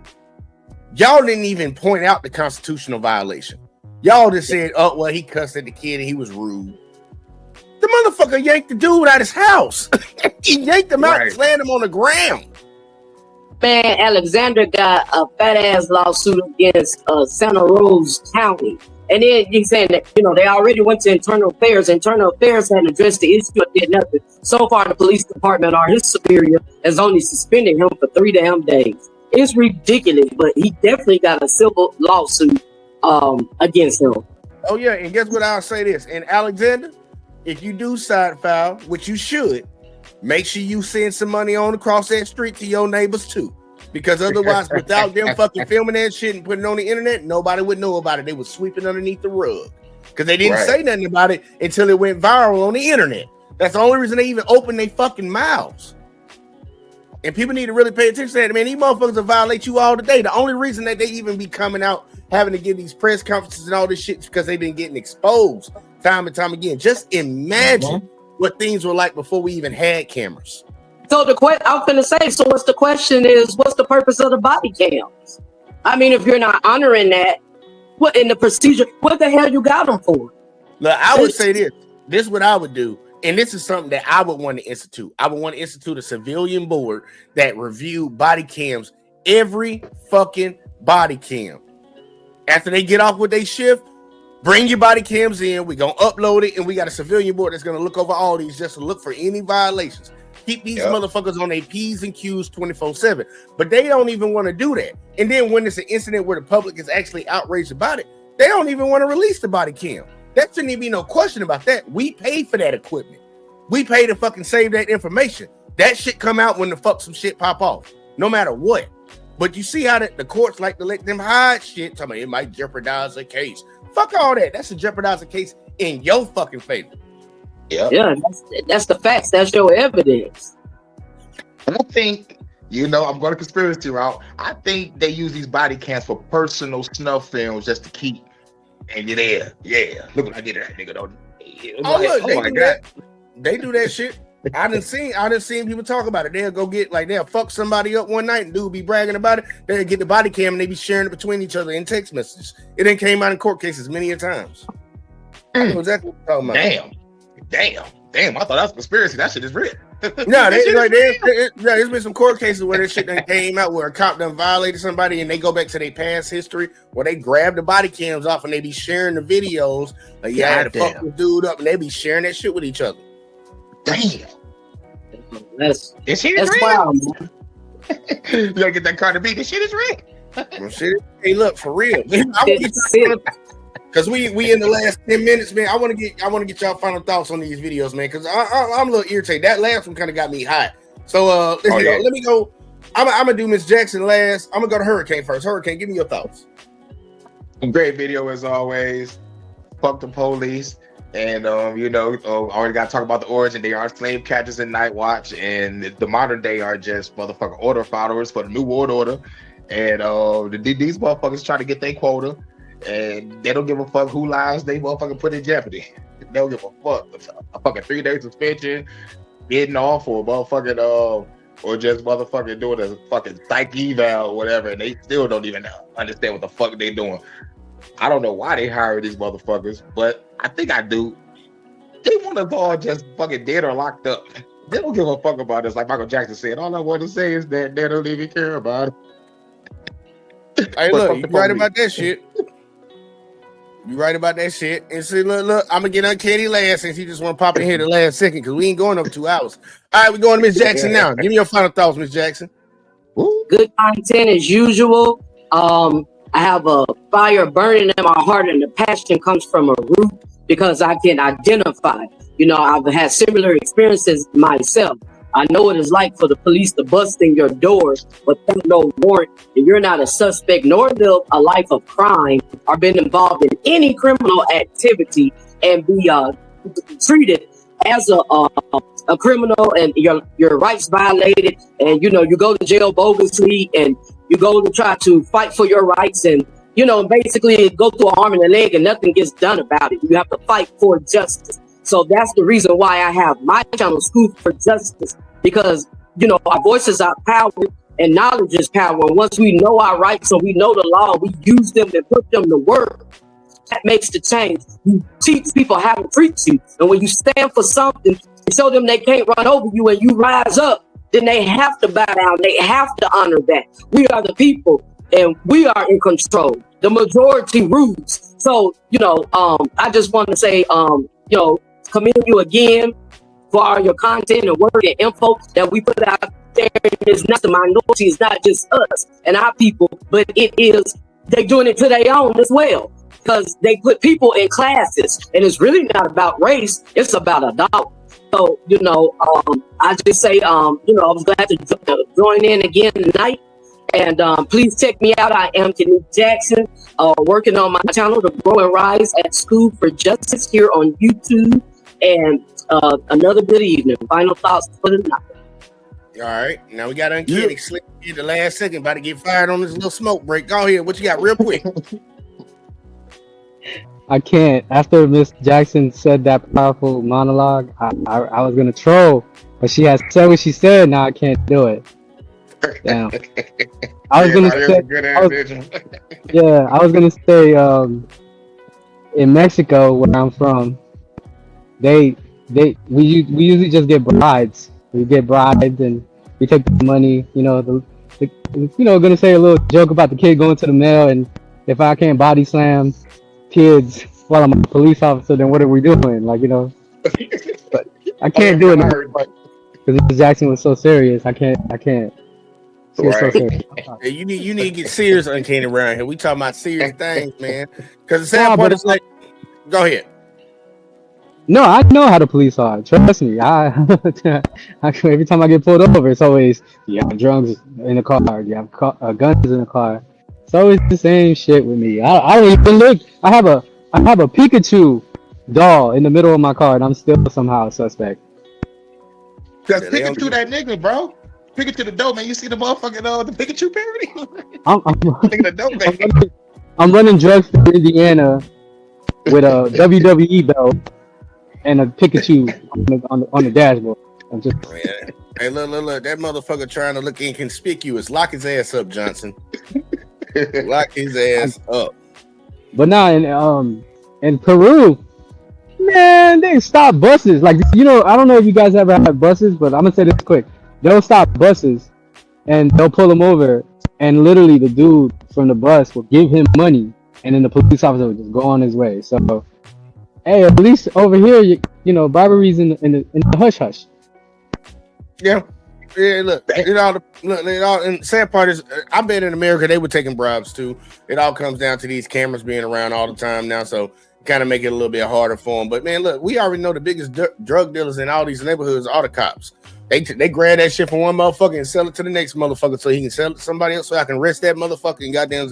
Y'all didn't even point out the constitutional violation. Y'all just said, oh, well, he cussed at the kid and he was rude. The motherfucker yanked the dude out of his house. He yanked him out and slammed him on the ground. Man, Alexander got a fat ass lawsuit against Santa Rosa County. And then you're saying that, you know, they already went to Internal Affairs. Internal Affairs hadn't addressed the issue and did nothing. So far, the police department or his superior has only suspended him for 3 damn days. It's ridiculous, but he definitely got a civil lawsuit against him. Oh, yeah, and guess what? I'll say this. And Alexander, if you do side file, which you should, make sure you send some money on across that street to your neighbors, too. Because otherwise, without them fucking filming that shit and putting it on the internet, nobody would know about it. They would sweep it underneath the rug. Because they didn't say nothing about it until it went viral on the internet. That's the only reason they even opened their fucking mouths. And people need to really pay attention to that. Man, these motherfuckers will violate you all the day. The only reason that they even be coming out, having to give these press conferences and all this shit is because they've been getting exposed time and time again. Just imagine what things were like before we even had cameras. So I'm finna say, so what's the question is, what's the purpose of the body cams? I mean, if you're not honoring that, what in the procedure, what the hell you got them for? Look, I would say this. This is what I would do. And this is something that I would want to institute. I would want to institute a civilian board that review body cams, every fucking body cam. After they get off with their shift, Bring your body cams in. We're going to upload it, and we got a civilian board that's going to look over all these just to look for any violations. Keep these motherfuckers on their P's and Q's 24/7. But they don't even want to do that. And then when it's an incident where the public is actually outraged about it, they don't even want to release the body cam. That shouldn't even be no question about that. We paid for that equipment. We pay to fucking save that information. That shit come out when the fuck some shit pop off, no matter what. But you see how the courts like to let them hide shit. Talking about it might jeopardize a case. Fuck all that. That's a jeopardize a case in your fucking favor. Yeah, that's the facts. That's your evidence. I think, I'm going to conspiracy route. I think they use these body cams for personal snuff films just to keep. And you're there. Yeah. Look what I did to that nigga, though. They do that shit. I done seen people talk about it. They'll go get they'll fuck somebody up one night and dude be bragging about it. They'll get the body cam and they be sharing it between each other in text messages. It done came out in court cases many a times. I know exactly what I'm talking about. Damn. I thought that was a conspiracy. That shit is real. No, there's been some court cases where this shit done came out where a cop done violated somebody and they go back to their past history where they grab the body cams off and they be sharing the videos. Like, I had to fuck the dude up and they be sharing that shit with each other. Damn. This shit is real. Wild, man. You gotta get that Cardi B. This shit is real. Hey, look, for real. Because we in the last 10 minutes, man. I want to get y'all final thoughts on these videos, man. Because I'm a little irritated. That last one kind of got me hot. So let me go. I'm gonna do Miss Jackson last. I'm gonna go to Hurricane first. Hurricane, give me your thoughts. Great video as always. Fuck the police. And already got to talk about the origin. They are slave catchers in Night Watch, and the modern day are just motherfucking order followers for the New World Order. And these motherfuckers try to get their quota, and they don't give a fuck who lives they motherfucking put in jeopardy. They don't give a fuck. A fucking 3-day suspension, getting off, or motherfucking or just motherfucking doing a fucking psych eval or whatever, and they still don't even understand what the fuck they doing. I don't know why they hire these motherfuckers, but I think I do. They want us all just fucking dead or locked up. They don't give a fuck about us. Like Michael Jackson said, all I want to say is that they don't even care about it. Hey, look, you right about that shit. You right about that shit. And see, look, I'm gonna get Uncanny last since he just want to pop in here the last second because we ain't going over 2 hours. All right, we're going to Miss Jackson now. Give me your final thoughts, Miss Jackson. Good content as usual. I have a fire burning in my heart, and the passion comes from a root because I can identify. I've had similar experiences myself. I know what it's like for the police to bust in your door without no warrant, and you're not a suspect nor live a life of crime or been involved in any criminal activity and be treated as a criminal and your rights violated, and you go to jail bogusly, and you go to try to fight for your rights, and basically go through an arm and a leg and nothing gets done about it. You have to fight for justice. So that's the reason why I have my channel, School for Justice, because our voices are power and knowledge is power. And once we know our rights and we know the law, we use them and put them to work. That makes the change. You teach people how to treat you. And when you stand for something and show them they can't run over you and you rise up, then they have to bow down. They have to honor that. We are the people and we are in control. The majority rules. So, I just want to say, commend you again for all your content and work and info that we put out there. It's not the minority, it's not just us and our people, but they're doing it to their own as well. Because they put people in classes, and it's really not about race, it's about a dollar. So, I just say, I was glad to join in again tonight. And please check me out. I am Kenny Jackson, working on my channel, The Grow and Rise at School for Justice, here on YouTube. And another good evening. Final thoughts for the night. All right. Now we got Uncanny slip in the last second, about to get fired on this little smoke break. Go ahead. What you got real quick? I can't. After Miss Jackson said that powerful monologue, I was going to troll. But she has said what she said. Now I can't do it. Damn. I was gonna say, in Mexico, where I'm from, we usually just get brides. We get brides and we take the money. Gonna say a little joke about the kid going to the mail, and if I can't body slam kids, while I'm a police officer, then what are we doing? Like, you know, but I can't do it because Mr. Jackson was so serious. I can't. She was so serious. Hey, you need to get serious, Uncanny, around here. We talking about serious things, man. Because the sad part is like, go ahead. No, I know how the police are. Trust me. Every time I get pulled over, it's always you have drugs in the car, you have guns in the car. It's always the same shit with me. I don't even look. I have a Pikachu doll in the middle of my car, and I'm still somehow a suspect. Cause Pikachu that nigga, bro. Pikachu the dope man. You see the motherfucking the Pikachu parody? I'm running drugs through Indiana with a WWE belt and a Pikachu on the dashboard. I'm just hey, look, that motherfucker trying to look inconspicuous. Lock his ass up, Johnson. Lock his ass up. But now in Peru, man, they stop buses. Like, you know, I don't know if you guys ever had buses, but I'm gonna say this quick. They'll stop buses and they'll pull them over, and literally the dude from the bus will give him money, and then the police officer will just go on his way. So, hey, at least over here, you know, bribery's in the hush hush. Yeah, look, and sad part is, I bet in America they were taking bribes too. It all comes down to these cameras being around all the time now, so kind of make it a little bit harder for them. But man, look, we already know the biggest drug dealers in all these neighborhoods are the cops. They grab that shit from one motherfucker and sell it to the next motherfucker so he can sell it to somebody else, so I can arrest that motherfucker and goddamn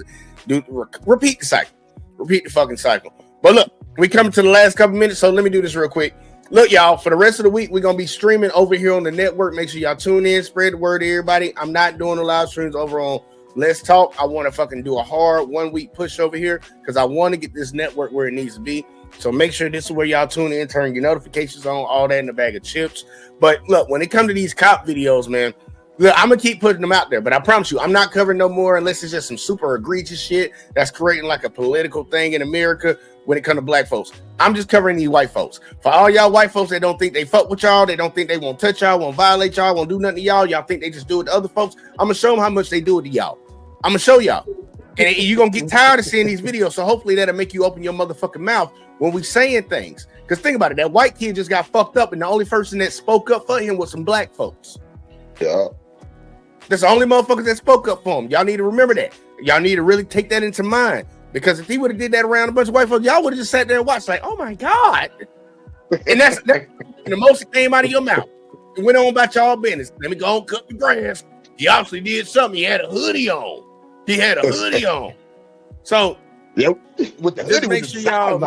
repeat the cycle. Repeat the fucking cycle. But look, we coming to the last couple minutes, so let me do this real quick. Look, y'all, for the rest of the week, we're going to be streaming over here on the network. Make sure y'all tune in, spread the word to everybody. I'm not doing the live streams over on Let's Talk. I want to fucking do a hard 1 week push over here because I want to get this network where it needs to be. So make sure this is where y'all tune in, turn your notifications on, all that in a bag of chips. But look, when it comes to these cop videos, man, look, I'm going to keep putting them out there. But I promise you, I'm not covering no more unless it's just some super egregious shit that's creating like a political thing in America when it comes to black folks. I'm just covering these white folks. For all y'all white folks that don't think they fuck with y'all, they don't think they won't touch y'all, won't violate y'all, won't do nothing to y'all think they just do it to other folks, I'm going to show them how much they do it to y'all. I'm going to show y'all. And you're going to get tired of seeing these videos, so hopefully that'll make you open your motherfucking mouth when we saying things. Because think about it, that white kid just got fucked up, and the only person that spoke up for him was some black folks. Yeah. That's the only motherfuckers that spoke up for him. Y'all need to remember that. Y'all need to really take that into mind. Because if he would have did that around a bunch of white folks, y'all would have just sat there and watched like, oh my God. And that's and the most that came out of your mouth. It went on about y'all business. Let me go and cut the grass. He obviously did something. He had a hoodie on. So yep, with the hoodie, make sure y'all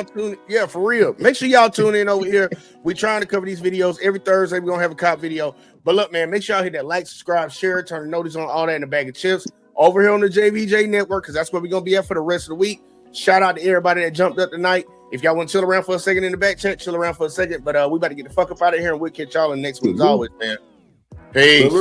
tune in. Yeah, for real. Make sure y'all tune in over here. We're trying to cover these videos every Thursday. We're gonna have a cop video. But look, man, make sure y'all hit that like, subscribe, share, turn the notice on, all that in a bag of chips over here on the JVJ network, because that's where we're gonna be at for the rest of the week. Shout out to everybody that jumped up tonight. If y'all want to chill around for a second in the back chat, chill around for a second. But we about to get the fuck up out of here, and we'll catch y'all in next week as always, man. Peace.